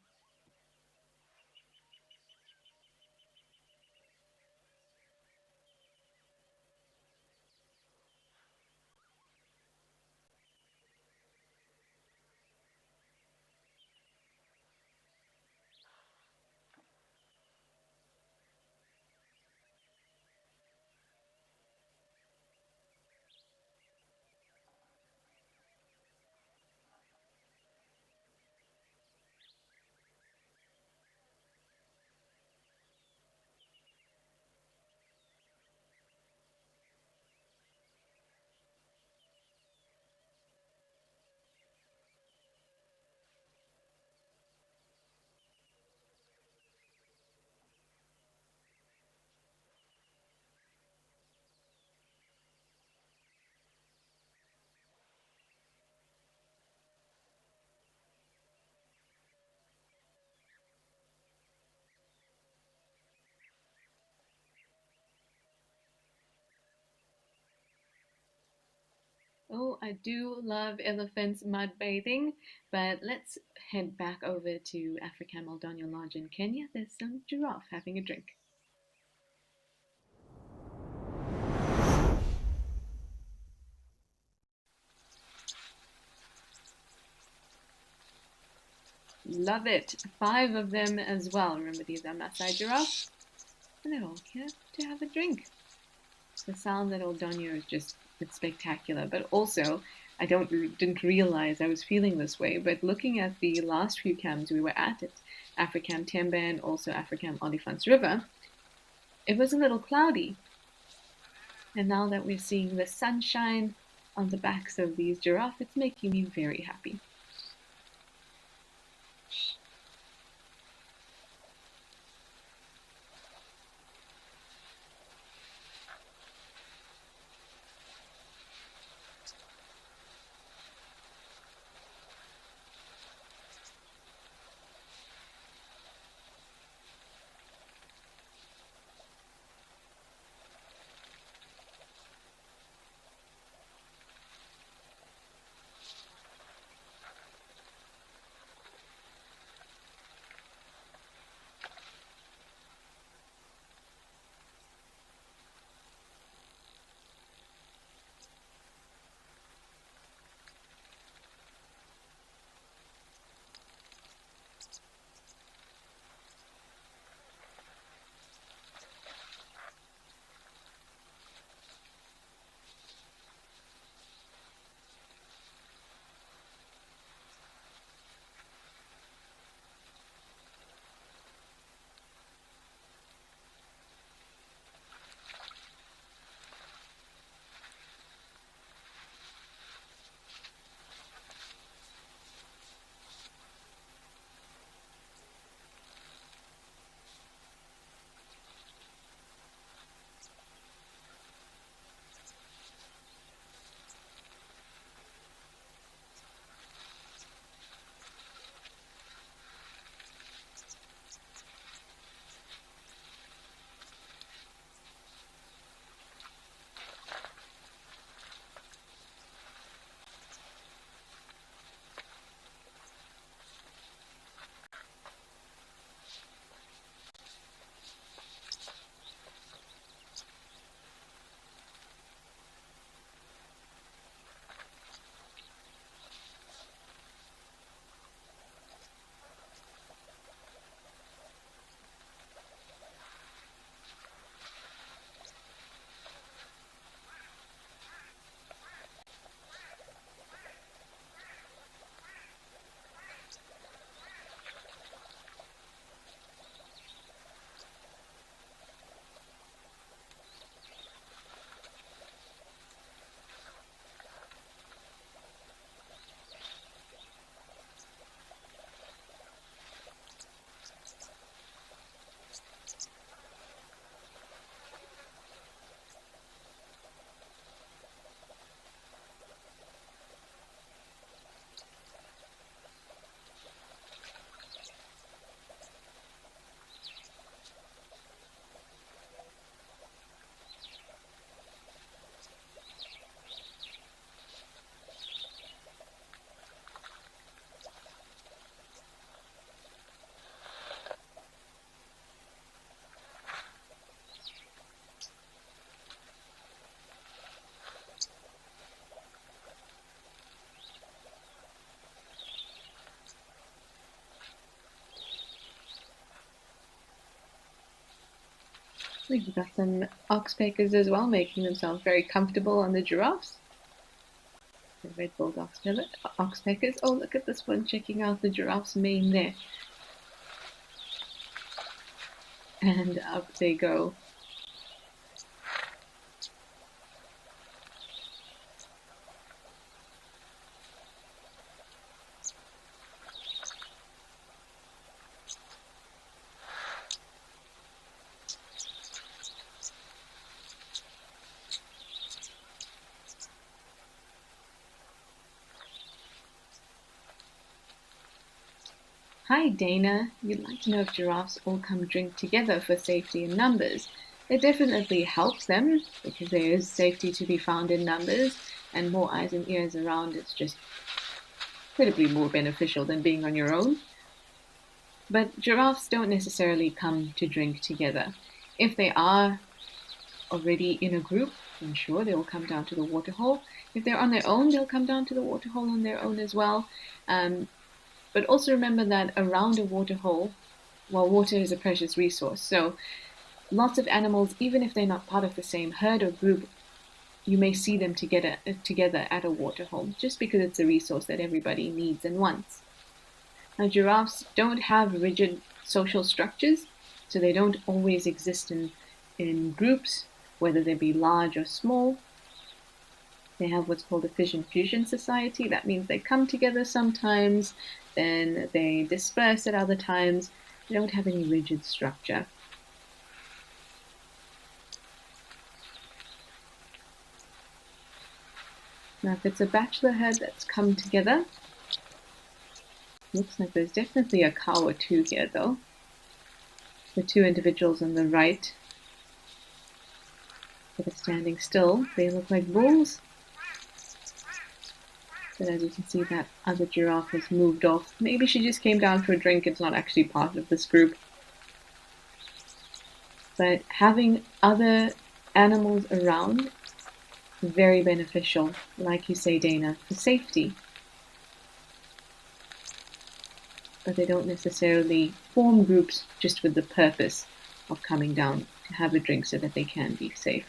Oh, I do love elephants mud bathing, but let's head back over to African Maldonado Lodge in Kenya. There's some giraffe having a drink. Love it. 5 of them as well. Remember, these are Maasai giraffes, and they're all here to have a drink. The sound at Old Donyo is just, it's spectacular, but also I didn't realize I was feeling this way, but looking at the last few camps we were at Africam Tembe and also Africam Olifants River, it was a little cloudy. And now that we're seeing the sunshine on the backs of these giraffes, it's making me very happy. We've got some oxpeckers as well, making themselves very comfortable on the giraffes. The red-billed oxpeckers. Oh, look at this one checking out the giraffe's mane there. And up they go. Hi Dana, you'd like to know if giraffes all come drink together for safety in numbers. It definitely helps them because there is safety to be found in numbers, and more eyes and ears around is just incredibly more beneficial than being on your own. But giraffes don't necessarily come to drink together. If they are already in a group, then sure, they will come down to the waterhole. If they're on their own, they'll come down to the waterhole on their own as well. But also remember that around a waterhole, well, water is a precious resource. So lots of animals, even if they're not part of the same herd or group, you may see them together at a waterhole, just because it's a resource that everybody needs and wants. Now, giraffes don't have rigid social structures, so they don't always exist in groups, whether they be large or small. They have what's called a fission-fusion society. That means they come together sometimes, then they disperse at other times. They don't have any rigid structure. Now, if it's a bachelor herd that's come together, looks like there's definitely a cow or two here, though. The two individuals on the right that are standing still, they look like bulls. But as you can see, that other giraffe has moved off. Maybe she just came down for a drink. It's not actually part of this group. But having other animals around is very beneficial, like you say, Dana, for safety. But they don't necessarily form groups just with the purpose of coming down to have a drink so that they can be safe.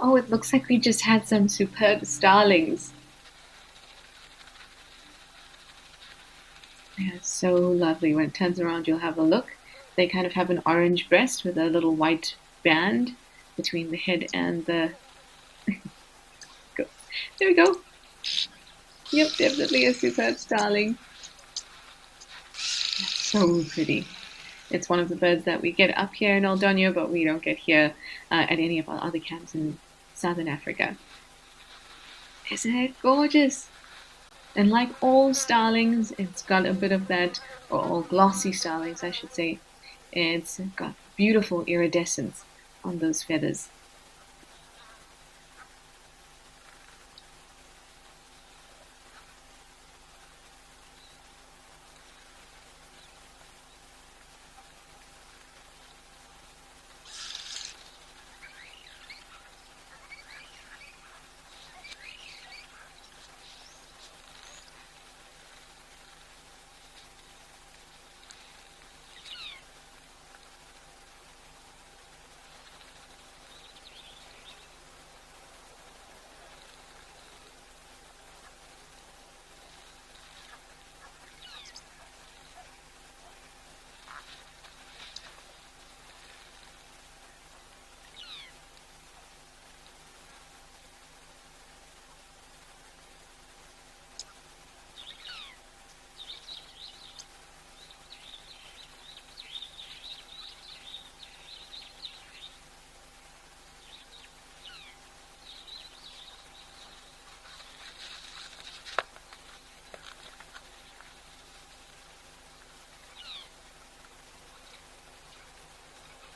Oh, it looks like we just had some superb starlings. They're so lovely. When it turns around, you'll have a look. They kind of have an orange breast with a little white band between the head and the... There we go. Yep, definitely a superb starling. So pretty. It's one of the birds that we get up here in Aldonio, but we don't get here at any of our other camps in southern Africa. Isn't it gorgeous? And like all starlings, it's got a bit of that, or all glossy starlings, I should say, it's got beautiful iridescence on those feathers.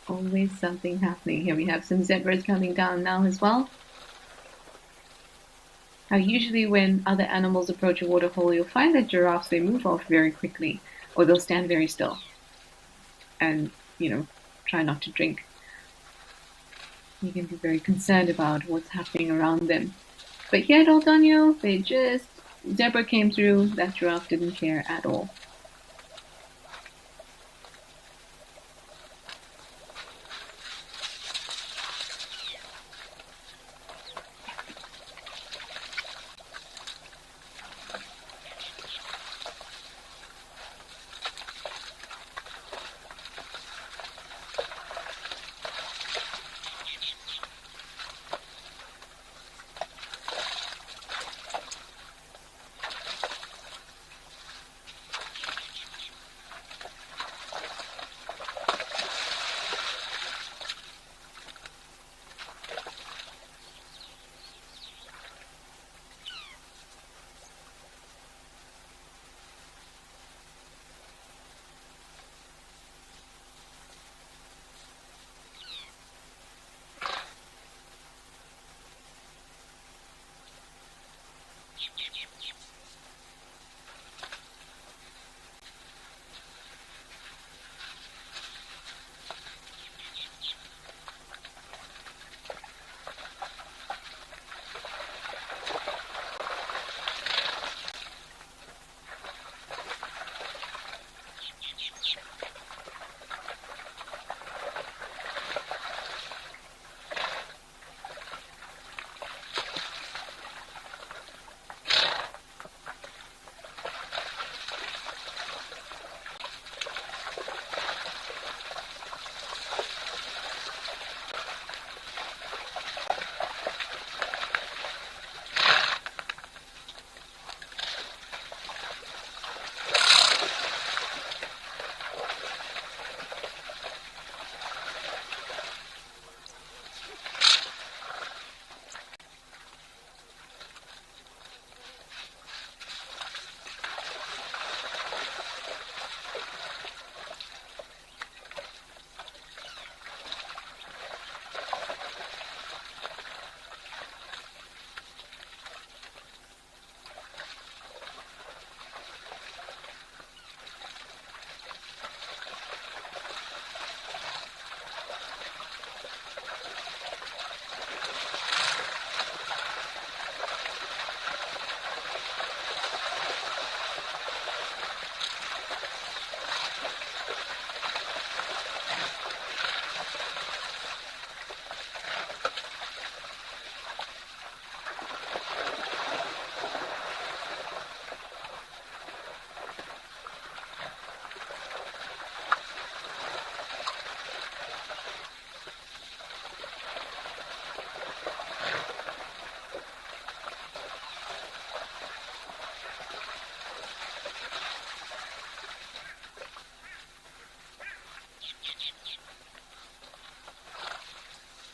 Always something happening here. We have some zebras coming down now as well. Now, usually when other animals approach a waterhole, you'll find that giraffes, they move off very quickly, or they'll stand very still and, try not to drink. You can be very concerned about what's happening around them. But here at Old Donio, zebra came through, that giraffe didn't care at all.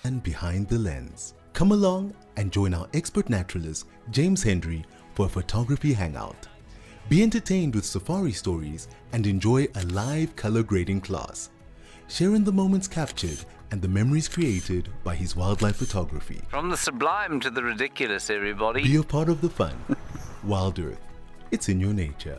And behind the lens. Come along and join our expert naturalist James Hendry for a photography hangout. Be entertained with safari stories and enjoy a live color grading class. Share in the moments captured and the memories created by his wildlife photography. From the sublime to the ridiculous, everybody. Be a part of the fun. WildEarth. It's in your nature.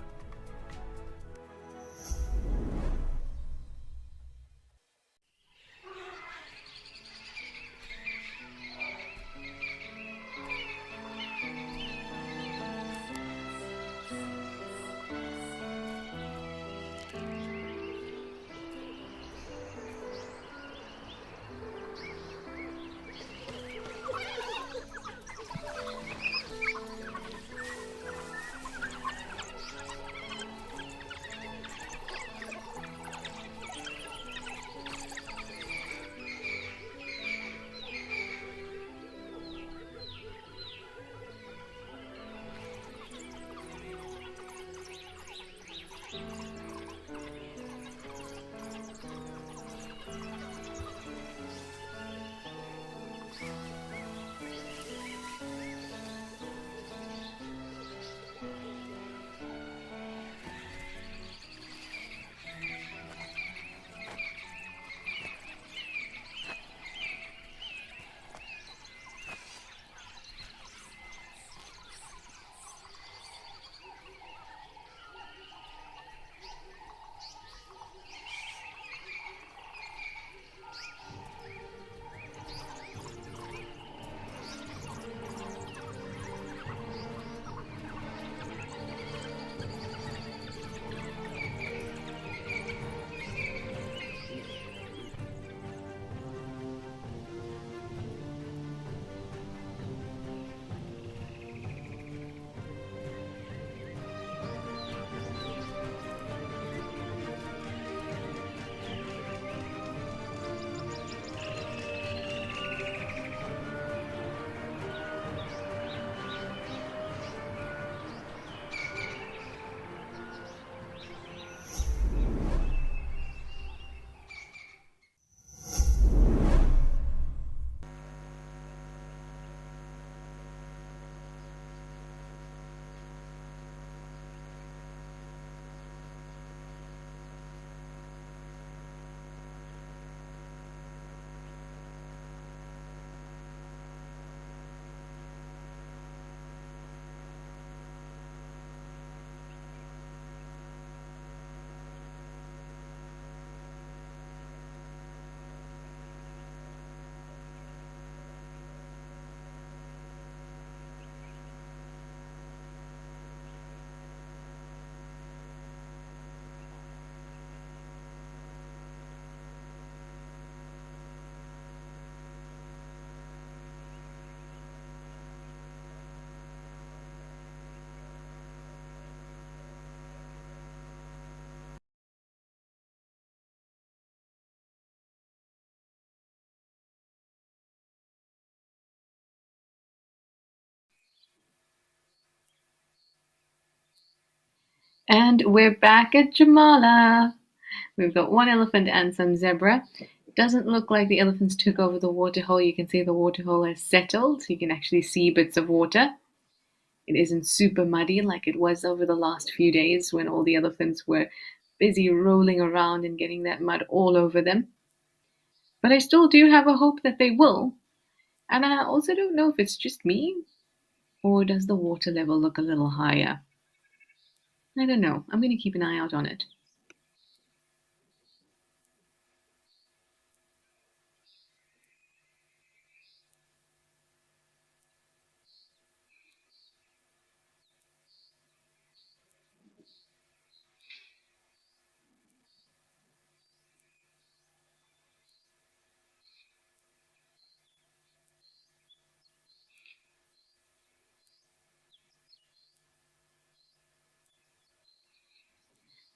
And we're back at Jamala. We've got one elephant and some zebra. Doesn't look like the elephants took over the waterhole. You can see the waterhole has settled. You can actually see bits of water. It isn't super muddy like it was over the last few days when all the elephants were busy rolling around and getting that mud all over them. But I still do have a hope that they will. And I also don't know if it's just me or does the water level look a little higher. I don't know. I'm going to keep an eye out on it.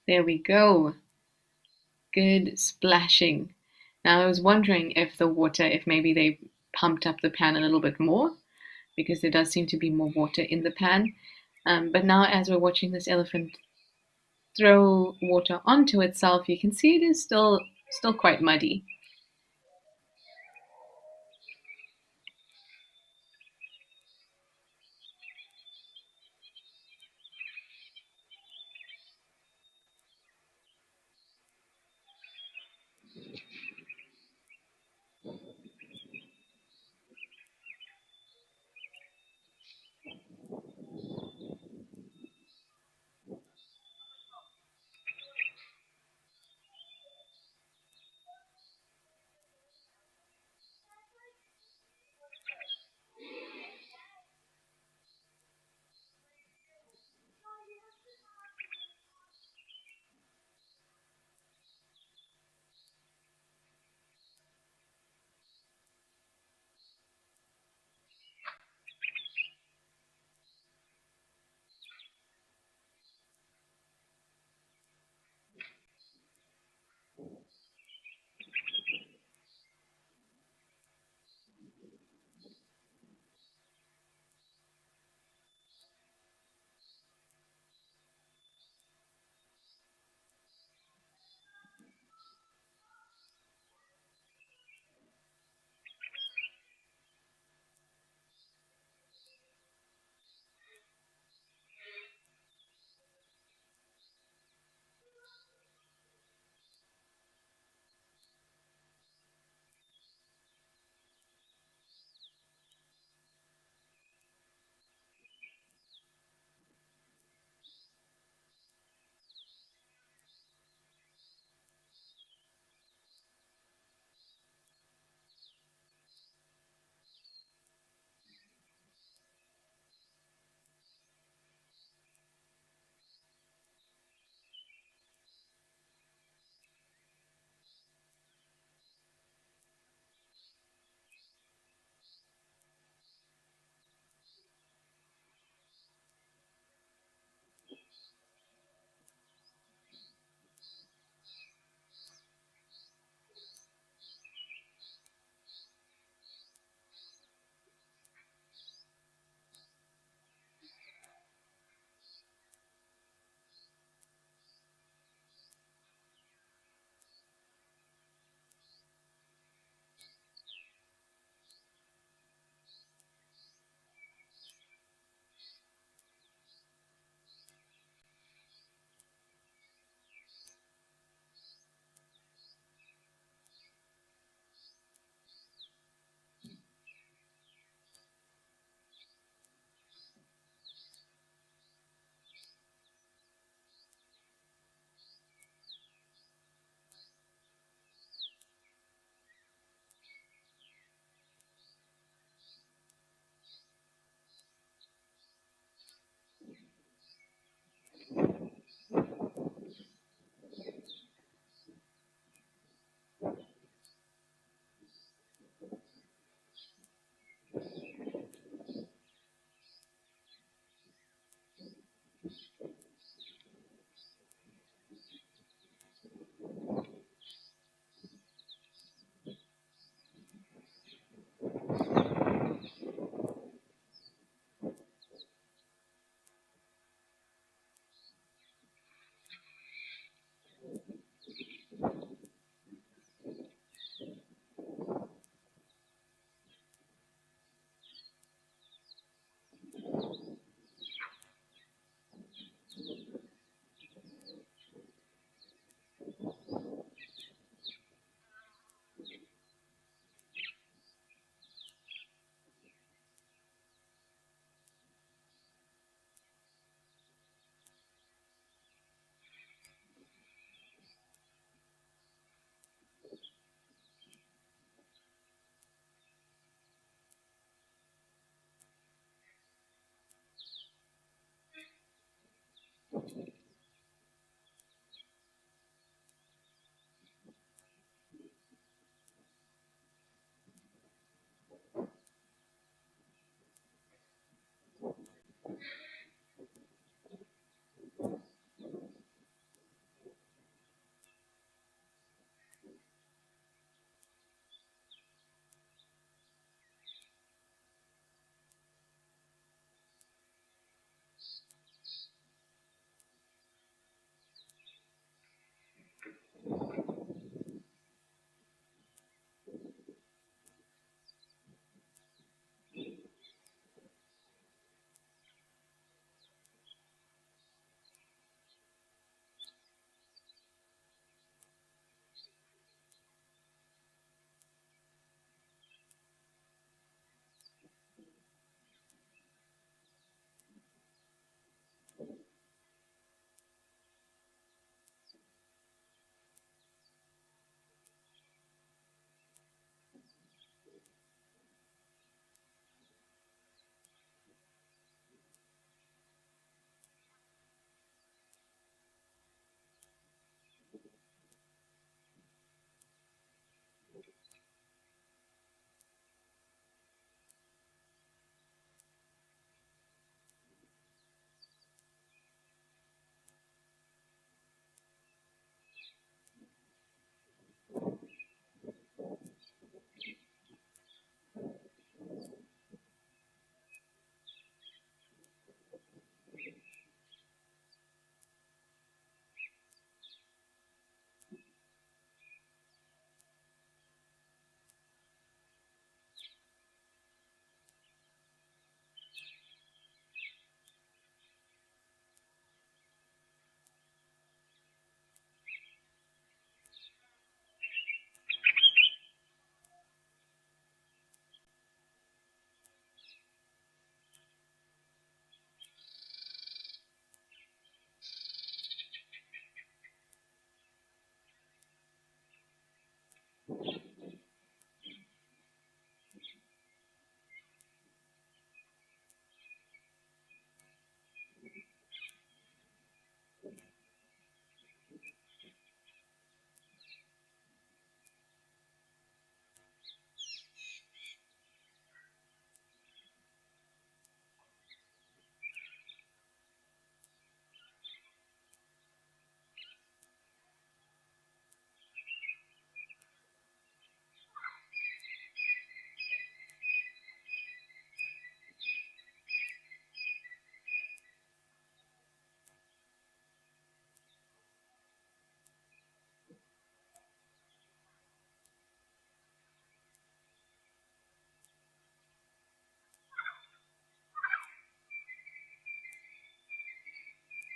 There we go. Good splashing. Now I was wondering if the water, if maybe they pumped up the pan a little bit more, because there does seem to be more water in the pan. But now as we're watching this elephant throw water onto itself, you can see it is still quite muddy.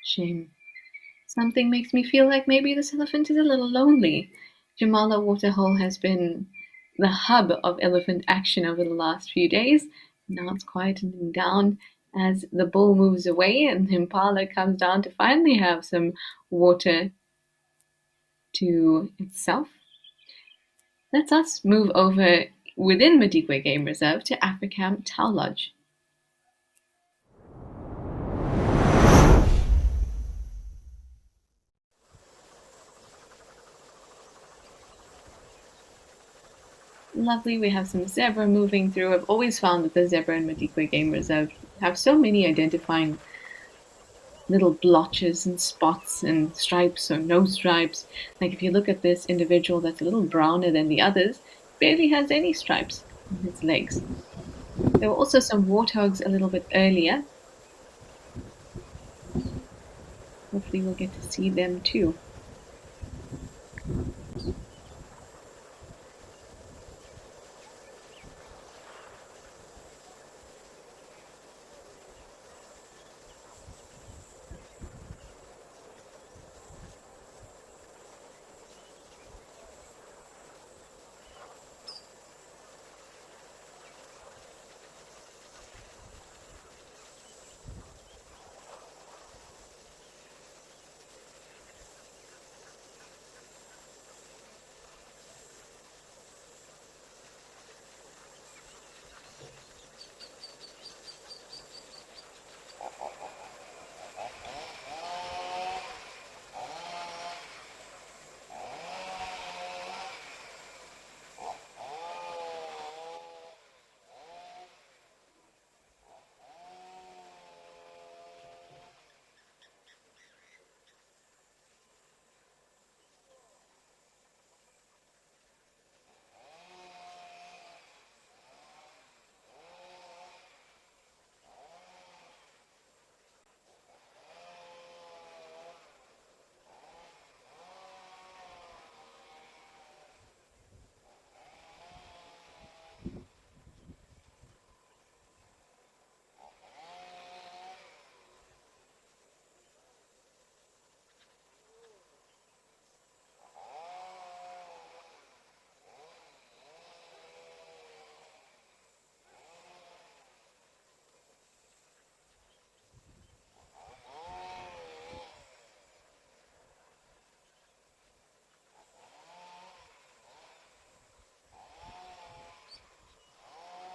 Shame. Something makes me feel like maybe this elephant is a little lonely. Jamala Waterhole has been the hub of elephant action over the last few days. Now it's quietening down as the bull moves away and the impala comes down to finally have some water to itself. Let's us move over within Madikwe Game Reserve to Africamp Tau Lodge. Lovely, we have some zebra moving through. I've always found that the zebra in Madikwe Game Reserve have so many identifying little blotches and spots and stripes or no stripes. Like if you look at this individual that's a little browner than the others, barely has any stripes on his legs. There were also some warthogs a little bit earlier. Hopefully we'll get to see them too.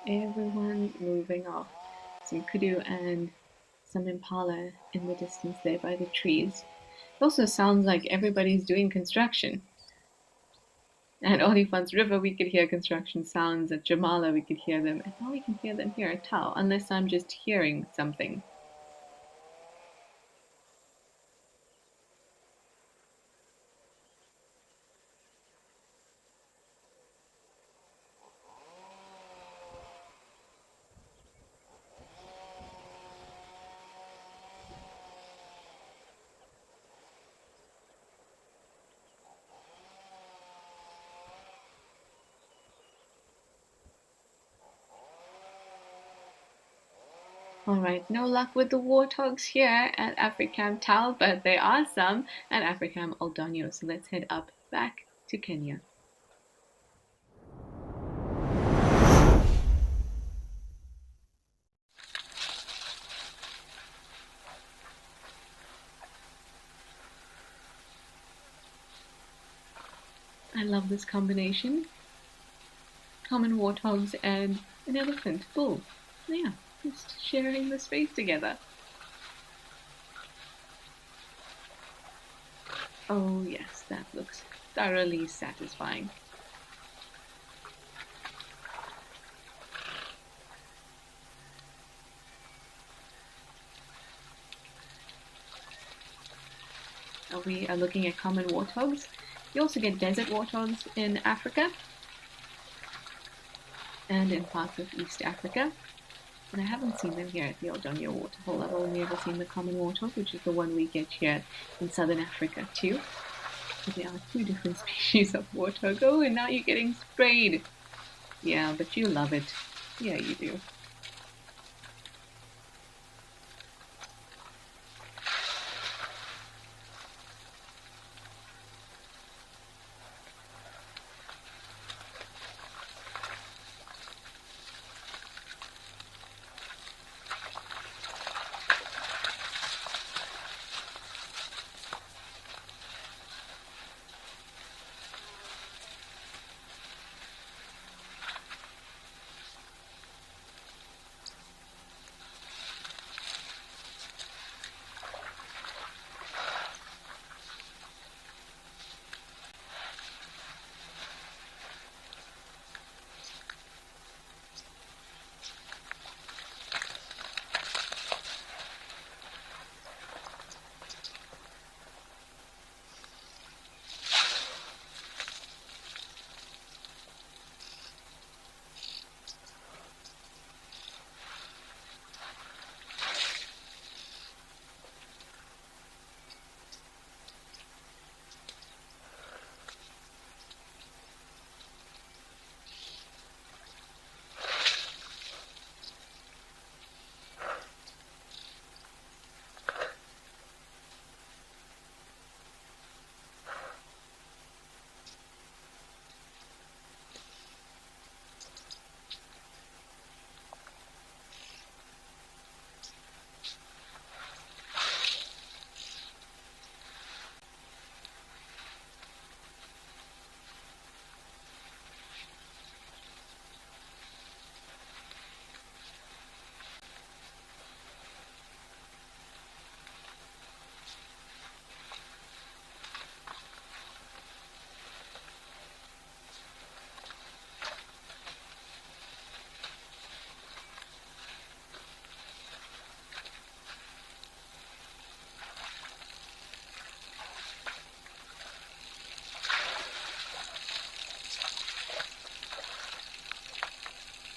everyone moving off. Some kudu and some impala in the distance there by the trees. It also sounds like everybody's doing construction. At Olifant's River, we could hear construction sounds. At Jamala, we could hear them. And now we can hear them here at Tau, unless I'm just hearing something. Alright, no luck with the warthogs here at Africam Tau, but there are some at Africam Oldonyo, so let's head up back to Kenya. I love this combination. Common warthogs and an elephant bull. Yeah, just sharing the space together. Oh yes, that looks thoroughly satisfying. We are looking at common warthogs. You also get desert warthogs in Africa and in parts of East Africa. And I haven't seen them here at the Oldonyo Waterhole. I've only ever seen the common warthog, which is the one we get here in southern Africa too. But there are two different species of warthog. Oh, and now you're getting sprayed. Yeah, but you love it. Yeah, you do.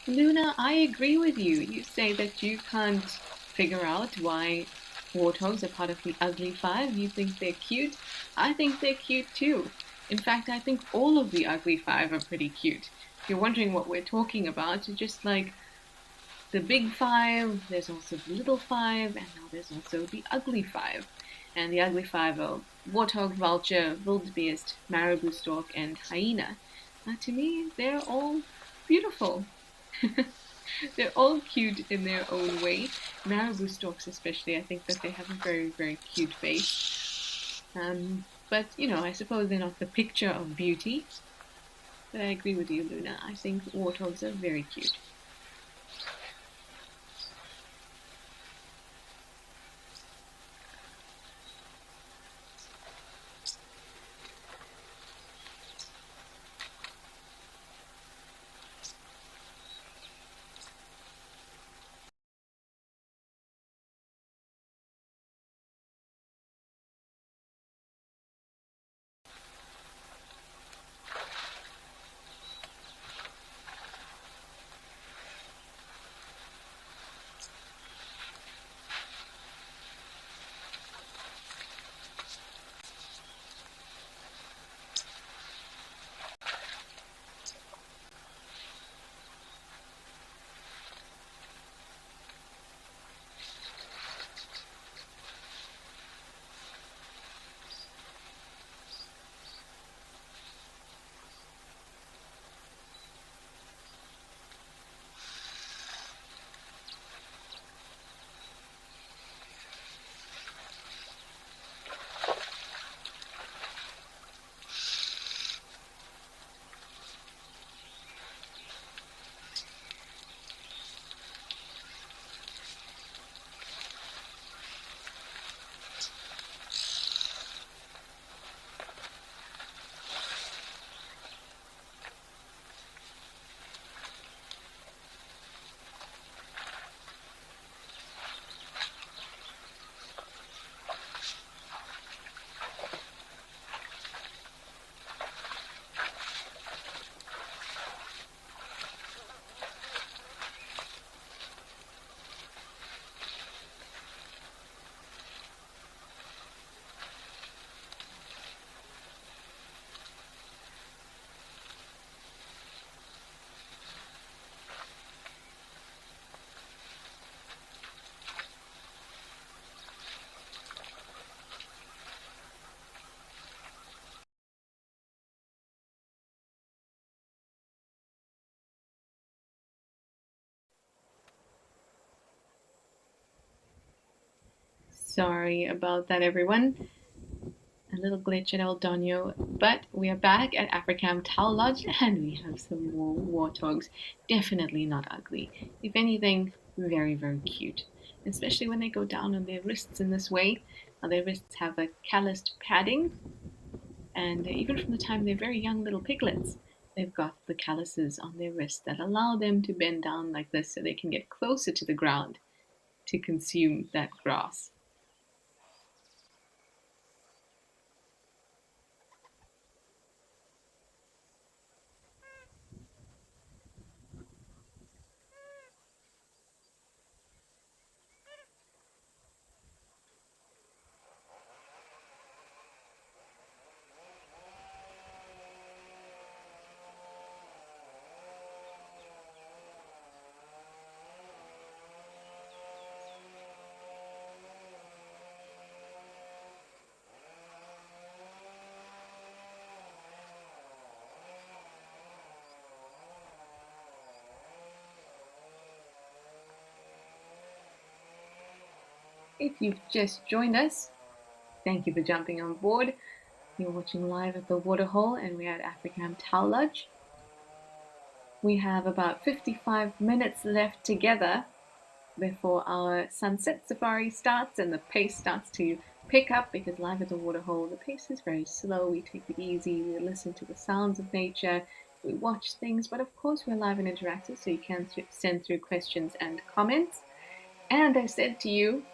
Luna, I agree with you. You say that you can't figure out why warthogs are part of the ugly five. You think they're cute. I think they're cute too. In fact, I think all of the ugly five are pretty cute. If you're wondering what we're talking about, just like the big five, there's also the little five, and now there's also the ugly five. And the ugly five are warthog, vulture, wildebeest, marabou stork, and hyena. To me, they're all beautiful. They're all cute in their own way. Marabou storks especially, I think that they have a very, very cute face. But, you know, I suppose they're not the picture of beauty. But I agree with you, Luna. I think warthogs are very cute. Sorry about that, everyone. A little glitch at El Doño, but we are back at Africam Towel Lodge and we have some more warthogs. Definitely not ugly. If anything, very, very cute. Especially when they go down on their wrists in this way. Now, their wrists have a calloused padding, and even from the time they're very young little piglets, they've got the calluses on their wrists that allow them to bend down like this so they can get closer to the ground to consume that grass. If you've just joined us, thank you for jumping on board. You're watching live at the Waterhole and we're at Africam Towel Lodge. We have about 55 minutes left together before our sunset safari starts and the pace starts to pick up, because live at the Waterhole the pace is very slow. We take it easy, we listen to the sounds of nature, we watch things, but of course we're live and interactive, so you can send through questions and comments. And I said to you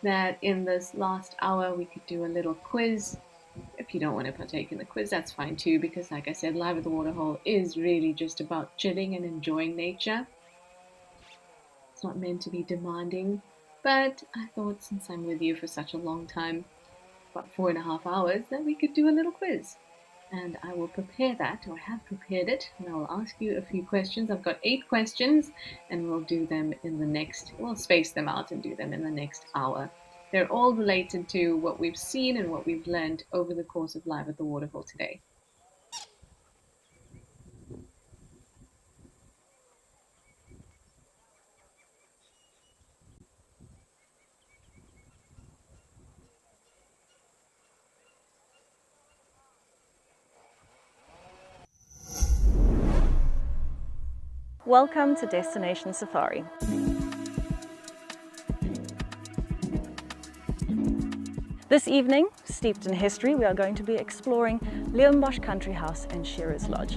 that in this last hour we could do a little quiz. If you don't want to partake in the quiz, that's fine too, because like I said, live at the Waterhole is really just about chilling and enjoying nature. It's not meant to be demanding, but I thought since I'm with you for such a long time, about 4.5 hours, that we could do a little quiz. And I will prepare that, or I have prepared it, and I'll ask you a few questions. I've got 8 questions, and we'll do them we'll space them out and do them in the next hour. They're all related to what we've seen and what we've learned over the course of Live at the Waterhole today. Welcome to Destination Safari. This evening, steeped in history, we are going to be exploring Leeuwenbosch Country House and Shearers Lodge.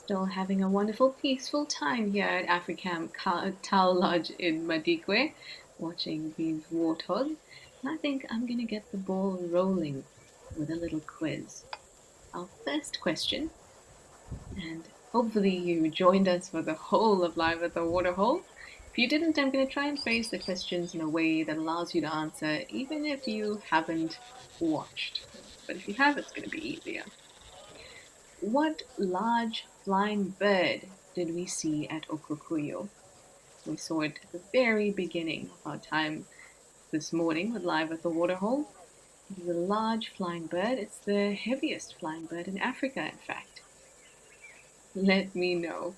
Still having a wonderful, peaceful time here at Africam Tau Lodge in Madikwe, watching these warthogs. And I think I'm going to get the ball rolling with a little quiz. Our first question, and hopefully you joined us for the whole of Live at the Waterhole. If you didn't, I'm going to try and phrase the questions in a way that allows you to answer even if you haven't watched. But if you have, it's going to be easier. What large flying bird did we see at Okukuyo? We saw it at the very beginning of our time this morning with Live at the Waterhole. It is a large flying bird. It's the heaviest flying bird in Africa, in fact. Let me know.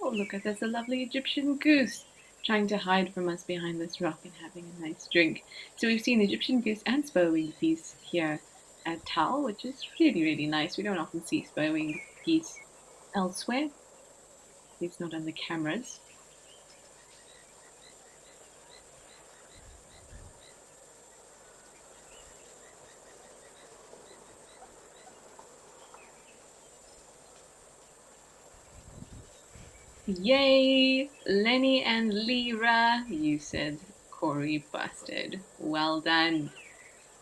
Oh, look at this, a lovely Egyptian goose trying to hide from us behind this rock and having a nice drink. So we've seen Egyptian goose and spur-winged geese here at Tal, which is really, really nice. We don't often see spur-winged geese elsewhere, at least not on the cameras. Yay! Lenny and Lyra, you said Corey busted. Well done.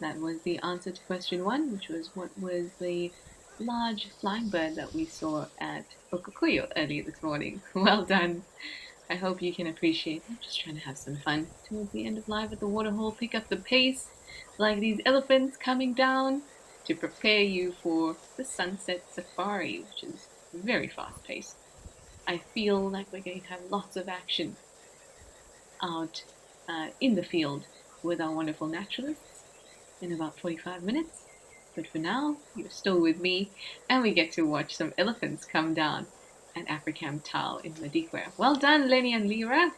That was the answer to question 1, which was what was the large flying bird that we saw at Okukuyo earlier this morning. Well done. I hope you can appreciate. I'm just trying to have some fun towards the end of Live at the Waterhole. Pick up the pace like these elephants coming down to prepare you for the sunset safari, which is very fast paced. I feel like we're going to have lots of action out in the field with our wonderful naturalists in about 45 minutes. But for now, you're still with me, and we get to watch some elephants come down at Africam Tal in Madikwe. Well done, Lenny and Lyra.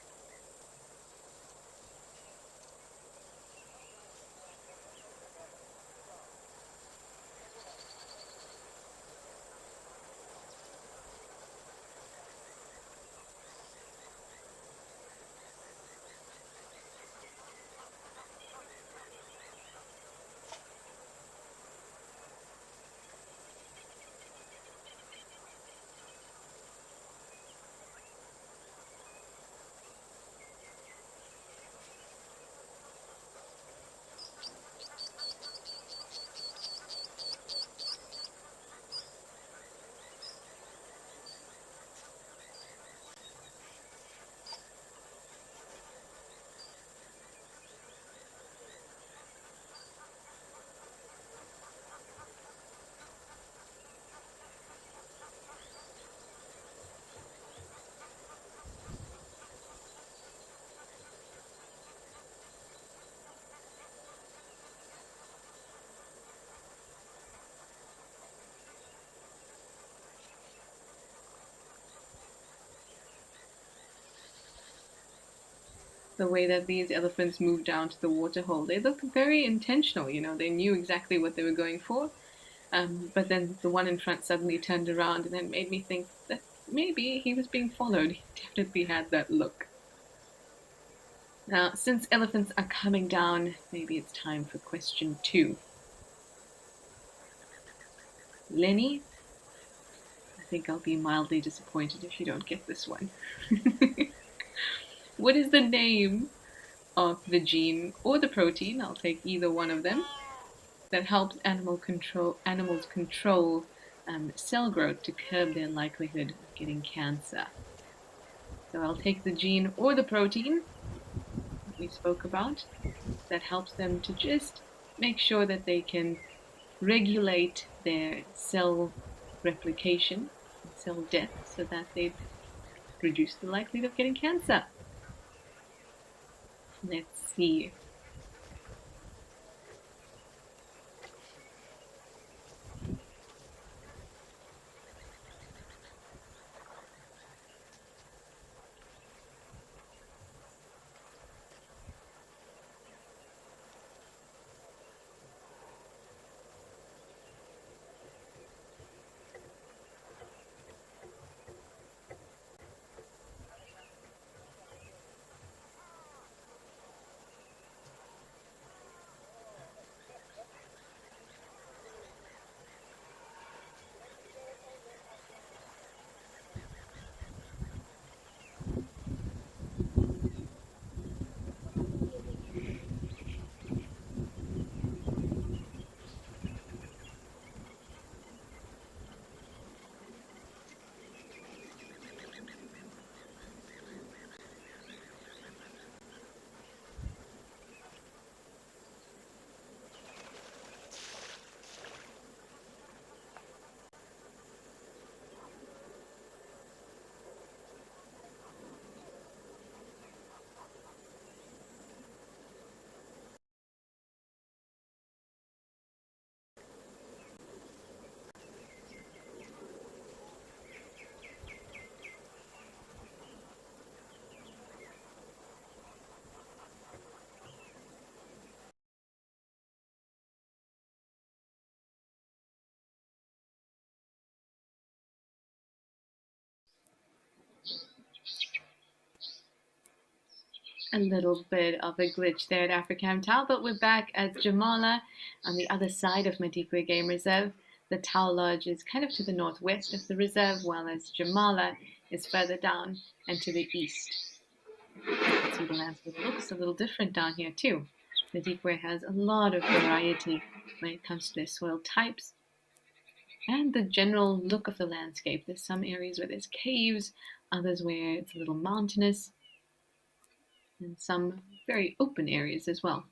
the way that these elephants moved down to the waterhole. They looked very intentional, they knew exactly what they were going for. But then the one in front suddenly turned around and then made me think that maybe he was being followed. He definitely had that look. Now, since elephants are coming down, maybe it's time for question 2. Lenny, I think I'll be mildly disappointed if you don't get this one. What is the name of the gene or the protein, I'll take either one of them, that helps animals control cell growth to curb their likelihood of getting cancer? So I'll take the gene or the protein that we spoke about that helps them to just make sure that they can regulate their cell replication, cell death, so that they reduce the likelihood of getting cancer. Let's see. A little bit of a glitch there at Africam Tau, but we're back at Jamala on the other side of Madikwe Game Reserve. The Tau Lodge is kind of to the northwest of the reserve, while as Jamala is further down and to the east. You can see the landscape looks a little different down here too. Madikwe has a lot of variety when it comes to their soil types and the general look of the landscape. There's some areas where there's caves, others where it's a little mountainous, and some very open areas as well.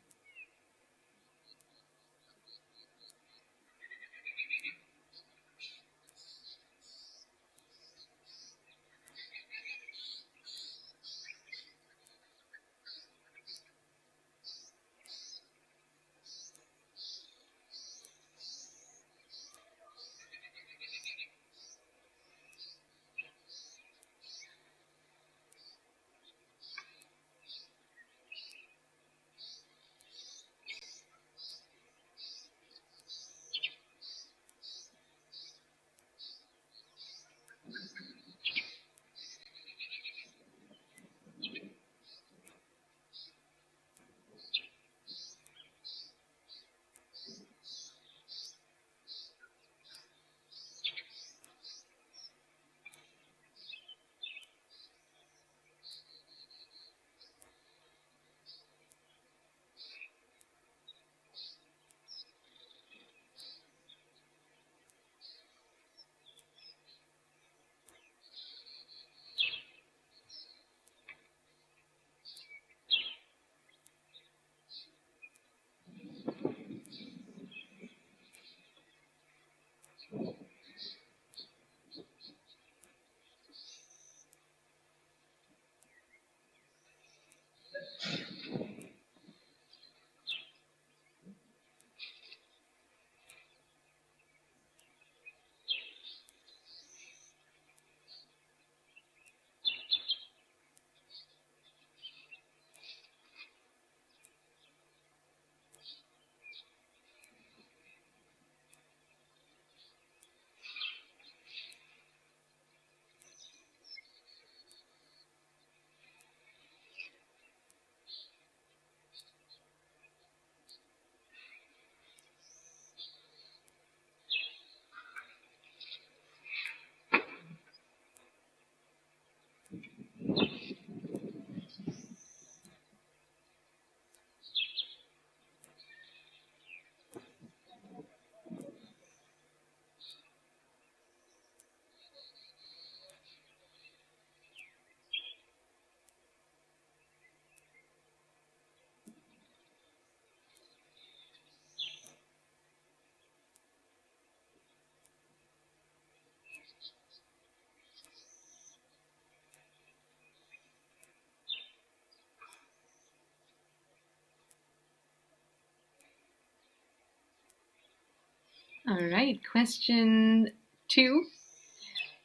All right, question 2.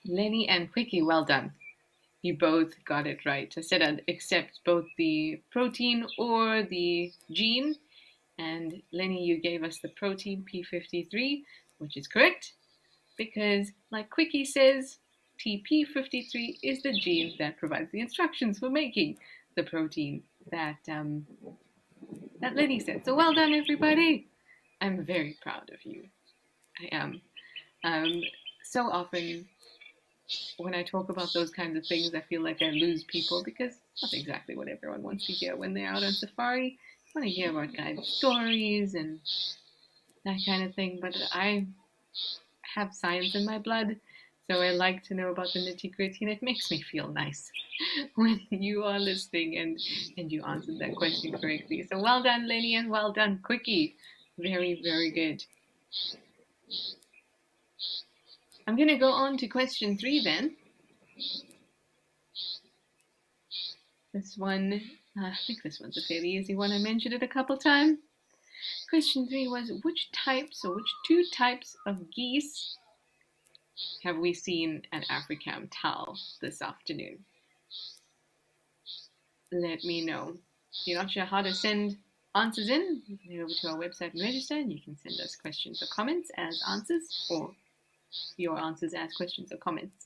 Lenny and Quickie, well done. You both got it right. I said I'd accept both the protein or the gene. And Lenny, you gave us the protein P53, which is correct, because like Quickie says, TP53 is the gene that provides the instructions for making the protein that Lenny said. So well done, everybody. I'm very proud of you. I am. So often when I talk about those kinds of things, I feel like I lose people because that's exactly what everyone wants to hear when they're out on safari. I want to hear about guide stories and that kind of thing, but I have science in my blood, so I like to know about the nitty gritty, and it makes me feel nice when you are listening and you answered that question correctly. So well done, Lenny, and well done, Quickie. Very, very good. I'm going to go on to question 3 then. This one, I think this one's a fairly easy one. I mentioned it a couple times. Question 3 was, which two types of geese have we seen at Africam Tal this afternoon? Let me know. If you're not sure how to send answers in, you can head over to our website and register, and you can send us questions or comments as answers, or your answers as questions or comments.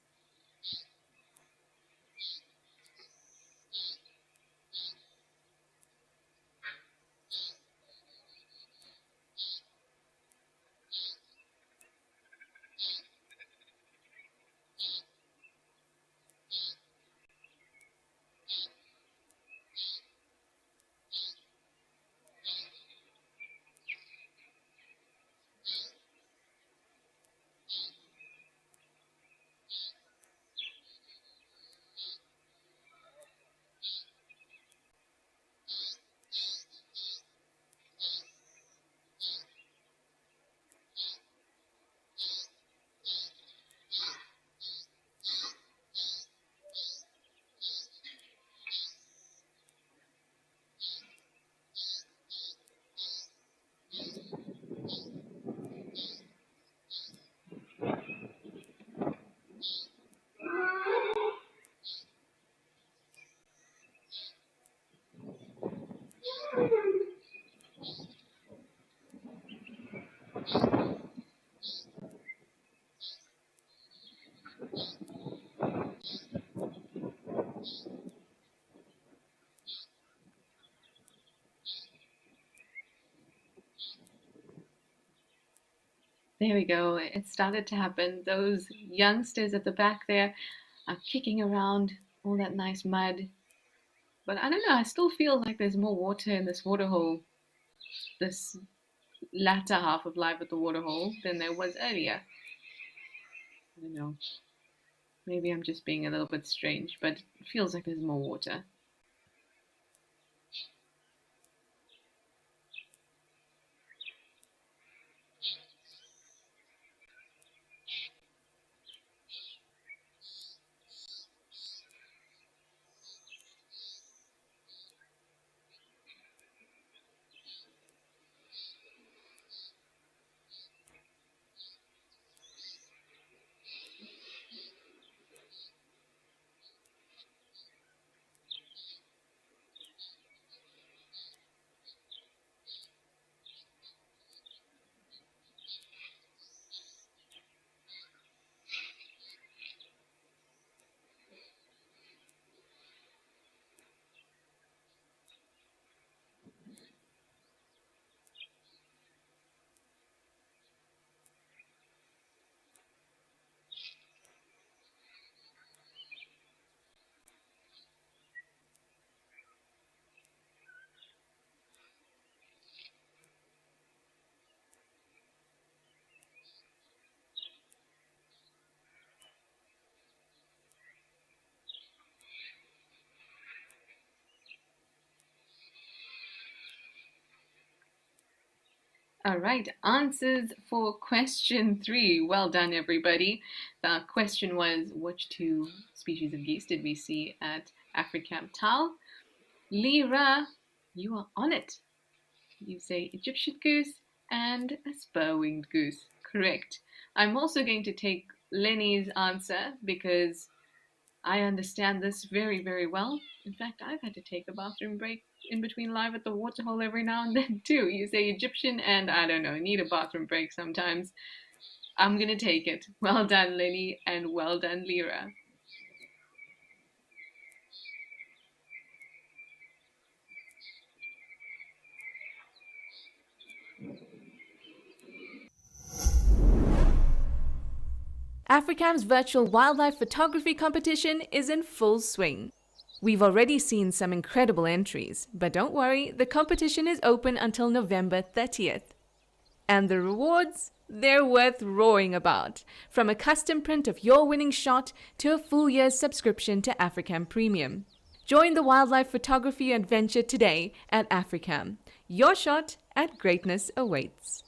There we go. It started to happen. Those youngsters at the back there are kicking around all that nice mud. But I don't know, I still feel like there's more water in this waterhole, this latter half of life at the waterhole, than there was earlier. I don't know. Maybe I'm just being a little bit strange, but it feels like there's more water. All right, answers for question 3. Well done, everybody. The question was, which two species of geese did we see at Africamp Tal? Lyra, you are on it. You say Egyptian goose and a spur-winged goose. Correct. I'm also going to take Lenny's answer because I understand this very, very well. In fact, I've had to take a bathroom break in between live at the Waterhole every now and then too. You say Egyptian and I don't know, need a bathroom break sometimes. I'm gonna take it. Well done, Lenny, and well done, Lyra. Africam's virtual wildlife photography competition is in full swing. We've already seen some incredible entries, but don't worry, the competition is open until November 30th. And the rewards? They're worth roaring about. From a custom print of your winning shot to a full year's subscription to Africam Premium. Join the wildlife photography adventure today at Africam. Your shot at greatness awaits.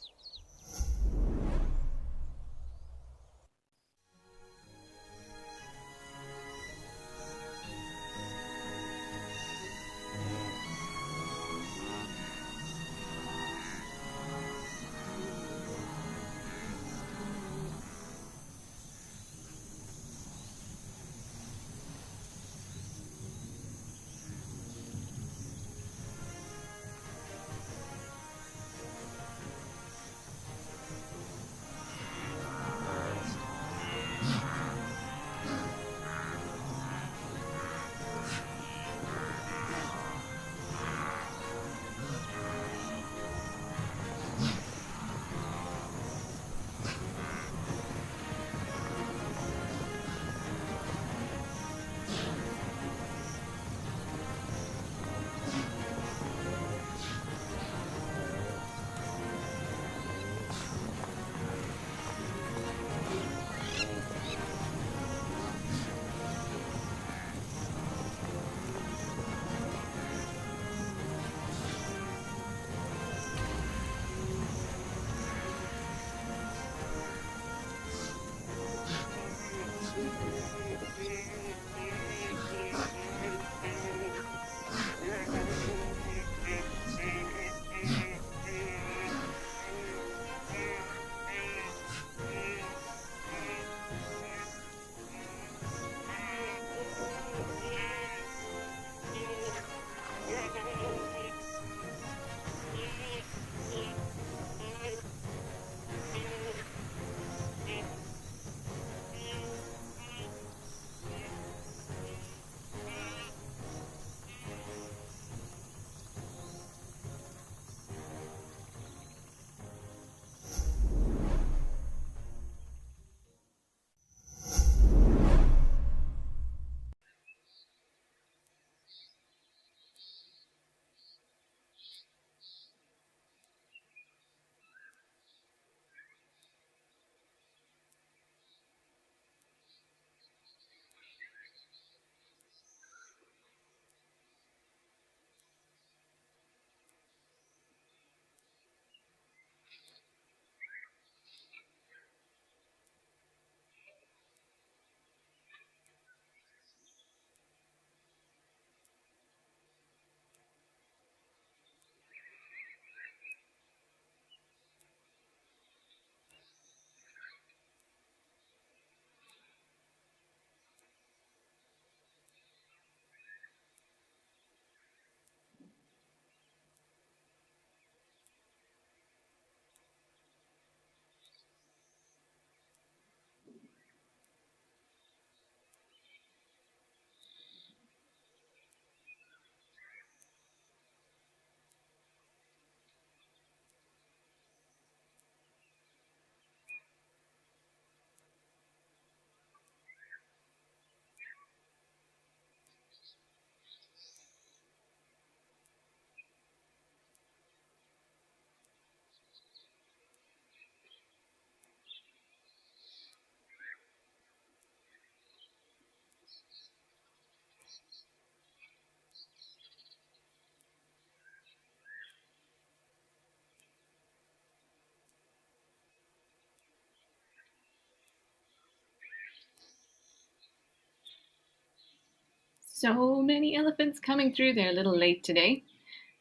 So many elephants coming through. They're a little late today.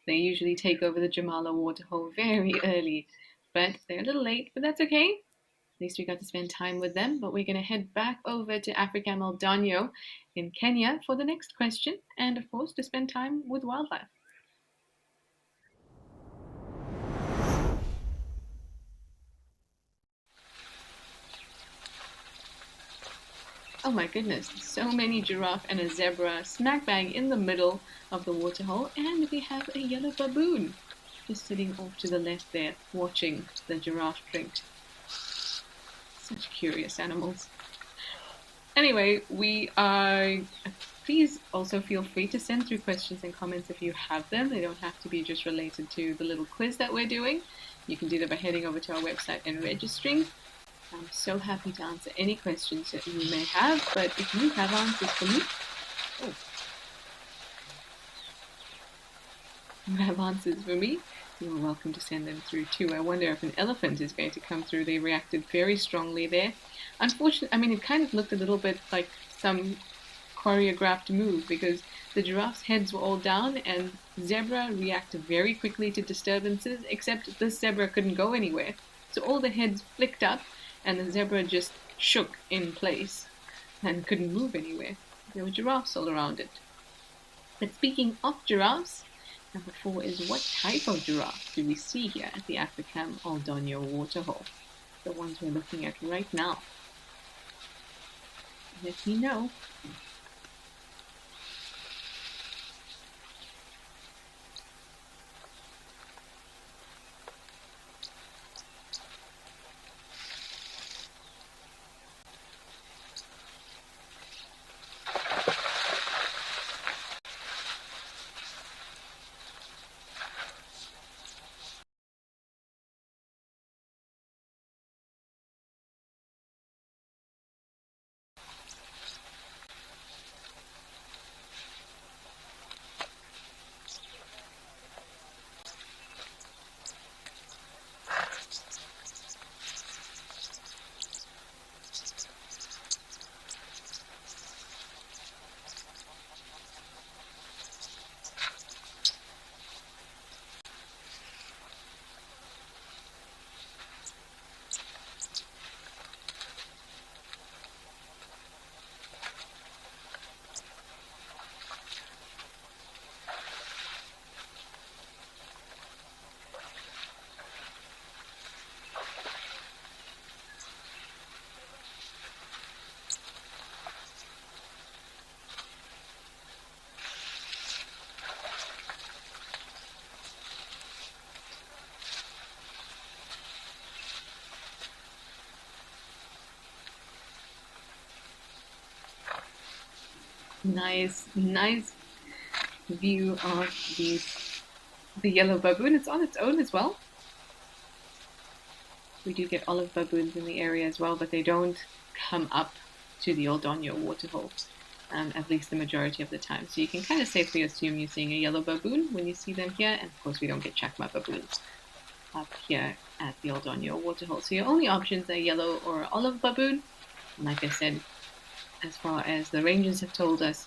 They usually take over the Jamala Waterhole very early, but they're a little late, but that's okay. least we got to spend time with them, but we're going to head back over to Africam El Doño in Kenya for the next question, and of course to spend time with wildlife. Oh my goodness, so many giraffe and a zebra smack bang in the middle of the waterhole, and we have a yellow baboon just sitting off to the left there, watching the giraffe drink. Such curious animals. Anyway, please also feel free to send through questions and comments if you have them. They don't have to be just related to the little quiz that we're doing. You can do that by heading over to our website and registering. I'm so happy to answer any questions that you may have, but if you have answers for me, you're welcome to send them through too. I wonder if an elephant is going to come through. They reacted very strongly there. Unfortunately, it kind of looked a little bit like some choreographed move because the giraffe's heads were all down and zebra reacted very quickly to disturbances, except this zebra couldn't go anywhere. So all the heads flicked up and the zebra just shook in place and couldn't move anywhere. There were giraffes all around it. But speaking of giraffes, number 4 is what type of giraffe do we see here at the Africam El Doño waterhole? The ones we're looking at right now. Let me know. Nice view of the yellow baboon. It's on its own as well. We do get olive baboons in the area as well, but they don't come up to the El Doño waterhole, at least the majority of the time. So you can kind of safely assume you're seeing a yellow baboon when you see them here, and of course we don't get chacma baboons up here at the El Doño waterhole. So your only options are yellow or olive baboon. And like I said, as far as the rangers have told us,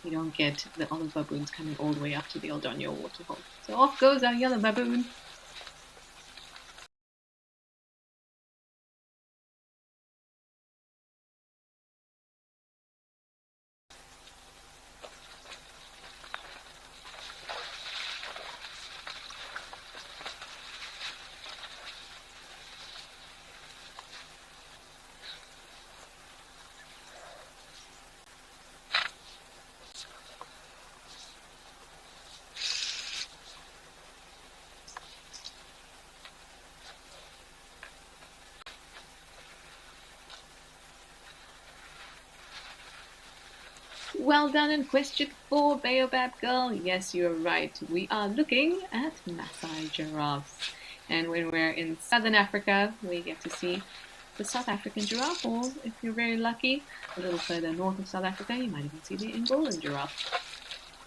we don't get the olive baboons coming all the way up to the El Doño waterhole. So off goes our yellow baboon. Well done in question 4, Baobab Girl. Yes, you're right. We are looking at Maasai giraffes. And when we're in southern Africa, we get to see the South African giraffe, or if you're very lucky, a little further north of South Africa, you might even see the Angolan giraffe.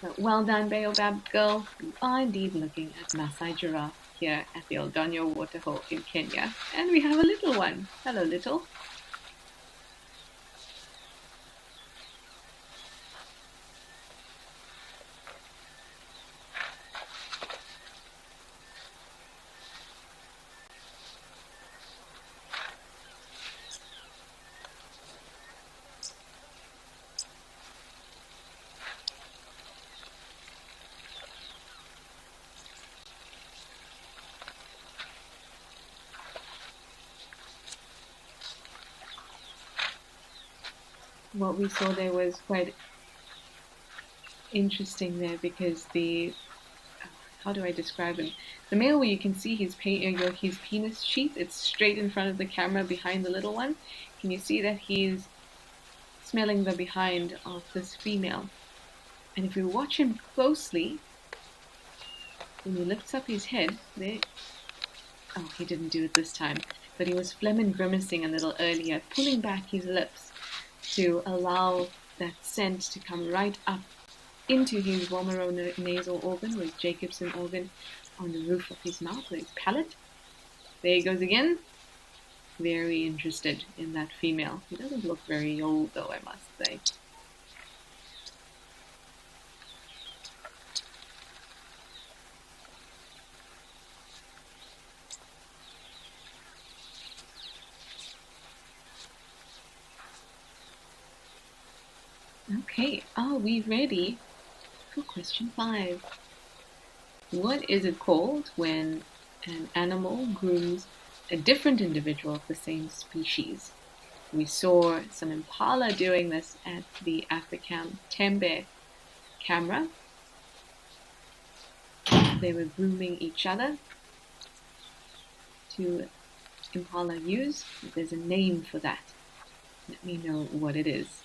So well done, Baobab Girl. You are indeed looking at Maasai giraffe here at the El Doño waterhole in Kenya. And we have a little one. Hello, little. what we saw there was quite interesting there because how do I describe him? The male, where you can see his penis sheath, it's straight in front of the camera behind the little one. Can you see that he's smelling the behind of this female? And if we watch him closely, when he lifts up his head, he didn't do it this time, but he was phlegm and grimacing a little earlier, pulling back his lips to allow that scent to come right up into his vomeronasal organ, or his Jacobson organ, on the roof of his mouth, or his palate. There he goes again. Very interested in that female. He doesn't look very old, though, I must say. Okay, are we ready for question 5? What is it called when an animal grooms a different individual of the same species? We saw some impala doing this at the African Tembe camera. They were grooming each other to impala ewes. There's a name for that. Let me know what it is.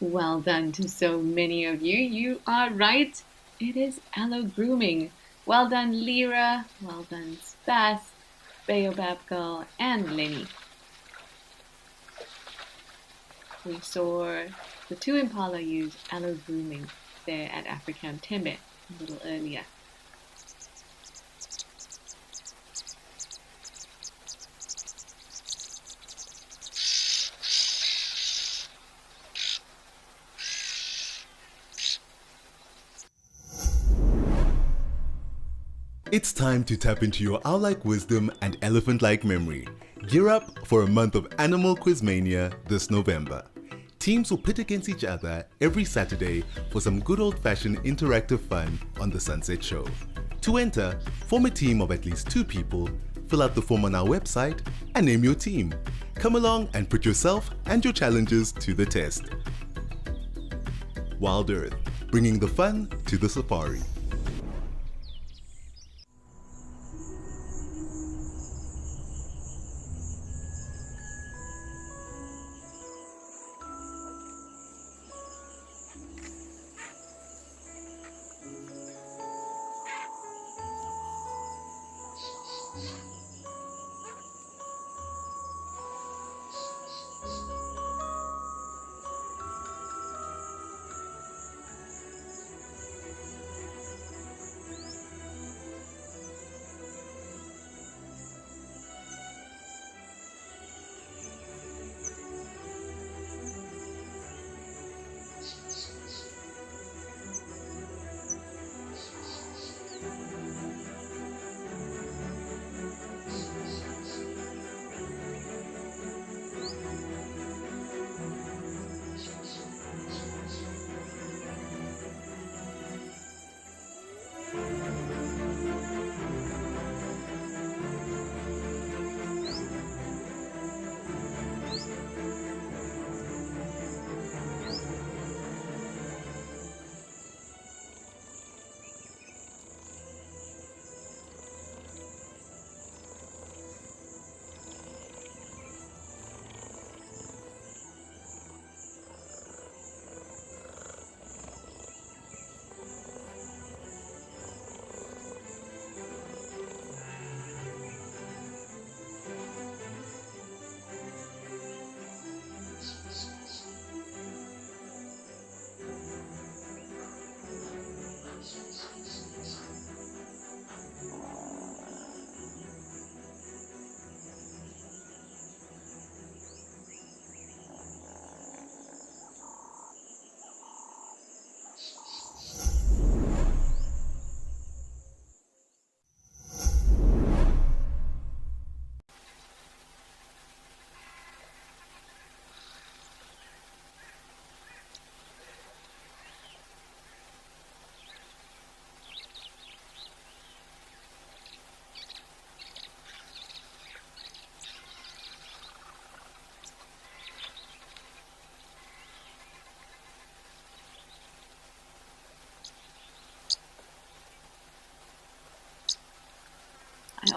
Well done to so many of you. You are right. It is aloe grooming. Well done, Lyra. Well done, Spas, Baobab Girl, and Lenny. We saw the two impala use aloe grooming there at African Tembe a little earlier. It's time to tap into your owl-like wisdom and elephant-like memory. Gear up for a month of Animal Quizmania this November. Teams will pit against each other every Saturday for some good old-fashioned interactive fun on The Sunset Show. To enter, form a team of at least 2 people, fill out the form on our website, and name your team. Come along and put yourself and your challenges to the test. WildEarth, bringing the fun to the safari.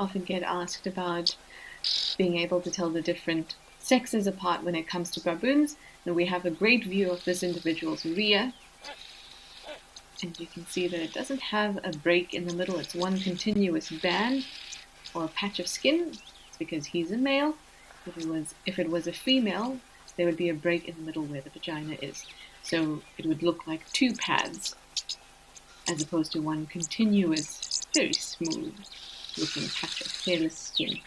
often get asked about being able to tell the different sexes apart when it comes to baboons. Now we have a great view of this individual's rear, and you can see that it doesn't have a break in the middle. It's one continuous band or a patch of skin. It's because he's a male. If it was a female, there would be a break in the middle where the vagina is. So it would look like two pads as opposed to one continuous, very smooth looking patch of hairless skin.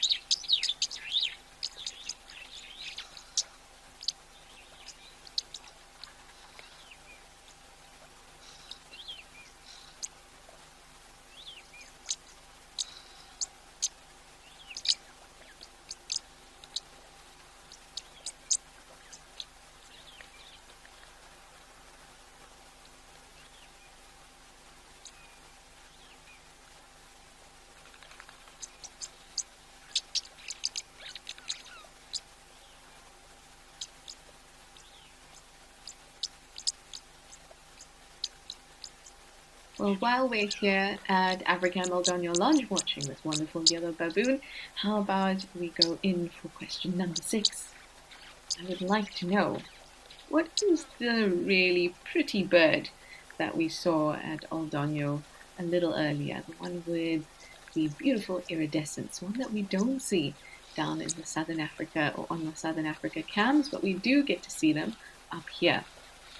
Well, while we're here at Africa Maldonado Lodge watching this wonderful yellow baboon, how about we go in for question number 6? I would like to know, what is the really pretty bird that we saw at Aldonio a little earlier? The one with the beautiful iridescence, one that we don't see down in the Southern Africa or on the Southern Africa cams, but we do get to see them up here.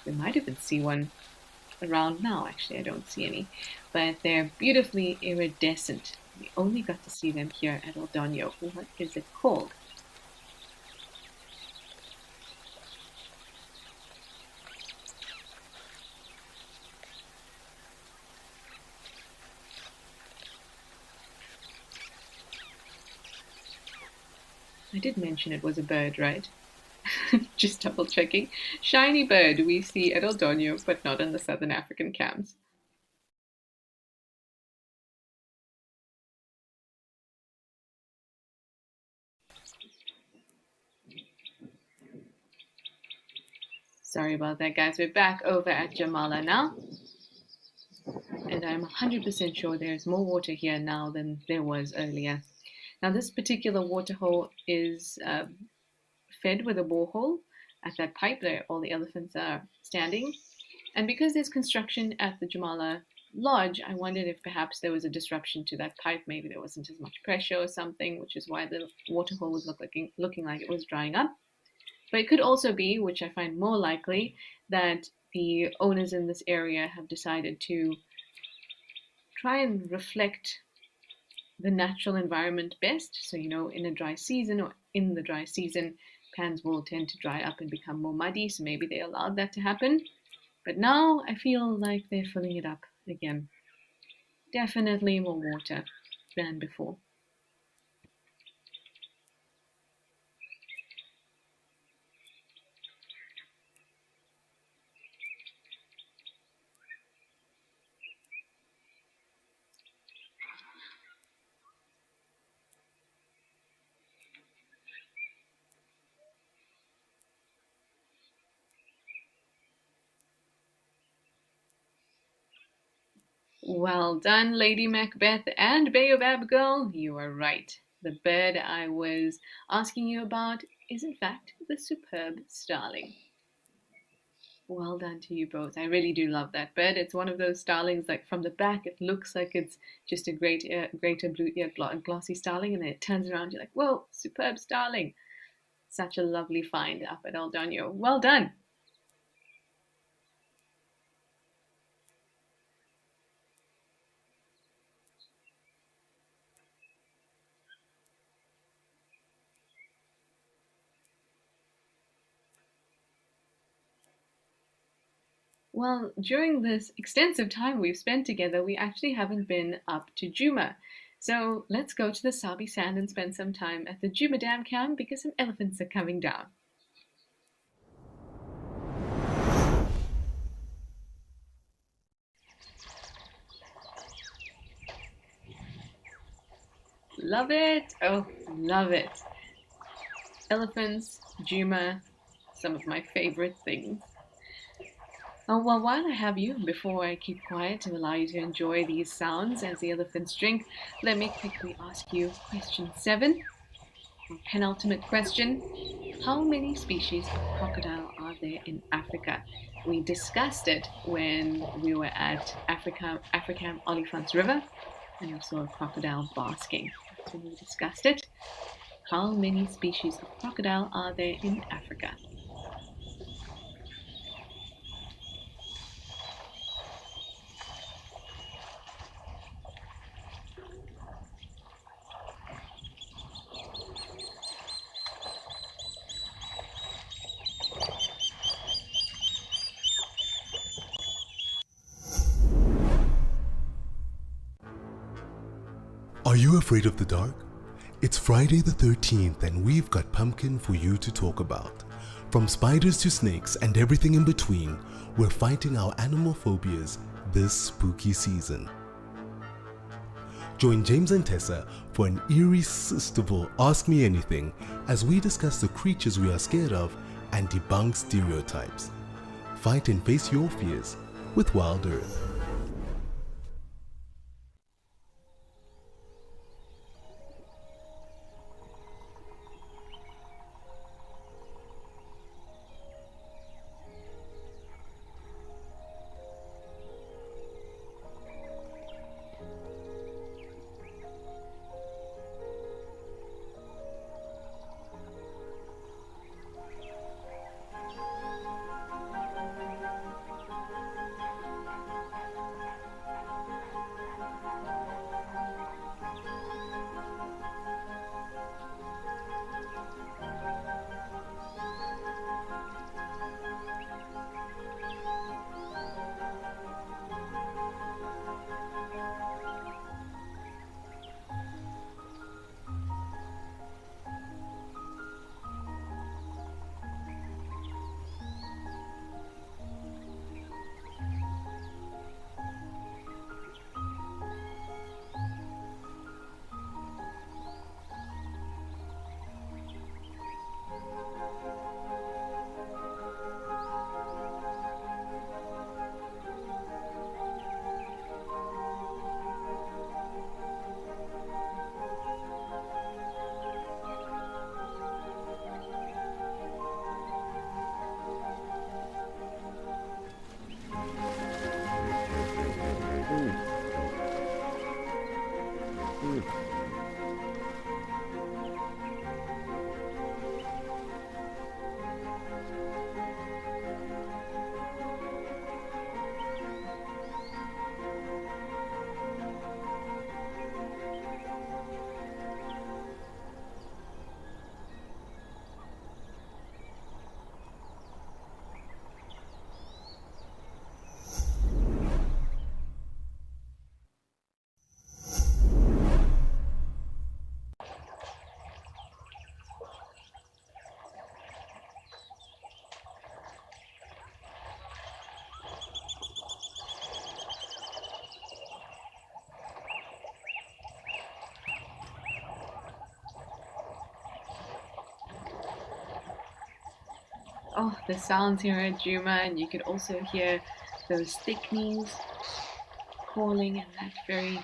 We might even see one around now. Actually, I don't see any, but they're beautifully iridescent. We only got to see them here at Aldonio. What is it called? I did mention it was a bird, right? Just double checking. Shiny bird we see at Aldonio, but not in the Southern African cams. Sorry about that, guys. We're back over at Jamala now. And I'm 100% sure there's more water here now than there was earlier. Now, this particular waterhole is fed with a borehole at that pipe there all the elephants are standing. And because there's construction at the Jamala Lodge, I wondered if perhaps there was a disruption to that pipe. Maybe there wasn't as much pressure or something, which is why the waterhole was looking like it was drying up. But it could also be, which I find more likely, that the owners in this area have decided to try and reflect the natural environment best. So, in a dry season or in the dry season, pans will tend to dry up and become more muddy. So maybe they allowed that to happen. But now I feel like they're filling it up again. Definitely more water than before. Well done, Lady Macbeth and Baobab Girl. You are right. The bird I was asking you about is in fact the superb starling. Well done to you both. I really do love that bird. It's one of those starlings, like from the back, it looks like it's just a greater blue-eared glossy starling, and then it turns around, you're like, whoa, superb starling. Such a lovely find up at Aldonio. Well done. Well, during this extensive time we've spent together, we actually haven't been up to Juma. So let's go to the Sabi Sand and spend some time at the Juma Dam camp because some elephants are coming down. Love it! Oh, love it! Elephants, Juma, some of my favorite things. Oh, well, while I have you, before I keep quiet to allow you to enjoy these sounds as the elephants drink, let me quickly ask you question 7, our penultimate question. How many species of crocodile are there in Africa? We discussed it when we were at African Olifants River and we saw a crocodile basking. That's when we discussed it. How many species of crocodile are there in Africa? Are you afraid of the dark? It's Friday the 13th and we've got pumpkin for you to talk about. From spiders to snakes and everything in between, we're fighting our animal phobias this spooky season. Join James and Tessa for an irresistible Ask Me Anything as we discuss the creatures we are scared of and debunk stereotypes. Fight and face your fears with WildEarth. Oh, the sounds here at Juma, and you could also hear those thick knees calling in that very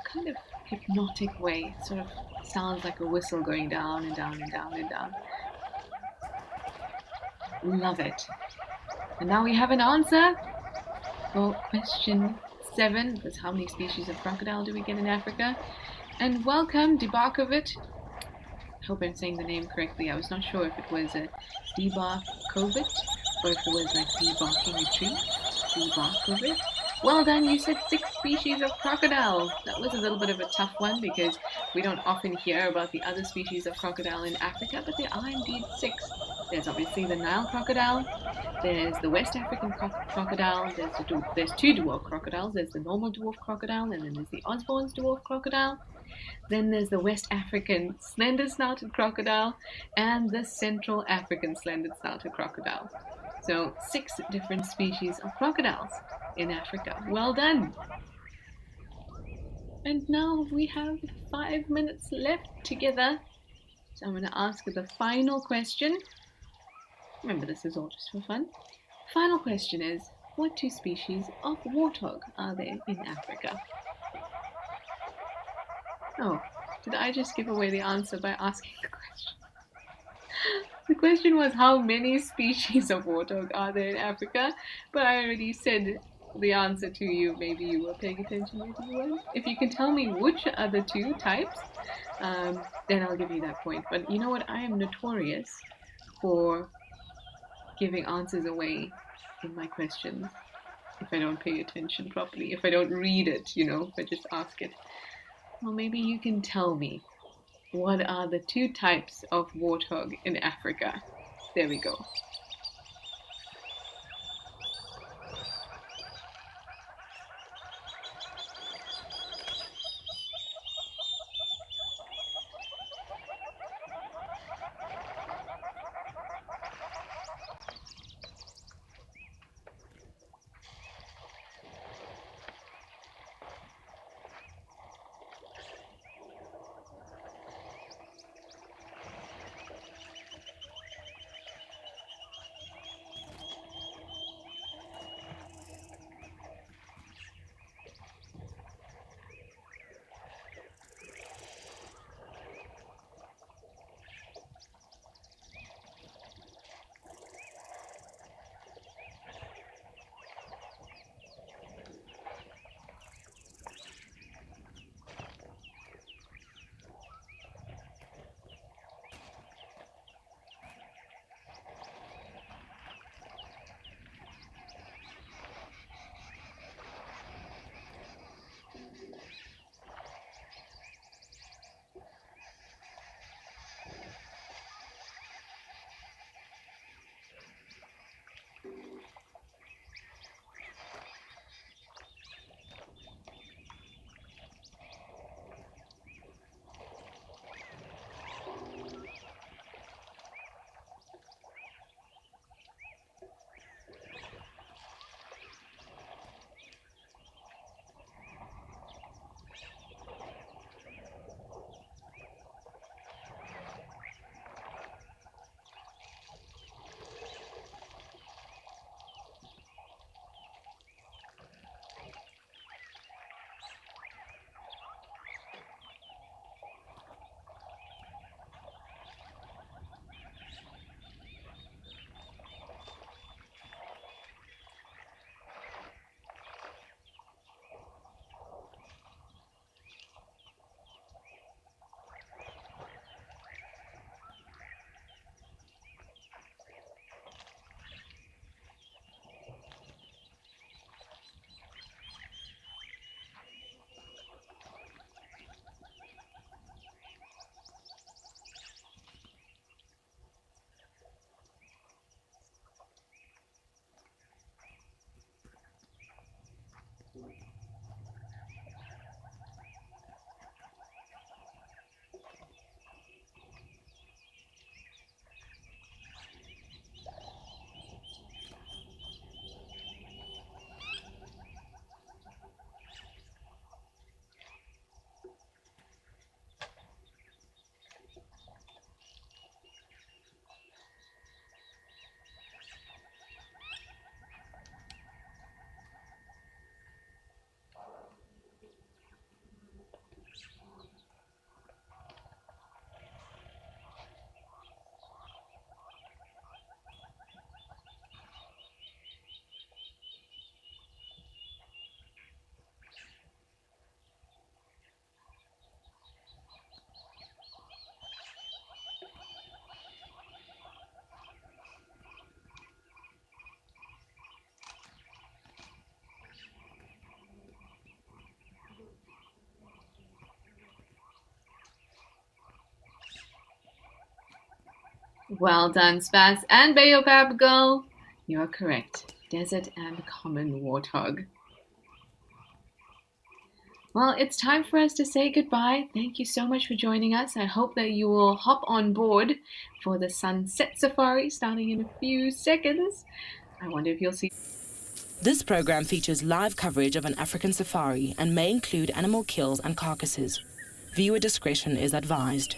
kind of hypnotic way. It sort of sounds like a whistle going down and down and down and down. Love it. And now we have an answer for question 7, because how many species of crocodile do we get in Africa? And welcome, Debarkovit. I hope I'm saying the name correctly. I was not sure if it was a Debarkovit or if it was like debarking a tree. Debarkovit. Well done, you said 6 species of crocodile. That was a little bit of a tough one because we don't often hear about the other species of crocodile in Africa, but there are indeed 6. There's obviously the Nile crocodile, there's the West African crocodile, there's 2 dwarf crocodiles, there's the normal dwarf crocodile, and then there's the Osborne's dwarf crocodile. Then there's the West African slender-snouted crocodile and the Central African slender-snouted crocodile. So 6 different species of crocodiles in Africa. Well done! And now we have 5 minutes left together. So I'm going to ask the final question. Remember, this is all just for fun. Final question is, what two species of warthog are there in Africa? Oh, did I just give away the answer by asking the question? The question was how many species of warthog are there in Africa, but I already said the answer to you. Maybe you were paying attention, maybe you weren't. If you can tell me which are the two types, then I'll give you that point. But you know what? I am notorious for giving answers away in my questions if I don't pay attention properly, if I don't read it, if I just ask it. Well, maybe you can tell me, what are the two types of warthog in Africa? There we go. Well done, Spaz and Baobab Girl. You are correct. Desert and common warthog. Well, it's time for us to say goodbye. Thank you so much for joining us. I hope that you will hop on board for the sunset safari starting in a few seconds. I wonder if you'll see. This program features live coverage of an African safari and may include animal kills and carcasses. Viewer discretion is advised.